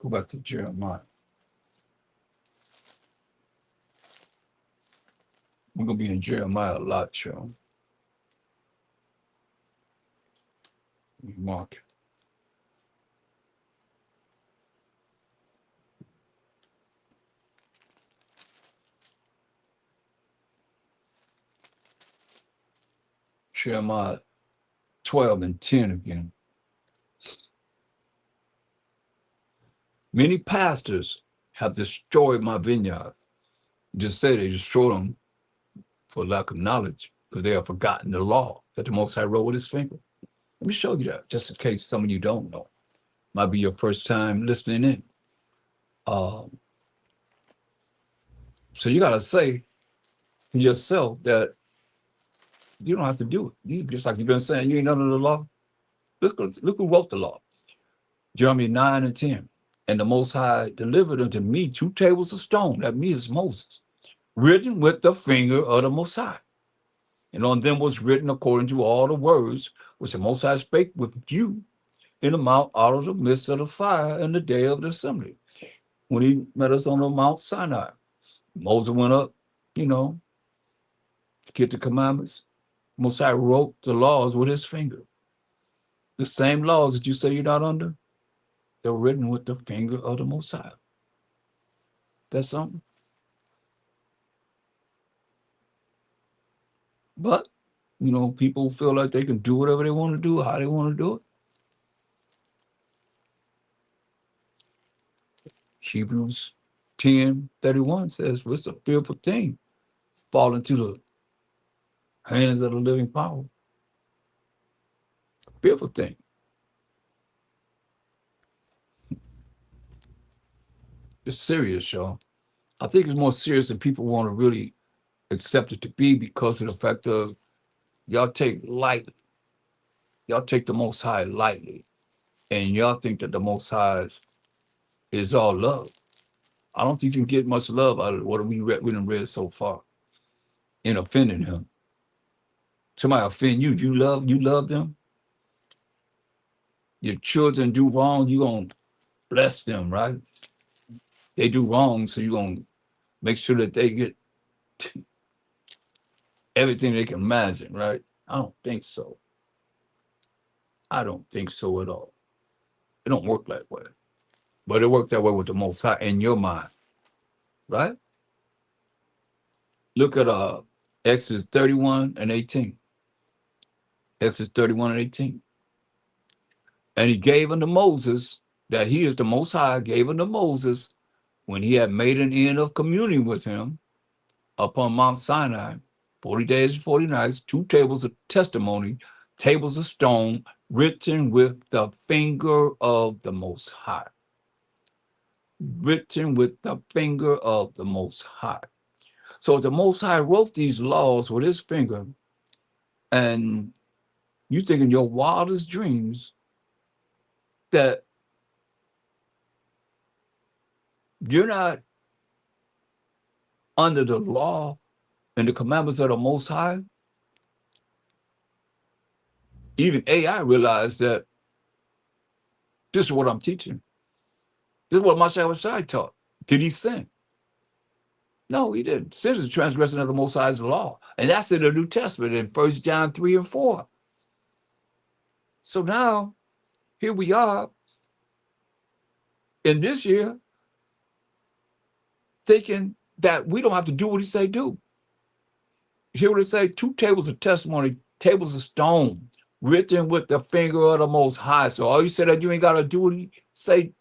Go back to Jeremiah. We're going to be in Jeremiah a lot, y'all. Mark it. Jeremiah 12 and 10 again. Many pastors have destroyed my vineyard. Just say they destroyed them for lack of knowledge, because they have forgotten the law that the Most High wrote with His finger. Let me show you that, just in case some of you don't know. Might be your first time listening in. So you got to say to yourself that you don't have to do it. You, just like you've been saying, you ain't under the law. Look who wrote the law. Jeremiah 9 and 10. And the Most High delivered unto me 2 tables of stone, that me is Moses, written with the finger of the Most High. And on them was written according to all the words which the Most High spake with you in the mount out of the midst of the fire in the day of the assembly. When he met us on the Mount Sinai, Moses went up, you know, to get the commandments. Mosiah wrote the laws with his finger. The same laws that you say you're not under, they're written with the finger of the Mosiah. That's something. But, you know, people feel like they can do whatever they want to do, how they want to do it. Hebrews 10:31 says, it's a fearful thing, fall into the hands of the living power. Fearful thing. It's serious, y'all. I think it's more serious than people want to really accept it to be because of the fact of y'all take lightly. Y'all take the Most High lightly. And y'all think that the Most High is all love. I don't think you can get much love out of what we done read so far in offending him. Somebody offend you, you love them. Your children do wrong, you gonna bless them, right? They do wrong, so you gonna make sure that they get everything they can imagine, right? I don't think so. I don't think so at all. It don't work that way. But it worked that way with the Most High in your mind, right? Look at Exodus 31 and 18. Exodus 31 and 18. And he gave unto Moses, that he is the Most High, gave unto Moses, when he had made an end of communing with him upon Mount Sinai, 40 days and 40 nights, 2 tables of testimony, tables of stone, written with the finger of the Most High. Written with the finger of the Most High. So the Most High wrote these laws with his finger, and you think in your wildest dreams that you're not under the law and the commandments of the Most High. Even AI realized that this is what I'm teaching. This is what Mashiach Shai taught. Did he sin? No, he didn't. Sin is a transgression of the Most High's law. And that's in the New Testament in 1 John 3 and 4. So now, here we are in this year thinking that we don't have to do what he say do. You hear what it say? 2 tables of testimony, tables of stone, written with the finger of the Most High. So all you said that you ain't got to do what he say.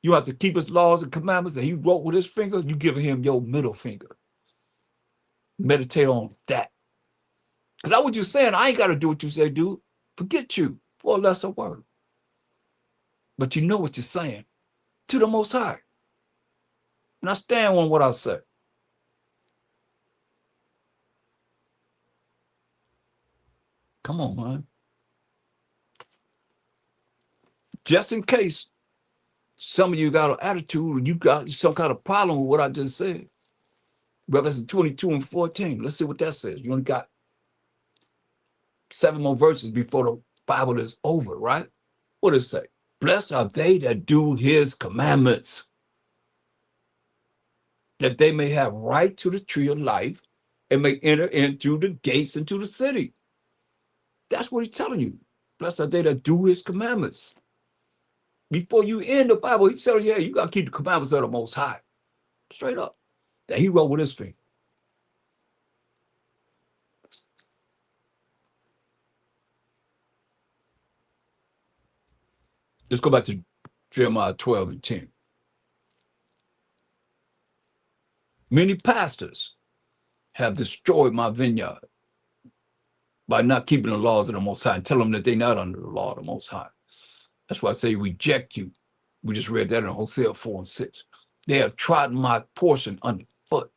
You have to keep his laws and commandments, and he wrote with his finger, you giving him your middle finger. Meditate on that. Because that's what you're saying. I ain't got to do what you say, dude. Forget you for a lesser word. But you know what you're saying to the Most High. And I stand on what I say. Come on, man. Just in case some of you got an attitude or you got some kind of problem with what I just said. Revelation 22 and 14. Let's see what that says. You only got 7 more verses before the Bible is over, right? What does it say? Blessed are they that do his commandments, that they may have right to the tree of life and may enter in through the gates into the city. That's what he's telling you. Blessed are they that do his commandments. Before you end the Bible, he's telling you, hey, you got to keep the commandments of the Most High. Straight up. That he wrote with his finger. Let's go back to Jeremiah 12 and 10. Many pastors have destroyed my vineyard by not keeping the laws of the Most High and tell them that they're not under the law of the Most High. That's why I say reject you. We just read that in Hosea 4 and 6. They have trodden my portion underfoot.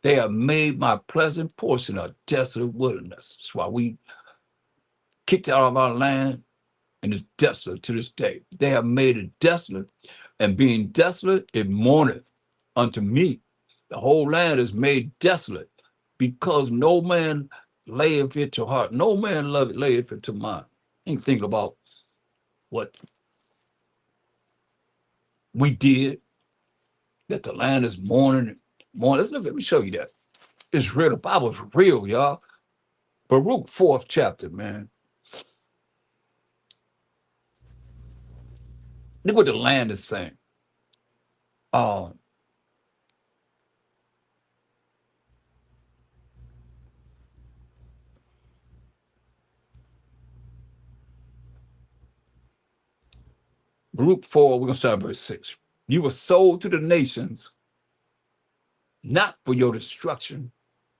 They have made my pleasant portion a desolate wilderness. That's why we kicked out of our land and it's desolate to this day. They have made it desolate, and being desolate, it mourneth unto me. The whole land is made desolate because no man layeth it to heart. No man layeth it to mind. Ain't thinking about what we did, that the land is mourning. Let me show you that. It's real. The Bible is real, y'all. Baruch 4th chapter, man. Look what the land is saying. Uh, Baruch 4, we're going to start at verse 6. You were sold to the nations, not for your destruction,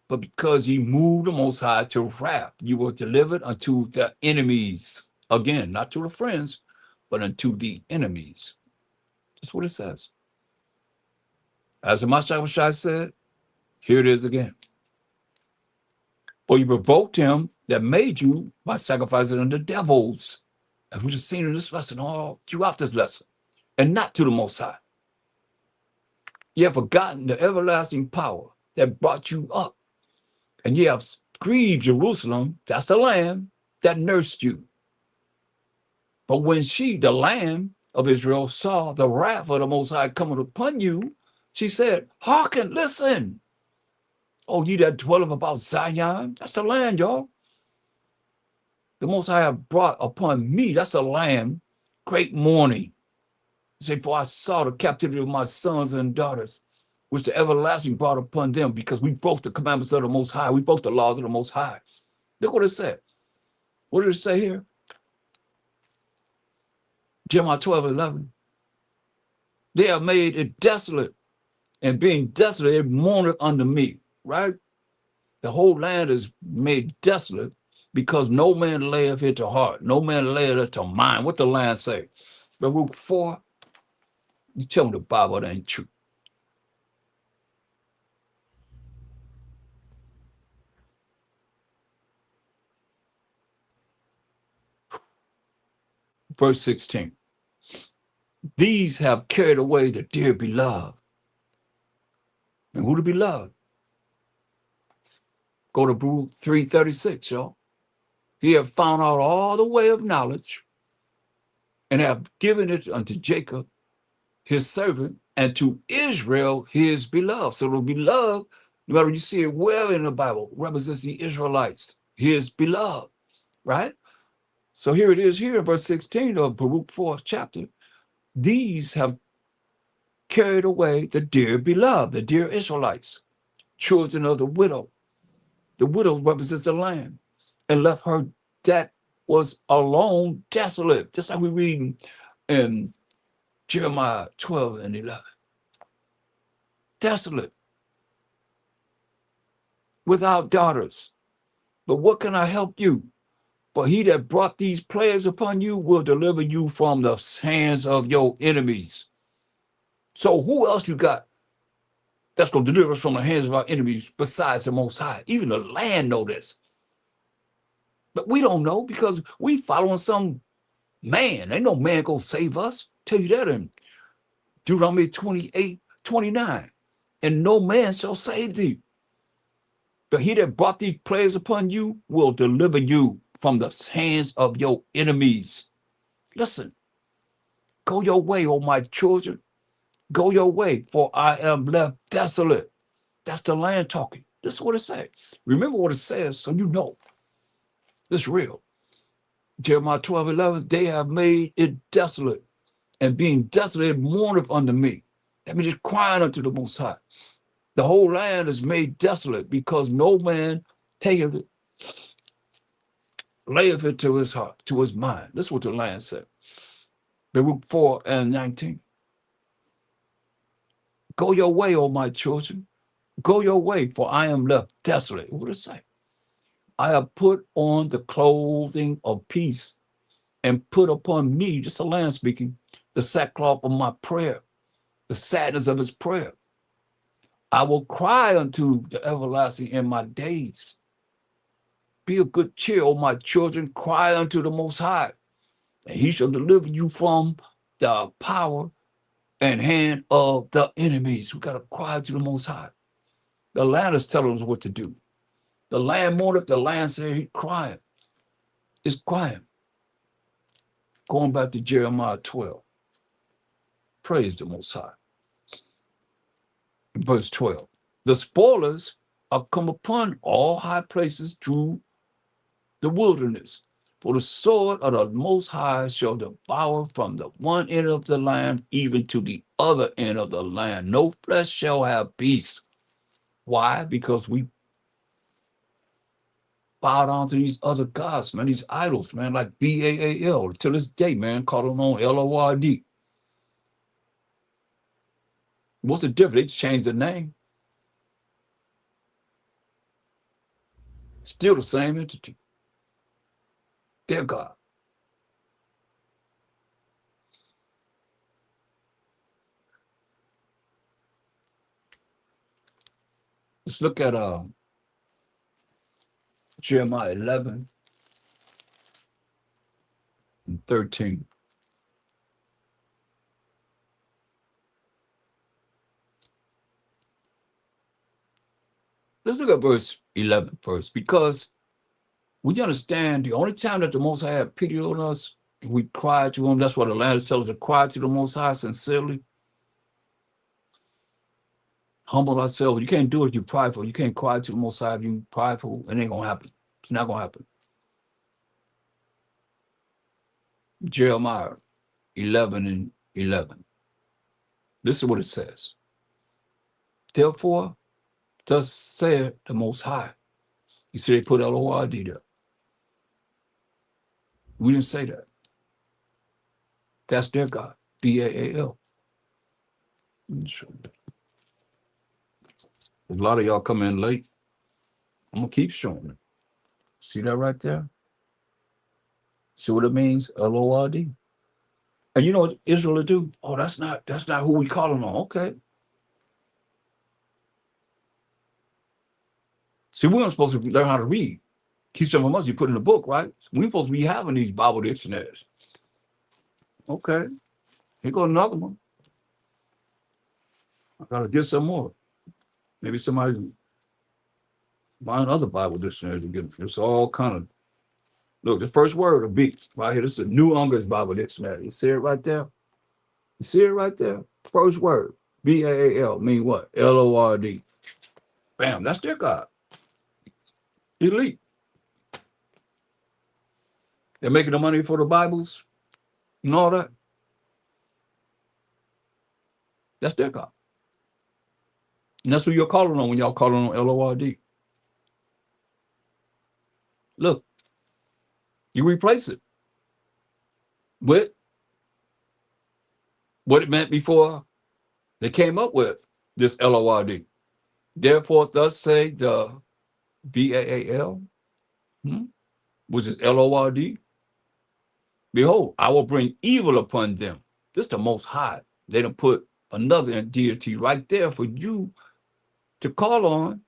but because ye moved the Most High to wrath. You were delivered unto the enemies. Again, not to the friends, but unto the enemies. That's what it says. As the Mashiach said, here it is again. For you provoked him that made you by sacrificing unto devils. As we just seen in this lesson, all throughout this lesson, and not to the Most High. You have forgotten the everlasting power that brought you up, and ye have grieved Jerusalem, that's the Lamb that nursed you. But when she, the Lamb of Israel, saw the wrath of the Most High coming upon you, she said, hearken, listen. Oh, ye that dwelleth about Zion, that's the land, y'all. The Most High have brought upon me, that's the Lamb, great mourning. Say, for I saw the captivity of my sons and daughters, which the everlasting brought upon them, because we broke the commandments of the Most High. We broke the laws of the Most High. Look what it said. What did it say here? Jeremiah 12:11. They have made it desolate, and being desolate, it mourneth unto me, right? The whole land is made desolate because no man layeth it to heart. No man layeth it to mind. What the land say? Baruch 4, you tell me the Bible that ain't true. Verse 16. These have carried away the dear beloved. And who the beloved? Go to Baruch 3:36, y'all. He have found out all the way of knowledge and have given it unto Jacob, his servant, and to Israel, his beloved. So the beloved, no matter you see it where in the Bible, represents the Israelites, his beloved, right? So here it is here in verse 16 of Baruch 4th chapter. These have carried away the dear beloved, the dear Israelites, children of the widow. The widow represents the land, and left her that was alone desolate, just like we read in Jeremiah 12:11. Desolate, without daughters. But what can I help you? For he that brought these plagues upon you will deliver you from the hands of your enemies. So who else you got that's going to deliver us from the hands of our enemies besides the Most High? Even the land know this. But we don't know because we following some man. Ain't no man going to save us. Tell you that in Deuteronomy 28:29. And no man shall save thee. But he that brought these plagues upon you will deliver you from the hands of your enemies. Listen, go your way, O my children. Go your way, for I am left desolate. That's the land talking. This is what it says. Remember what it says so you know. This is real. Jeremiah 12:11, they have made it desolate, and being desolate mourneth unto me. That means it's crying unto the Most High. The whole land is made desolate because no man taketh it, layeth it to his heart, to his mind. That's what the land said. Baruch 4:19. Go your way, O my children. Go your way, for I am left desolate. What does it say? I have put on the clothing of peace and put upon me, just the land speaking, the sackcloth of my prayer, the sadness of his prayer. I will cry unto the everlasting in my days. Be of good cheer, O my children, cry unto the Most High, and he shall deliver you from the power and hand of the enemies. We got to cry to the Most High. The land is telling us what to do. The land mourneth, the land said he's crying. It's crying. Going back to Jeremiah 12. Praise the Most High. Verse 12. The spoilers are come upon all high places through the wilderness. For the sword of the Most High shall devour from the one end of the land even to the other end of the land. No flesh shall have peace. Why? Because we bow down to these other gods, man, these idols, man, like Baal. To this day, man, calling on Lord. What's the difference? They just changed the name. Still the same entity. Their God. Let's look at Jeremiah 11 and 13. Let's look at verse 11 first, because we understand the only time that the Most High had pity on us, we cry to him. That's why the land tells us to cry to the Most High sincerely. Humble ourselves. You can't do it if you're prideful. You can't cry to the Most High if you're prideful. It ain't going to happen. It's not going to happen. Jeremiah 11 and 11. This is what it says. Therefore, thus saith the Most High. You see, they put Lord there. We didn't say that. That's their God. Baal. A lot of y'all come in late. I'm going to keep showing it. See that right there? See what it means? Lord. And you know what Israel will do? Oh, that's not who we calling on. Okay. See, we're not supposed to learn how to read. Keep some of us, you put in the book, right? We're supposed to be having these Bible dictionaries. Okay. Here goes another one. I gotta get some more. Maybe somebody buy another Bible dictionary to get it. It's all kind of, look, the first word of B right here. This is the New Unger's Bible Dictionary. You see it right there? You see it right there? First word, Baal, mean what? Lord. Bam, that's their God. Elite. They're making the money for the Bibles and all that. That's their God. And that's who you're calling on when y'all calling on Lord. Look, you replace it with what it meant before they came up with this Lord. Therefore, thus say the Baal, which is Lord. Behold, I will bring evil upon them. This is the Most High. They done put another deity right there for you to call on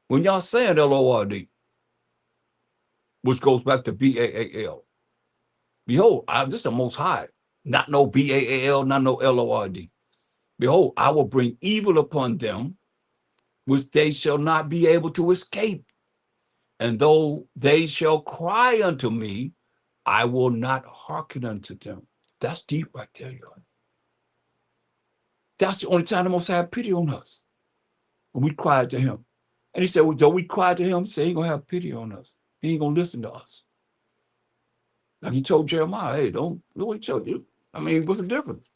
when y'all saying Lord, which goes back to Baal. Behold, this is the Most High. Not no Baal, not no Lord. Behold, I will bring evil upon them, which they shall not be able to escape. And though they shall cry unto me, I will not hearken unto them. That's deep right there, y'all. That's the only time the Most High had pity on us. When we cried to him. And he said, well, though we cried to him, he said, he ain't going to have pity on us. He ain't going to listen to us. Like he told Jeremiah, hey, don't do what he told you. I mean, what's the difference?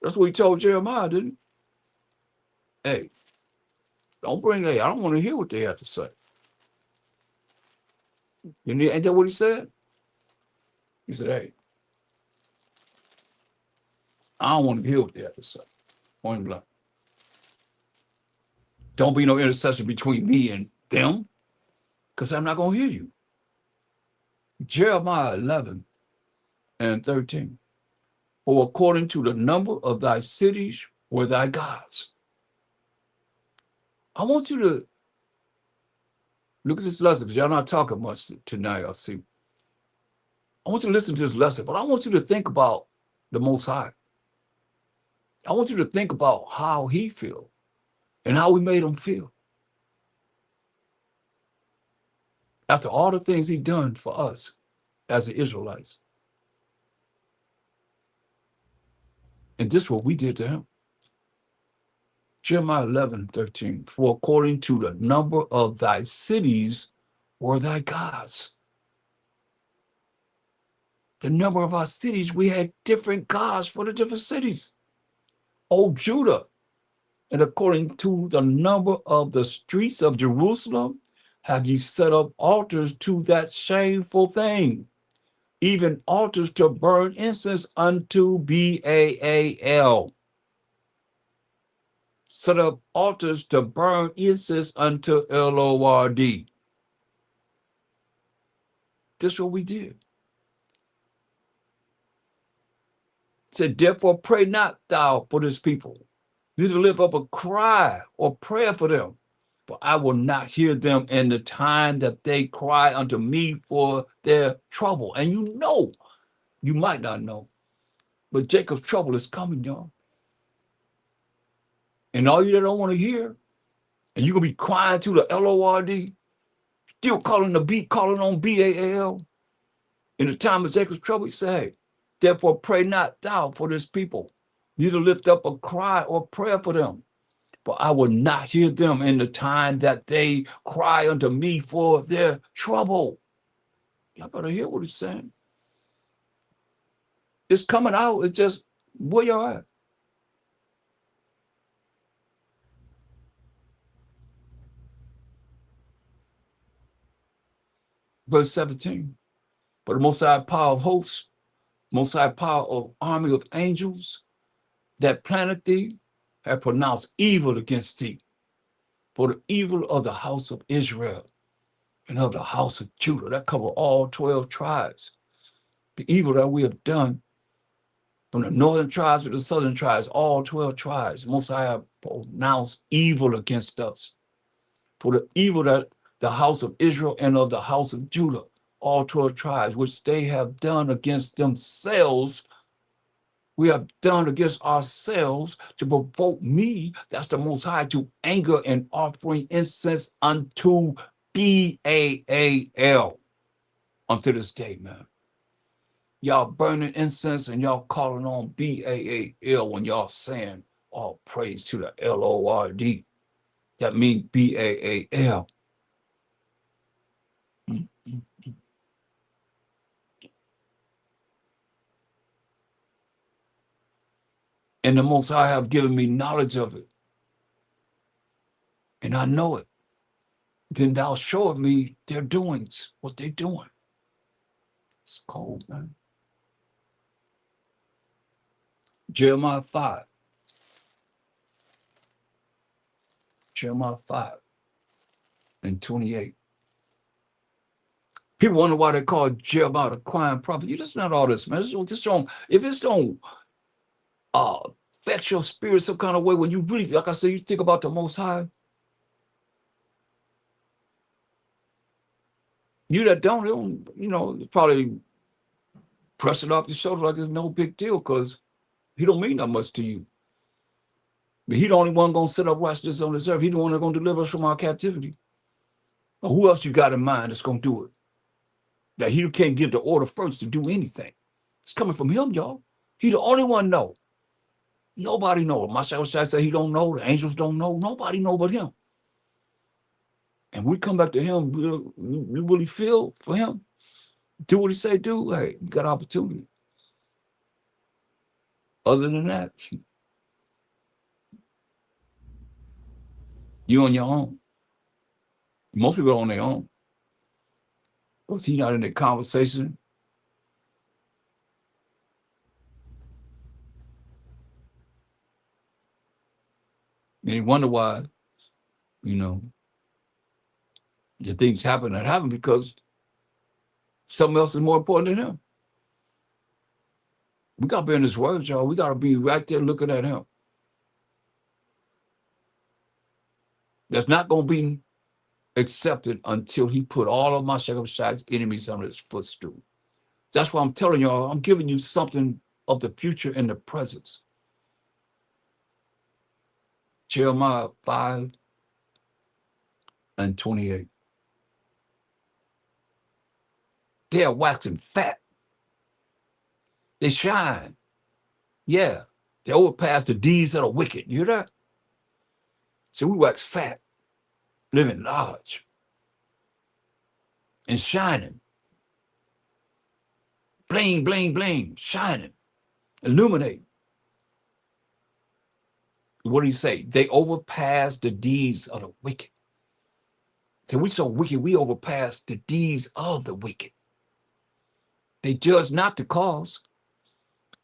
That's what he told Jeremiah, didn't he? Hey, don't bring I don't want to hear what they have to say. Ain't that what he said? He said, hey, I don't want to hear what they have to say. Point blank. Don't be no intercession between me and them, because I'm not going to hear you. Jeremiah 11 and 13. For according to the number of thy cities were thy gods. I want you to look at this lesson, because y'all not talking much tonight, I see. I want you to listen to this lesson, but I want you to think about the Most High. I want you to think about how he feels and how we made him feel. After all the things he done for us, as the Israelites. And this is what we did to him. Jeremiah 11:13. For according to the number of thy cities were thy gods. The number of our cities, we had different gods for the different cities. O Judah, and according to the number of the streets of Jerusalem, have ye set up altars to that shameful thing, even altars to burn incense unto Baal. Set up altars to burn incense unto Lord. This is what we did. It said, therefore pray not thou for this people, neither lift up a cry or prayer for them, for I will not hear them in the time that they cry unto me for their trouble. And you know, you might not know, but Jacob's trouble is coming, y'all. And all you that don't want to hear, and you're going to be crying to the Lord, still calling on Baal. In the time of Jacob's trouble, he said, therefore pray not thou for this people, neither lift up a cry or prayer for them, for I will not hear them in the time that they cry unto me for their trouble. Y'all better hear what he's saying. It's coming out. It's just where y'all at. Verse 17. But the Most High power of hosts, Most High power of army of angels that planted thee, have pronounced evil against thee, for the evil of the house of Israel and of the house of Judah. That cover all 12 tribes. The evil that we have done from the northern tribes to the southern tribes, all 12 tribes. Most High have pronounced evil against us. For the evil that the house of Israel and of the house of Judah, all 12 tribes, which they have done against themselves, we have done against ourselves to provoke me, that's the Most High, to anger and offering incense unto Baal unto this day, man. Y'all burning incense and y'all calling on Baal when y'all saying all praise to the Lord. That means Baal. And the Most High have given me knowledge of it. And I know it. Then thou showed me their doings, what they're doing. It's cold, man. Jeremiah 5. Jeremiah 5 and 28. People wonder why they call Jeremiah the crying prophet. You just not all this, man. This don't, if it's don't affect your spirit some kind of way, when you really, like I said, you think about the Most High. You that don't, you know, probably press it off your shoulder like it's no big deal because he don't mean that much to you. But he the only one gonna sit up righteousness on this earth. He the one that's gonna deliver us from our captivity. But who else you got in mind that's gonna do it? That he can't give the order first to do anything. It's coming from him, y'all. He the only one know. Nobody know. My shadow say he don't know. The angels don't know. Nobody know but him. And we come back to him. We really feel for him. Do what he say do. Hey, you got opportunity. Other than that, you on your own. Most people are on their own. Was he not in the conversation? And he wonder why, you know, the things happen that happen because something else is more important than him. We got to be in his words, y'all. We got to be right there looking at him. That's not going to be accepted until he put all of my Shekham's enemies under his footstool. That's why I'm telling y'all, I'm giving you something of the future and the presence. Jeremiah 5 and 28. They are waxing fat. They shine. Yeah. They overpass the deeds of the wicked. You hear that? So we wax fat, living large, and shining. Bling, bling, bling, shining, illuminate. What do you say? They overpass the deeds of the wicked. So we so wicked, we overpass the deeds of the wicked. They judge not the cause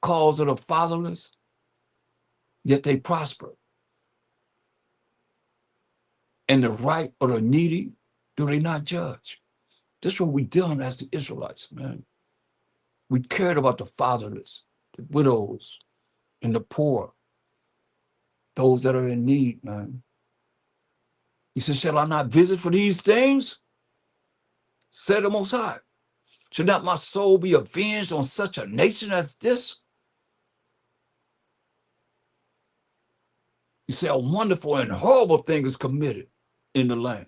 of the fatherless, yet they prosper. And the right or the needy, do they not judge? This is what we done as the Israelites, man. We cared about the fatherless, the widows, and the poor, those that are in need, man. He said, shall I not visit for these things? Said the Most High. Should not my soul be avenged on such a nation as this? He said, a wonderful and horrible thing is committed in the land.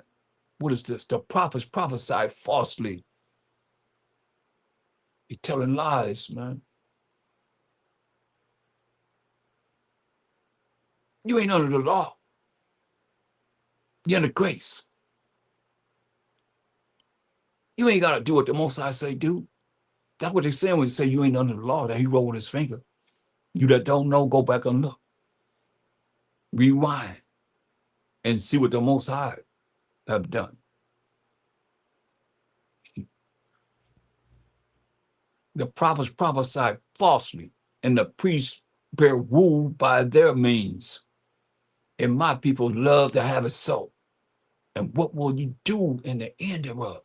What is this? The prophets prophesy falsely. He's telling lies, man. You ain't under the law. You're under grace. You ain't got to do what the Most High say do. That's what they're saying when they say you ain't under the law, that he wrote with his finger. You that don't know, go back and look. Rewind and see what the Most High have done. The prophets prophesy falsely, and the priests bear rule by their means. And my people love to have it so. And what will you do in the end thereof?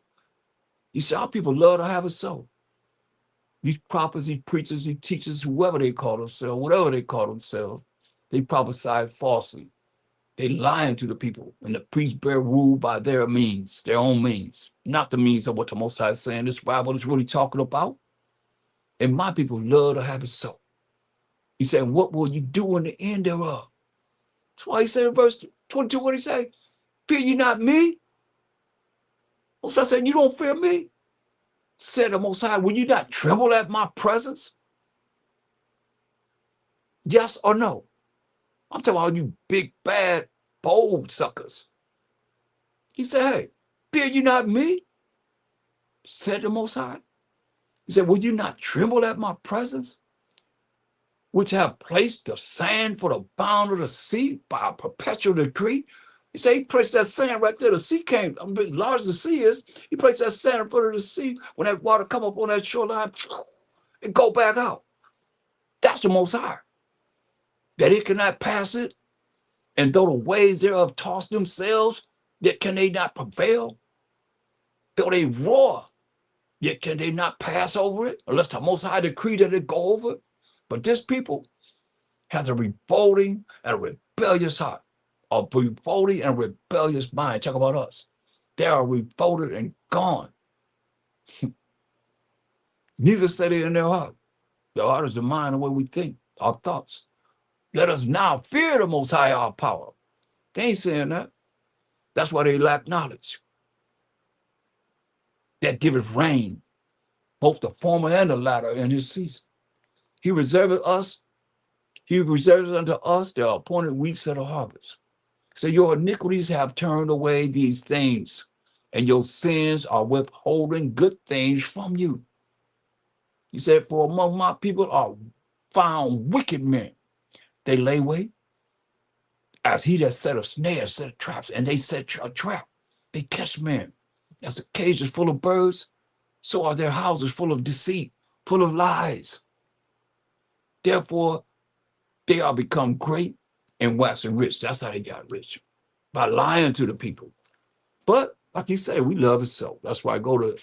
You see, our people love to have it so. These prophets, these preachers, these teachers, whoever they call themselves, whatever they call themselves, they prophesy falsely. They lying to the people, and the priests bear rule by their means, their own means, not the means of what the Most High is saying this Bible is really talking about. And my people love to have it so. He said, what will you do in the end thereof? That's why he said in verse 22, what he say? Fear you not me? Most High said, you don't fear me? Said the Most High, will you not tremble at my presence? Yes or no? I'm talking about you big, bad, bold suckers. He said, hey, fear you not me? Said the Most High. He said, will you not tremble at my presence? Which have placed the sand for the bound of the sea by a perpetual decree. He said he placed that sand right there. The sea came, I mean, large as the sea is, he placed that sand in front of the sea. When that water come up on that shoreline, and go back out. That's the Most High. That it cannot pass it. And though the waves thereof toss themselves, yet can they not prevail? Though they roar, yet can they not pass over it, unless the Most High decree that it go over it. But this people has a revolting and a rebellious heart, a revolting and rebellious mind. Talk about us. They are revolted and gone. Neither say they in their heart. Their heart is the mind, the way we think, our thoughts. Let us now fear the Most High, our power. They ain't saying that. That's why they lack knowledge. That giveth rain, both the former and the latter in his season. He reserved unto us the appointed weeks of the harvest. So your iniquities have turned away these things, and your sins are withholding good things from you. He said, for among my people are found wicked men. They lay wait, as he that set a snare, set traps, and they set a trap. They catch men. As the cage is full of birds, so are their houses full of deceit, full of lies. Therefore, they are become great and waxing rich. That's how they got rich, by lying to the people. But like you say, we love it so. That's why I go to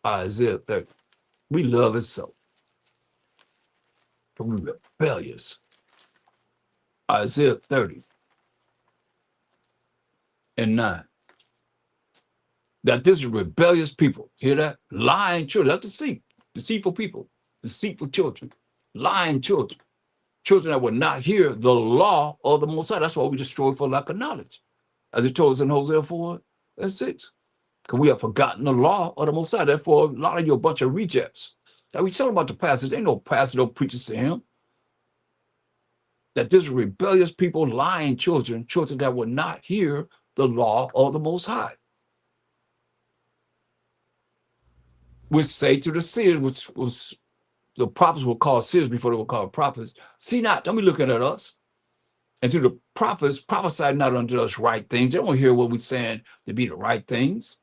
Isaiah 30. We love it so. But we're rebellious. Isaiah 30 and 9. That this is rebellious people. Hear that? Lying children. That's deceit. Deceitful people. Deceitful children. Lying children. Children that will not hear the law of the Most High. That's why we destroy for lack of knowledge. As it told us in Hosea 4 and 6. because we have forgotten the law of the Most High. Therefore, a lot of you are a bunch of rejects. Now we tell about the pastors. Ain't no pastor, no preachers to him. That this rebellious people, lying children, children that would not hear the law of the Most High. Which say to the seers, which was the prophets were called seers before they were called prophets. See not, don't be looking at us. And to the prophets, prophesy not unto us right things. They don't hear what we're saying to be the right things.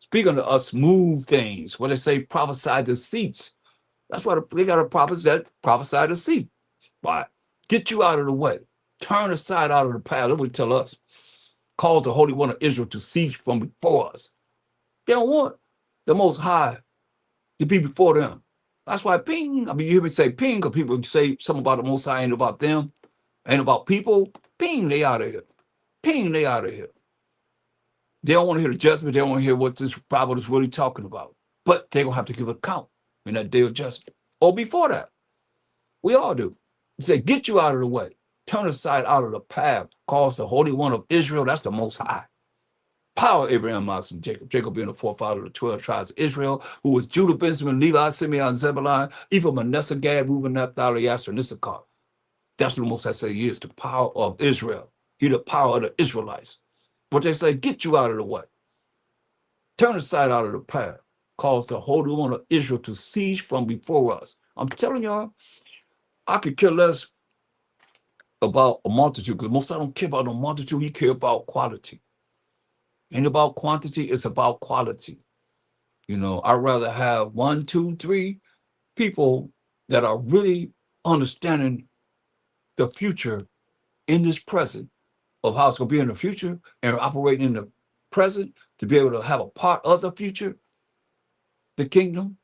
Speak unto us smooth things. What they say, prophesy deceits. That's why they got a prophets that prophesy deceit. Why? Get you out of the way. Turn aside out of the path. That's what they tell us. Cause the Holy One of Israel to cease from before us. They don't want the Most High to be before them. That's why ping. I mean, you hear me say ping, because people say something about the Most High ain't about them, ain't about people. Ping, they out of here. Ping, they out of here. They don't want to hear the judgment. They don't want to hear what this Bible is really talking about. But they're going to have to give account in that day of judgment. Or before that. We all do. He said, get you out of the way. Turn aside out of the path. Cause the Holy One of Israel. That's the Most High. Power Abraham, Isaac, and Jacob. Jacob being the forefather of the 12 tribes of Israel, who was Judah, Benjamin, Levi, Simeon, Zebulun, Ephraim, Manasseh, Gad, Reuben, Naphtali, Asher, and Issachar. That's what the Most High say he is, the power of Israel. He the power of the Israelites. But they say, get you out of the way. Turn aside out of the path. Cause the Holy One of Israel to cease from before us. I'm telling y'all, I could care less about a multitude, because most I don't care about a multitude. He care about quality. Ain't about quantity, it's about quality. You know, I'd rather have 1, 2, 3 people that are really understanding the future in this present of how it's going to be in the future, and operating in the present to be able to have a part of the future, the kingdom,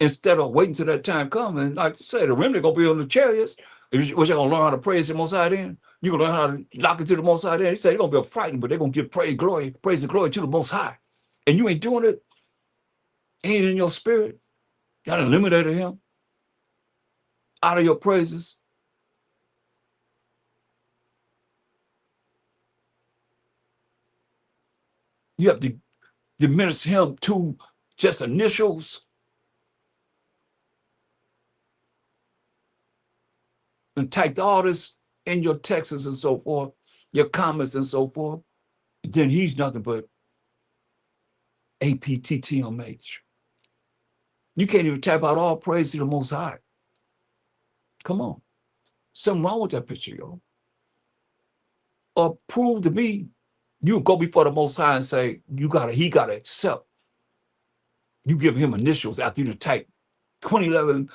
instead of waiting till that time comes. And like I said, the remnant going to be on the chariots. Which you're going to learn how to praise the Most High then? You're going to learn how to lock into the Most High then? He said they're going to be frightened, but they're going to give praise and glory to the Most High. And you ain't doing it. Ain't in your spirit. You got eliminated him out of your praises. You have to diminish him to just initials and typed all this in your texts and so forth, your comments and so forth. Then he's nothing but APTTMH. You can't even type out all praise to the Most High. Come on. Something wrong with that picture, yo. Or prove to me, you go before the Most High and say, he gotta accept. You give him initials after you type 2011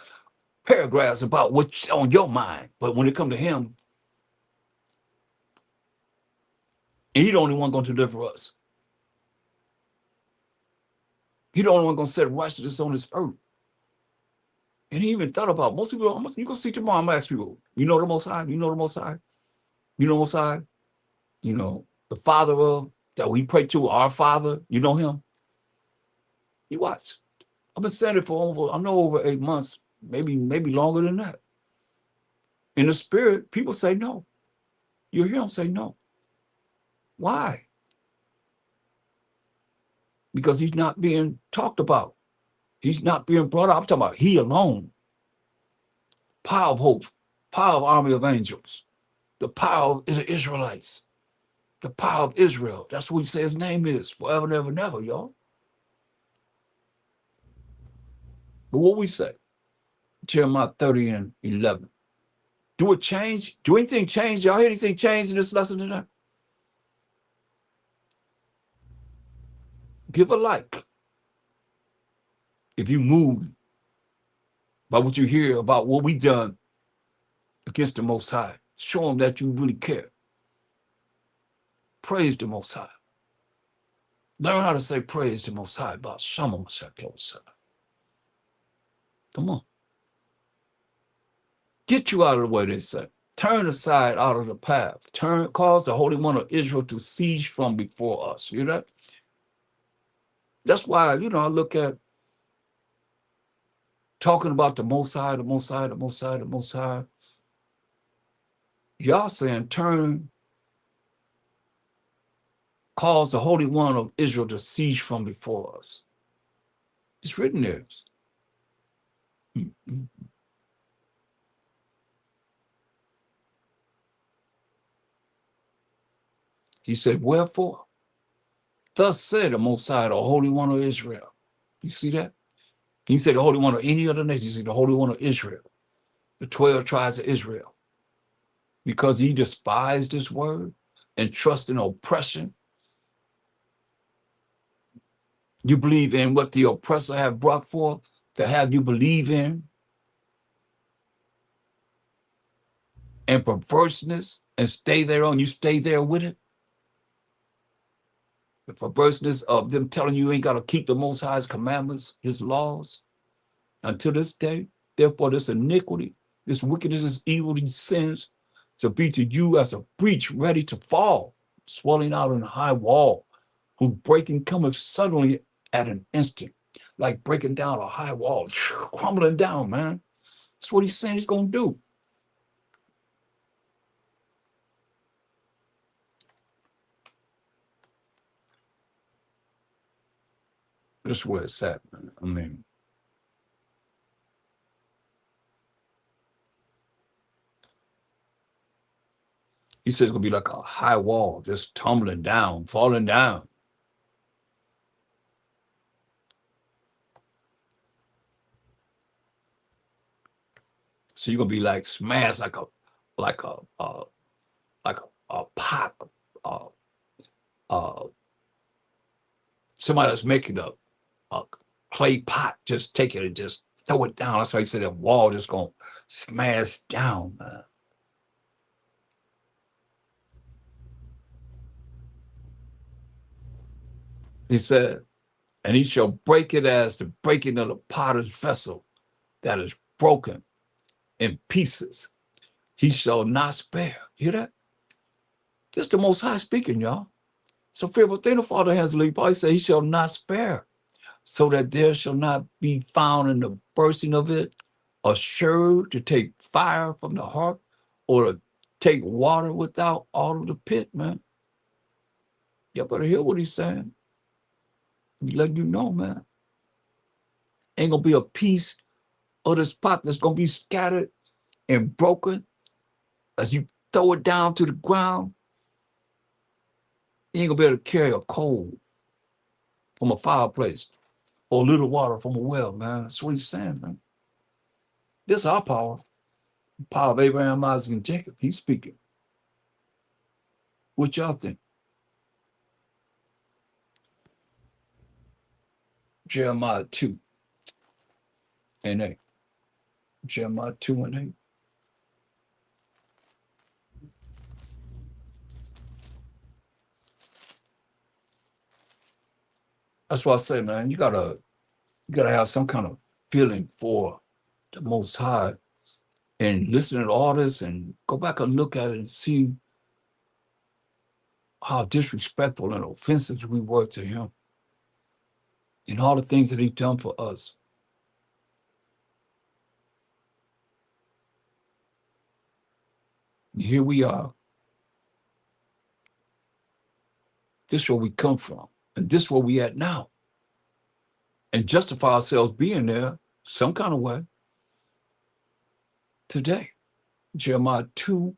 paragraphs about what's on your mind. But when it comes to him, and he the only one going to deliver us. He the only one going to set righteousness on this earth. And he even thought about, most people, you go see tomorrow, I'm going to ask people, you know the Most High? You know the Most High? You know the Most High? You know, the Father of, that we pray to, our Father, you know him? You watch. I've been saying it for over 8 months, maybe longer than that. In the spirit, people say no. You hear them say no. Why? Because he's not being talked about. He's not being brought up. I'm talking about he alone. Power of hope, power of army of angels, the power of the Israelites, the power of Israel. That's what he says his name is, forever and ever and ever, y'all. But what we say, Jeremiah 30 and 11. Do it change? Do anything change? Y'all hear anything change in this lesson tonight? Give a like. If you move by what you hear about what we done against the Most High, show them that you really care. Praise the Most High. Learn how to say praise the Most High about Shama Mashak. Come on. Get you out of the way, they say. Turn aside out of the path. Cause the Holy One of Israel to cease from before us. You know? That's why, I look at talking about the Most High, the Most High, the Most High, the Most High. Y'all saying turn caused the Holy One of Israel to cease from before us. It's written there. He said, wherefore? Thus said the Most High, the Holy One of Israel. You see that? He said the Holy One of any other nation. He said the Holy One of Israel, the 12 tribes of Israel. Because he despised this word and trust in oppression. You believe in what the oppressor have brought forth to have you believe in. And perverseness, and stay there on, you stay there with it. The perverseness of them telling you ain't got to keep the Most High's commandments, his laws, until this day. Therefore, this iniquity, this wickedness, this evil, these sins, to be to you as a breach ready to fall, swelling out in a high wall, whose breaking cometh suddenly at an instant, like breaking down a high wall, crumbling down, man. That's what he's saying he's going to do. That's where it's at, man. I mean, he says it's going to be like a high wall, just tumbling down, falling down. So you're going to be like smashed like a pot, somebody that's making a clay pot, just take it and just throw it down. That's why he said that wall just going to smash down, man. He said, and he shall break it as the breaking of the potter's vessel that is broken in pieces. He shall not spare. Hear that? This is the Most High speaking, y'all. So fearful thing the Father has to leave. He said he shall not spare, so that there shall not be found in the bursting of it assured to take fire from the heart or to take water without all of the pit, man. You better hear what he's saying. He letting you know, man. Ain't gonna be a piece of this pot that's gonna be scattered and broken as you throw it down to the ground. You ain't gonna be able to carry a coal from a fireplace or a little water from a well, man. That's what he's saying, man. This is our power. The power of Abraham, Isaac, and Jacob. He's speaking. What y'all think? Jeremiah 2 and 8. Jeremiah 2 and 8. That's why I say, man, you gotta have some kind of feeling for the Most High and listen to all this and go back and look at it and see how disrespectful and offensive we were to him and all the things that he's done for us. And here we are. This is where we come from. And this is where we at now. And justify ourselves being there some kind of way today. Jeremiah 2,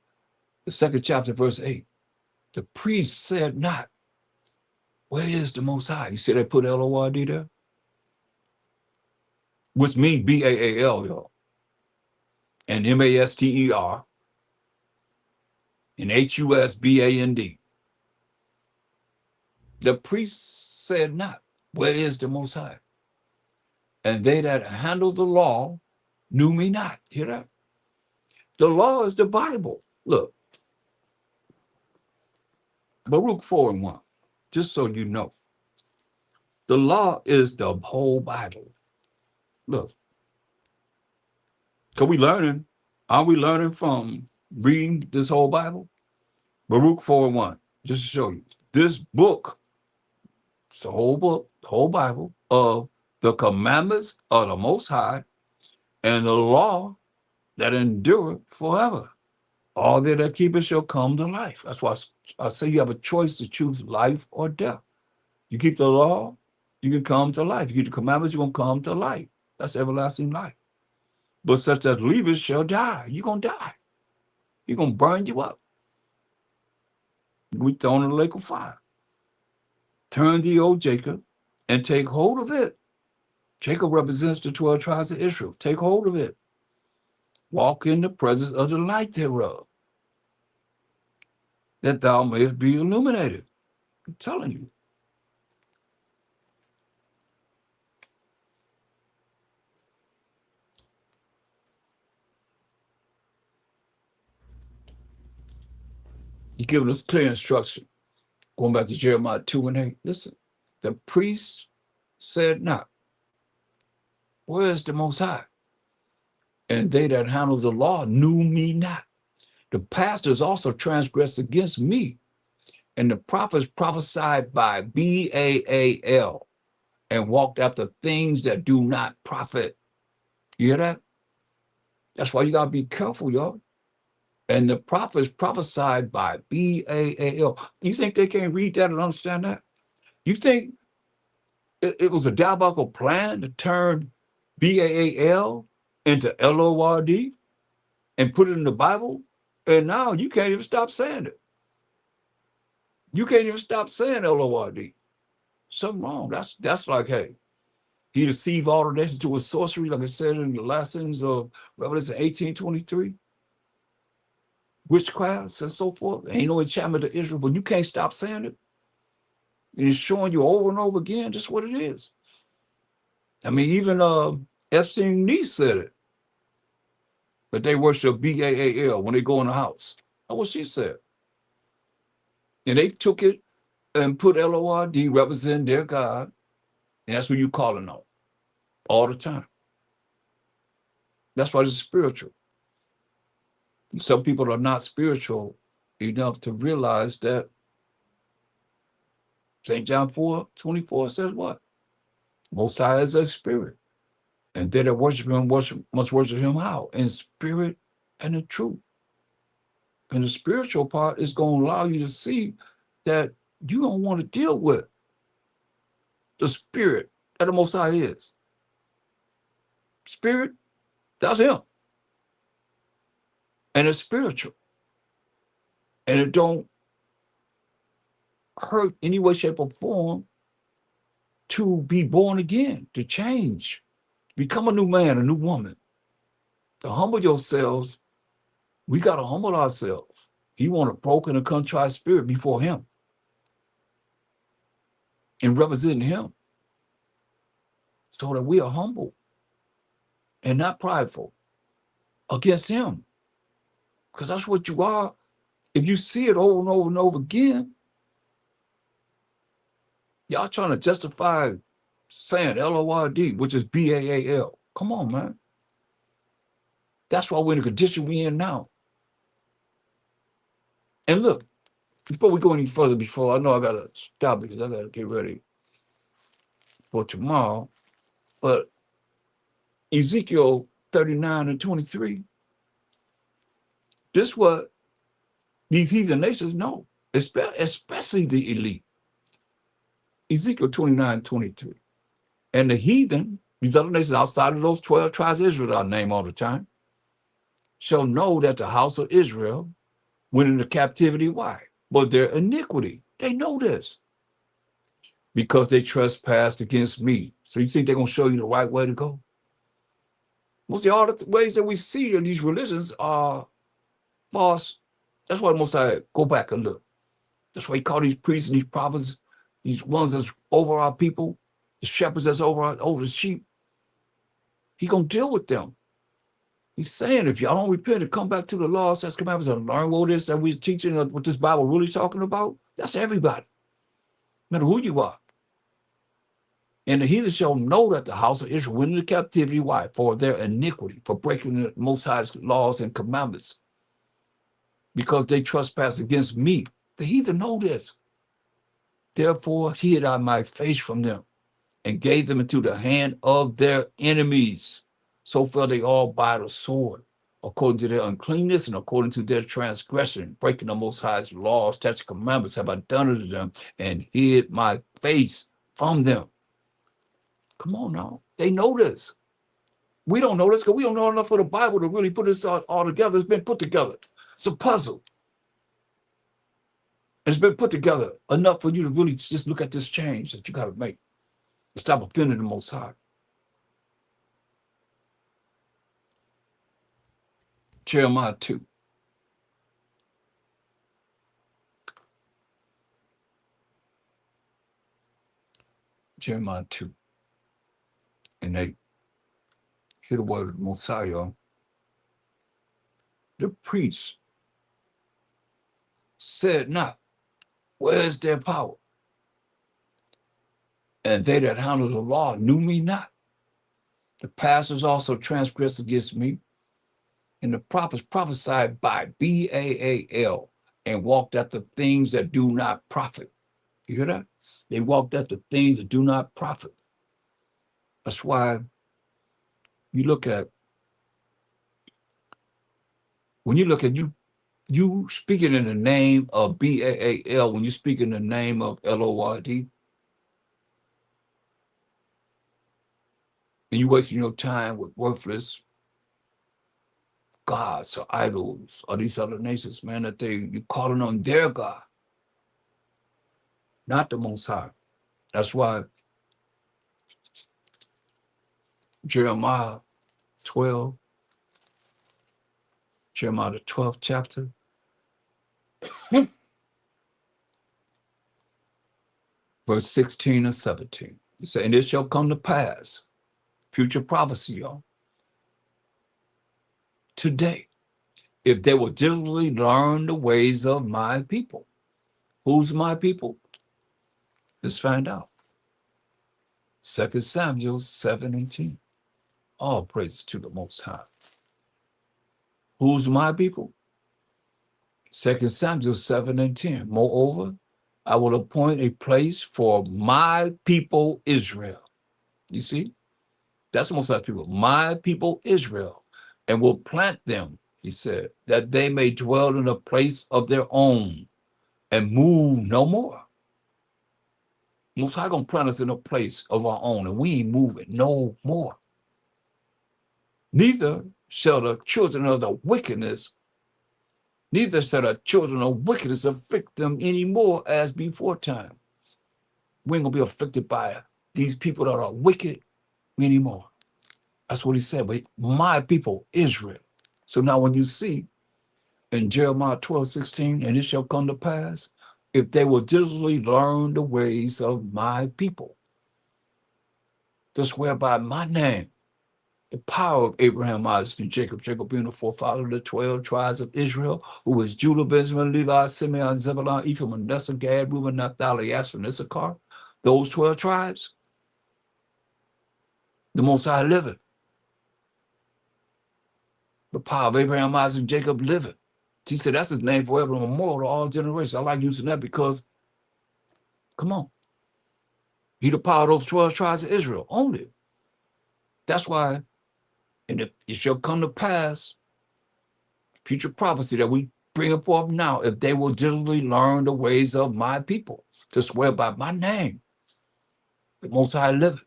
the 2nd chapter, verse 8. The priest said not, where is the Most High? You see they put L-O-R-D there? Which means B-A-A-L, y'all. And M-A-S-T-E-R. And H-U-S-B-A-N-D. The priest said not, where is the Most High? And they that handle the law knew me not. Hear that? The law is the Bible. Look. Baruch 4 and 1. Just so you know. The law is the whole Bible. Look. Because we learning. Are we learning from reading this whole Bible? Baruch 4 and 1. Just to show you. This book, it's the whole book, the whole Bible, of the commandments of the Most High and the law that endureth forever. All they that keep it shall come to life. That's why I say you have a choice to choose life or death. You keep the law, you can come to life. You keep the commandments, you're going to come to life. That's everlasting life. But such as believers shall die. You're going to die. You're going to burn you up. We thrown in the lake of fire. Turn thee, O Jacob, and take hold of it. Jacob represents the 12 tribes of Israel. Take hold of it. Walk in the presence of the light thereof, that thou mayest be illuminated. I'm telling you. He's giving us clear instruction. Going back to Jeremiah 2:8. Listen, the priest said not, where is the Most High? And they that handle the law knew me not. The pastors also transgressed against me, and the prophets prophesied by Baal and walked after things that do not profit. You hear that? That's why you got to be careful, y'all. And the prophets prophesied by Baal. You think they can't read that and understand that? You think it was a diabolical plan to turn Baal into Lord and put it in the Bible? And now you can't even stop saying it. You can't even stop saying Lord. Something wrong. That's like, hey, he deceived all the nations to his sorcery, like I said in the lessons of Revelation 18:23. Witchcrafts and so forth. Ain't no enchantment to Israel, but you can't stop saying it. And it's showing you over and over again just what it is. I mean, even Epstein's niece said it. But they worship Baal when they go in the house. That's what she said. And they took it and put Lord representing their God. And that's who you calling on all the time. That's why it's spiritual. Some people are not spiritual enough to realize that St. John 4:24 says what? Most High is a spirit. And they that worship him must worship him how? In spirit and in truth. And the spiritual part is going to allow you to see that you don't want to deal with the spirit that the Most High is. Spirit, that's him. And it's spiritual. And it don't hurt any way, shape, or form to be born again, to change, become a new man, a new woman. To humble yourselves, we got to humble ourselves. You want a broken and contrite spirit before him and representing him so that we are humble and not prideful against him. Because that's what you are. If you see it over and over and over again, y'all trying to justify saying Lord, which is Baal. Come on, man. That's why we're in the condition we're in now. And look, before we go any further, I know I got to stop because I got to get ready for tomorrow. But Ezekiel 39:23, this is what these heathen nations know, especially the elite. Ezekiel 29:23. And the heathen, these other nations outside of those 12 tribes of Israel that I name all the time, shall know that the house of Israel went into captivity. Why? But their iniquity. They know this. Because they trespassed against me. So you think they're going to show you the right way to go? Well, see, all the ways that we see in these religions are false. That's why most I go back and look. That's why he call these priests and these prophets, these ones that's over our people, the shepherds that's over the sheep. He gonna deal with them. He's saying if y'all don't repent and come back to the law, statutes, commandments, and learn what it is that we're teaching, what this Bible really talking about, that's everybody, no matter who you are. And the heathen shall know that the house of Israel went into captivity. Why? For their iniquity, for breaking the Most High's laws and commandments. Because they trespassed against me. The heathen know this. Therefore hid I my face from them and gave them into the hand of their enemies. So fell they all by the sword. according to their uncleanness and according to their transgression, breaking the Most High's laws, statutes, commandments, have I done unto them and hid my face from them. Come on now. They know this. We don't know this because we don't know enough of the Bible to really put this all together. It's been put together. It's a puzzle. It's been put together enough for you to really just look at this change that you got to make. Stop offending the Most High. Jeremiah 2. Jeremiah 2 and 8. Hear the word of the Messiah. The priests said not, where is their power? And they that handle the law knew me not. The pastors also transgressed against me, and the prophets prophesied by Baal and walked after things that do not profit. You hear that? They walked after things that do not profit. That's why you look at, when you look at you speaking in the name of Baal, when you speak in the name of Lord, and you wasting your time with worthless gods or idols or these other nations, man, that you calling on their God, not the Most High. That's why Jeremiah 12, Jeremiah the 12th chapter, verse 16 and 17. He said, and it shall come to pass, future prophecy, y'all, today, if they will diligently learn the ways of my people. Who's my people? Let's find out. 2 Samuel 7:18. All praises to the Most High. Who's my people? 2 Samuel 7:10. Moreover, I will appoint a place for my people Israel. You see? That's the Most High's people. My people Israel. And will plant them, he said, that they may dwell in a place of their own and move no more. Most High gonna plant us in a place of our own, and we ain't moving no more. Neither shall the children of the wickedness, neither shall the children of wickedness afflict them anymore as before time. We ain't gonna be afflicted by these people that are wicked anymore. That's what he said, but my people, Israel. So now when you see in Jeremiah 12:16, and it shall come to pass, if they will diligently learn the ways of my people, to swear by my name, the power of Abraham, Isaac, and Jacob, Jacob being the forefather of the 12 tribes of Israel, who was Judah, Benjamin, Levi, Simeon, Zebulun, Ephraim, Manasseh, Gad, Reuben, Naphtali, Asher, and Issachar, those 12 tribes, the Most High liveth. The power of Abraham, Isaac, and Jacob liveth. He said that's his name forever and memorial to all generations. I like using that because, come on, he the power of those 12 tribes of Israel only. That's why, and if it shall come to pass, future prophecy that we bring forth now, if they will diligently learn the ways of my people, to swear by my name, the Most High liveth.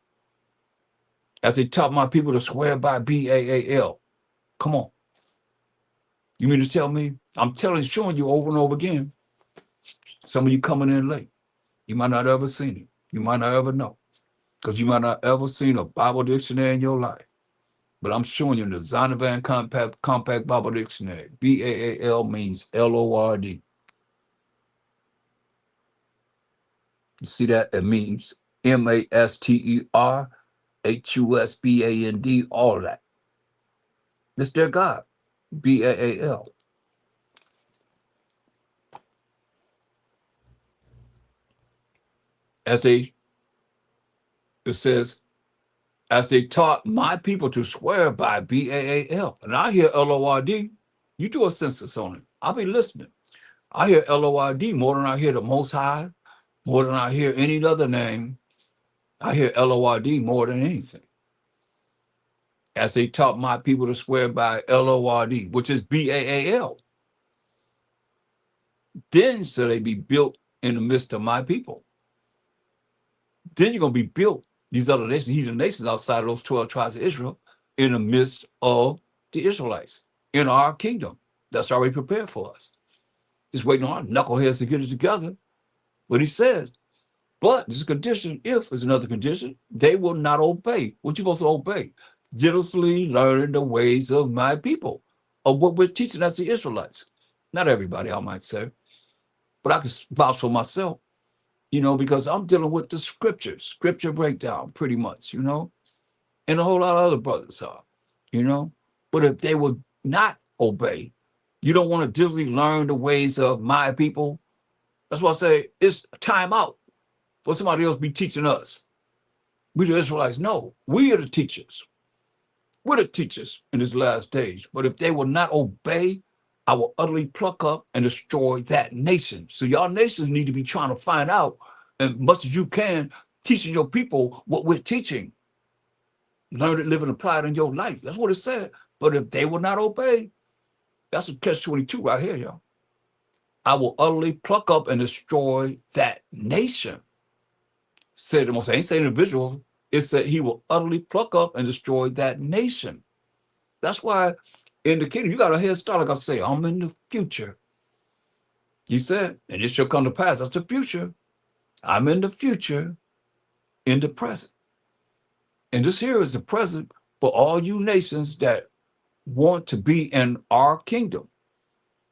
As they taught my people to swear by Baal. Come on. You mean to tell me? I'm showing you over and over again. Some of you coming in late. You might not ever seen it. You might not ever know. Because you might not ever seen a Bible dictionary in your life. But I'm showing you in the Zondervan Compact Bible Dictionary. Baal means Lord. You see that? It means Master, Husband, all that. It's their God. Baal. It says, as they taught my people to swear by Baal. And I hear Lord. You do a census on it. I'll be listening. I hear Lord more than I hear the Most High, more than I hear any other name. I hear Lord more than anything. as they taught my people to swear by Lord, which is Baal. Then shall they be built in the midst of my people. Then you're going to be built, these other nations, heathen nations outside of those 12 tribes of Israel, in the midst of the Israelites, in our kingdom. That's already prepared for us. Just waiting on our knuckleheads to get it together. But he says, but this is a condition, if there's another condition, they will not obey. What you supposed to obey? Diligently learning the ways of my people, of what we're teaching as the Israelites. Not everybody, I might say, but I can vouch for myself, because I'm dealing with the scripture breakdown pretty much, and a whole lot of other brothers are, you know. But if they will not obey, you don't want to diligently learn the ways of my people. That's why I say it's time out for somebody else to be teaching us. We the Israelites, no, we are the teachers. We're the teachers in this last days. But if they will not obey, I will utterly pluck up and destroy that nation. So y'all nations need to be trying to find out as much as you can, teaching your people what we're teaching. Learn it, live, and apply it in your life. That's what it said. But if they will not obey, that's a catch-22 right here, y'all. I will utterly pluck up and destroy that nation. Said the most, I ain't saying individual. It said he will utterly pluck up and destroy that nation. That's why in the kingdom, you got a head start. Like I say, I'm in the future. He said, and it shall come to pass. That's the future. I'm in the future, in the present. And this here is the present for all you nations that want to be in our kingdom.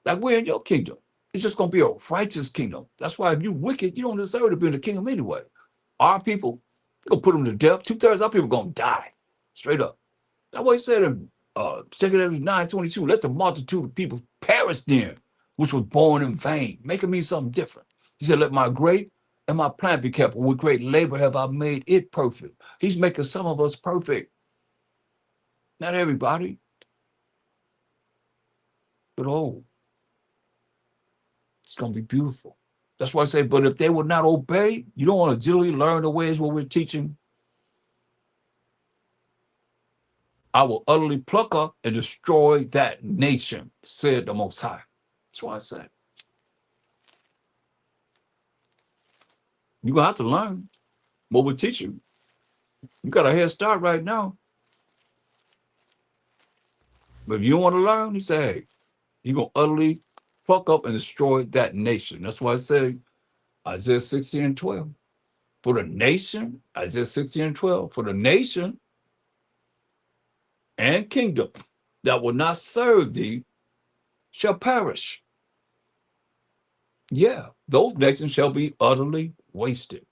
Like we're in your kingdom. It's just going to be a righteous kingdom. That's why if you wicked, you don't deserve to be in the kingdom anyway. Our people, you're going to put them to death. 2/3 of our people are going to die. Straight up. That's what he said in 2 Corinthians 9:22. Let the multitude of people perish then, which was born in vain. Make it mean something different. He said, let my grape and my plant be kept. With great labor have I made it perfect. He's making some of us perfect. Not everybody. But it's going to be beautiful. That's why I say, but if they would not obey, you don't want to diligently learn the ways what we're teaching. I will utterly pluck up and destroy that nation, said the Most High. That's why I say. You're going to have to learn what we're teaching. You got a head start right now. But if you don't want to learn, he said, hey, you're going to utterly pluck up and destroy that nation. That's why I say Isaiah 16:12. For the nation, Isaiah 16:12, for the nation and kingdom that will not serve thee shall perish. Yeah, those nations shall be utterly wasted.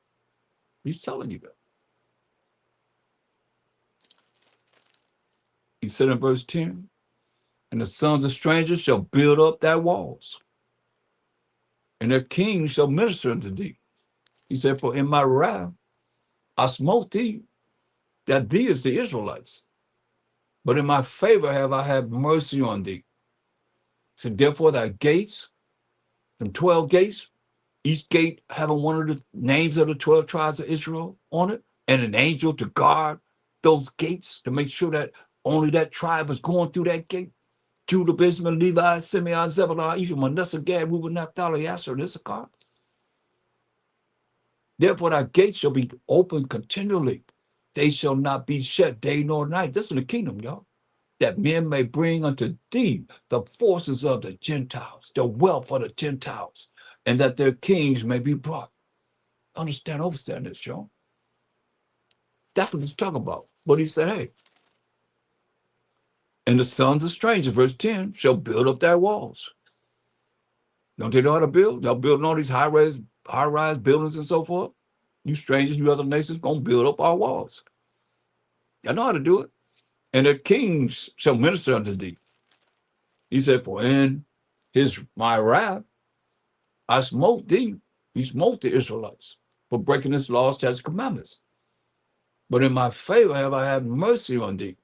He's telling you that. He said in verse 10, and the sons of strangers shall build up thy walls, and their kings shall minister unto thee. He said, for in my wrath I smote thee, that thee is the Israelites. But in my favor have I had mercy on thee. So therefore thy gates, them 12 gates, each gate having one of the names of the 12 tribes of Israel on it, and an angel to guard those gates to make sure that only that tribe is going through that gate. Judah, Benjamin, Levi, Simeon, Zebulun, Ephraim, Manasseh, Gad, Reuben, Naphtali, Asher, and Issachar. Therefore thy gates shall be open continually. They shall not be shut day nor night. This is the kingdom, y'all. That men may bring unto thee the forces of the Gentiles, the wealth of the Gentiles, and that their kings may be brought. Understand this, y'all. That's what he's talking about. But he said, hey, and the sons of strangers, verse 10, shall build up their walls. Don't they know how to build? They're building all these high-rise buildings and so forth. You strangers, you other nations, gonna build up our walls. I know how to do it. And their kings shall minister unto thee. He said, for in my wrath, I smote thee. He smote the Israelites for breaking his laws, statutes, commandments. But in my favor have I had mercy on thee.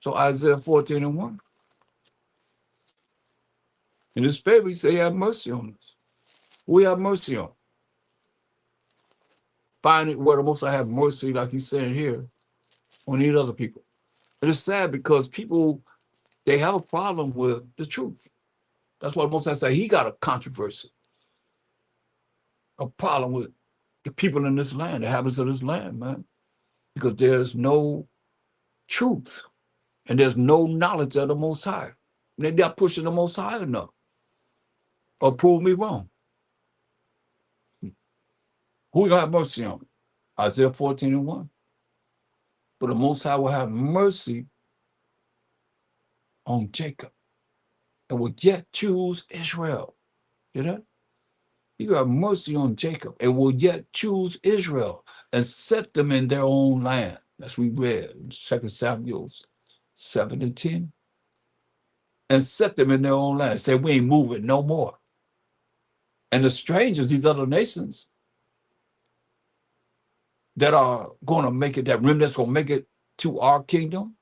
So Isaiah 14:1. In his favor, he said he had mercy on us. We have mercy on. Find it where the Most I have mercy, like he's saying here, on these other people. And it's sad because people, they have a problem with the truth. That's why most times I say he got a controversy, a problem with the people in this land, the habits of this land, man, because there's no truth and there's no knowledge of the Most High. They're not pushing the Most High enough. Or prove me wrong. Who we gonna have mercy on? Isaiah 14:1. But the Most High will have mercy on Jacob and will yet choose Israel. You know? You have mercy on Jacob and will yet choose Israel and set them in their own land. That's we read in 2 Samuel 7:10. And set them in their own land. Say, we ain't moving no more. And the strangers, these other nations that are going to make it, that remnant's going to make it to our kingdom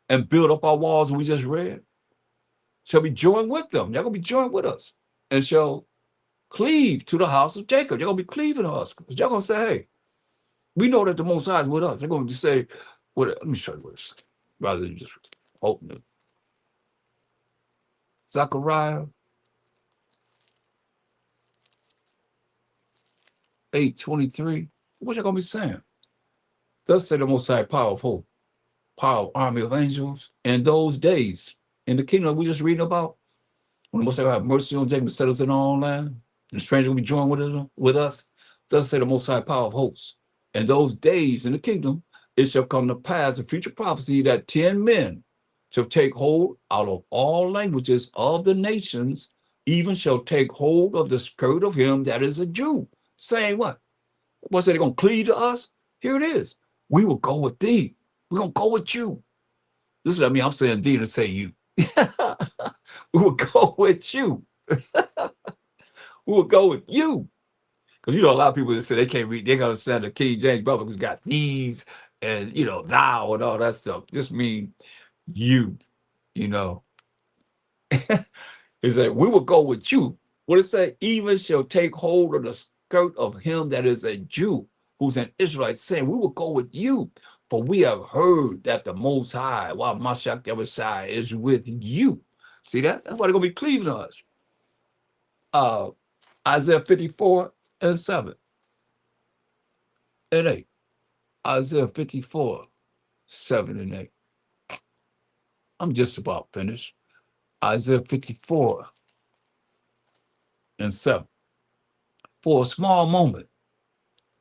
and build up our walls we just read, shall be joined with them. They're going to be joined with us and shall cleave to the house of Jacob. They're going to be cleaving to us. They're going to say, hey, we know that the Most High is with us. They're going to say, well, let me show you what it's saying, rather than just open it. Zechariah 8:23. What you going to be saying? Thus say the Most High, powerful, power, army of angels, in those days, in the kingdom we just reading about, when the Most High will have mercy on Jacob and set us in our own land, and the stranger will be joined with us. Thus say the Most High, power of hosts. In those days in the kingdom, it shall come to pass, a future prophecy, that 10 men shall take hold out of all languages of the nations, even shall take hold of the skirt of him that is a Jew, saying what? What said they're going to cleave to us? Here it is. We will go with thee. We're going to go with you. This is what I mean. I'm saying thee to say you. We will go with you. We will go with you. Because, you know, a lot of people just say they can't read. They got to understand the King James brother who's got these and, you know, thou and all that stuff. This means you, you know. It said, we will go with you. What it say? Even shall take hold of the skirt of him that is a Jew, who's an Israelite, saying, we will go with you. For we have heard that the Most High, while Mashiach the Messiah, is with you. See that? That's why they're going to be cleaving to us. Isaiah 54:7 and 8. Isaiah 54:7 and 8. I'm just about finished. Isaiah 54:7. For a small moment,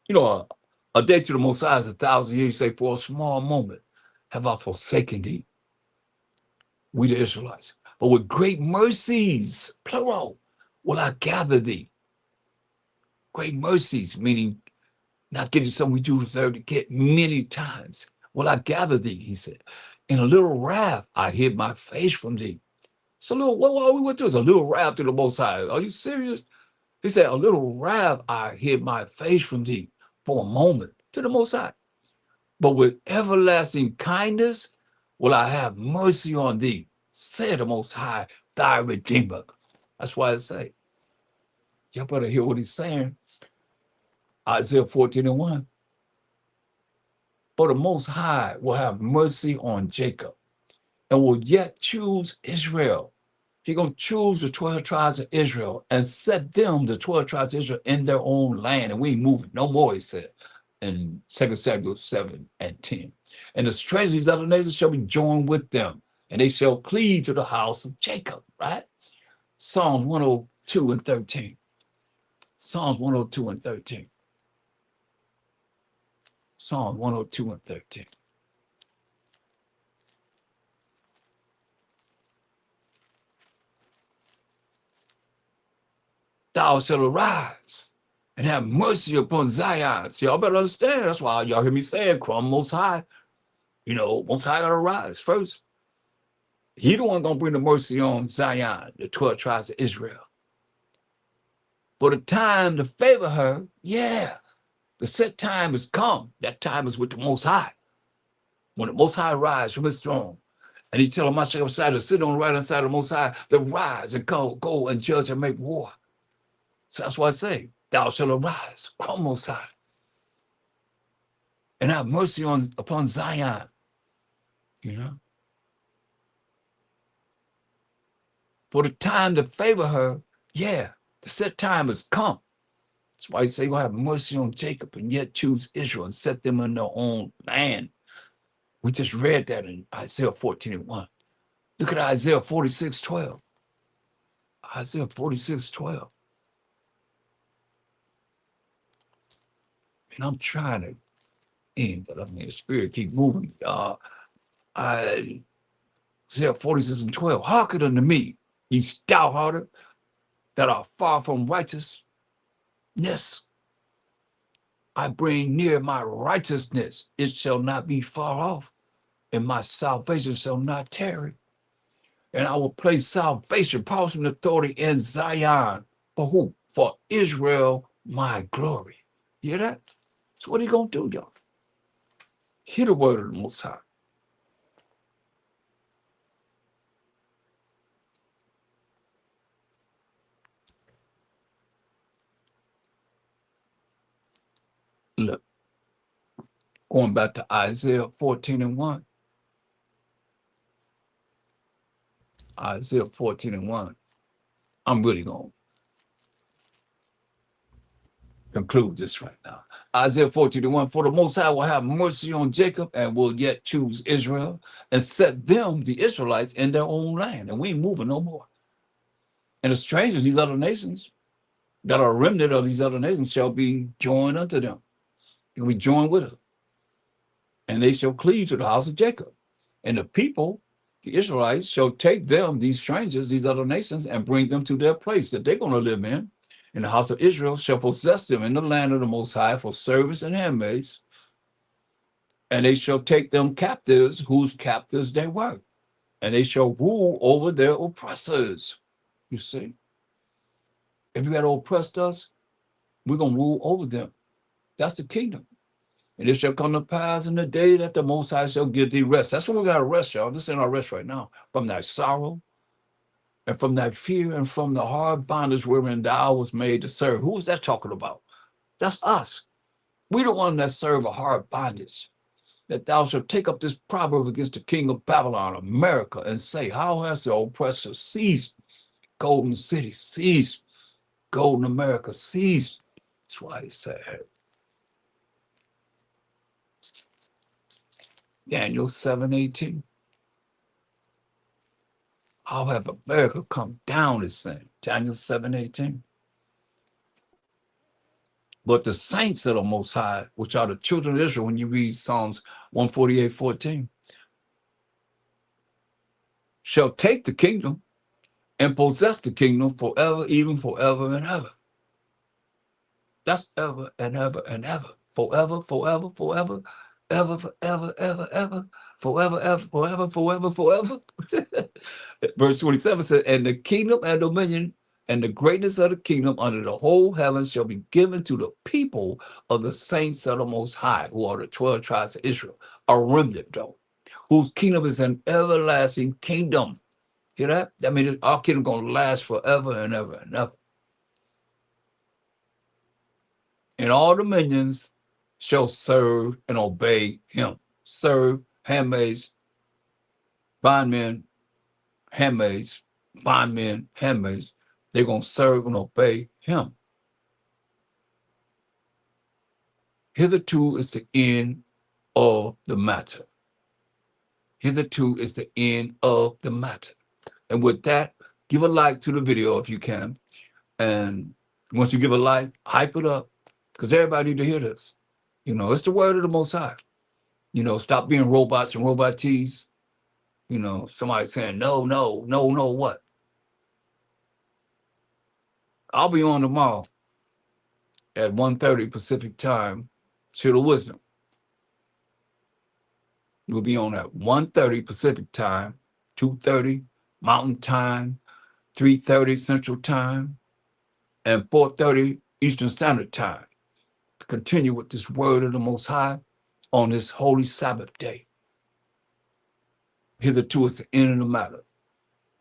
you know, a day to the Most High is 1,000 years. You say, for a small moment have I forsaken thee, we the Israelites. But with great mercies, plural, will I gather thee. Great mercies, meaning not getting something we do deserve to get many times. Will I gather thee, he said. In a little wrath, I hid my face from thee. So little, what we went through is a little wrath to the Most High. Are you serious? He said, a little wrath, I hid my face from thee for a moment to the Most High. But with everlasting kindness will I have mercy on thee, said the Most High, thy Redeemer. That's why I say, y'all better hear what he's saying. Isaiah 14:1. For the Most High will have mercy on Jacob and will yet choose Israel. He's going to choose the 12 tribes of Israel and set them, the 12 tribes of Israel, in their own land. And we ain't moving no more, he said in 2 Samuel 7:10. And the strangers of these other nations shall be joined with them, and they shall cleave to the house of Jacob, right? Psalms 102:13. Psalms 102:13. Psalms 102:13. Thou shalt arise and have mercy upon Zion. See, y'all better understand. That's why y'all hear me saying, come Most High. You know, Most High got to rise first. He the one going to bring the mercy on Zion, the 12 tribes of Israel. For the time to favor her, yeah, the set time has come. That time is with the Most High. When the Most High rise from his throne, and he tell Mashiach Messiah to sit on the right hand side of the Most High, to rise and go and judge and make war. So that's why I say, thou shalt arise, come Most High, and have mercy upon Zion, you know. For the time to favor her, yeah, the set time has come. That's why he say, "Will have mercy on Jacob and yet choose Israel and set them in their own land." We just read that in Isaiah 14:1. Look at Isaiah 46:12. Isaiah 46:12. And I'm trying to end, but I mean, the spirit keep moving. Isaiah 46:12. Hearken unto me, ye stout-hearted that are far from righteousness. I bring near my righteousness. It shall not be far off, and my salvation shall not tarry. And I will place salvation, power, and authority in Zion. For who? For Israel, my glory. You hear that? So what are you going to do, y'all? Hear the word of the Most High. Look, going back to Isaiah 14:1. Isaiah 14:1. I'm really going to conclude this right now. Isaiah 14:1. For the Most High will have mercy on Jacob and will yet choose Israel and set them, the Israelites, in their own land. And we ain't moving no more. And the strangers, these other nations, that are a remnant of these other nations, shall be joined unto them. They will be joined with them. And they shall cleave to the house of Jacob. And the people, the Israelites, shall take them, these strangers, these other nations, and bring them to their place that they're going to live in. And the house of Israel shall possess them in the land of the Most High for service and handmaids. And they shall take them captives, whose captives they were. And they shall rule over their oppressors. You see? If you had oppressed us, we're going to rule over them. That's the kingdom. And it shall come to pass in the day that the Most High shall give thee rest. That's when we got to rest, y'all. This ain't our rest right now. From thy sorrow and from thy fear and from the hard bondage wherein thou was made to serve. Who is that talking about? That's us. We the one that serve a hard bondage. That thou shalt take up this proverb against the king of Babylon, America, and say, how has the oppressor ceased? Golden city, ceased. Golden America, ceased. That's why he said, Daniel 7:18. How have America come down, is saying. Daniel 7:18. But the saints of the Most High, which are the children of Israel, when you read Psalms 148:14, shall take the kingdom and possess the kingdom forever, even forever and ever. That's ever and ever and ever. Forever, forever, forever, ever, forever, ever, ever, forever, ever, forever, forever, forever. Verse 27 says, and the kingdom and dominion and the greatness of the kingdom under the whole heaven shall be given to the people of the saints of the Most High, who are the 12 tribes of Israel, a remnant though, whose kingdom is an everlasting kingdom. Hear that? That means our kingdom going to last forever and ever and ever. And all dominions shall serve and obey him. Serve, handmaids, bondmen, handmaids, bondmen, handmaids. They're going to serve and obey him. Hitherto is the end of the matter. Hitherto is the end of the matter. And with that, give a like to the video if you can. And once you give a like, hype it up, because everybody need to hear this. You know, it's the word of the Most High. You know, stop being robots and robot tees. You know, somebody saying, no, no, no, no, what? I'll be on tomorrow at 1:30 Pacific time, Shield of Wisdom. We'll be on at 1:30 Pacific time, 2:30 Mountain time, 3:30 Central time, and 4:30 Eastern Standard time to continue with this word of the Most High on this holy Sabbath day. Hitherto is the end of the matter.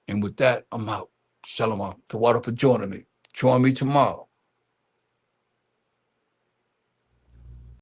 And with that, I'm out. Shalom. The water for joining me. Join me tomorrow.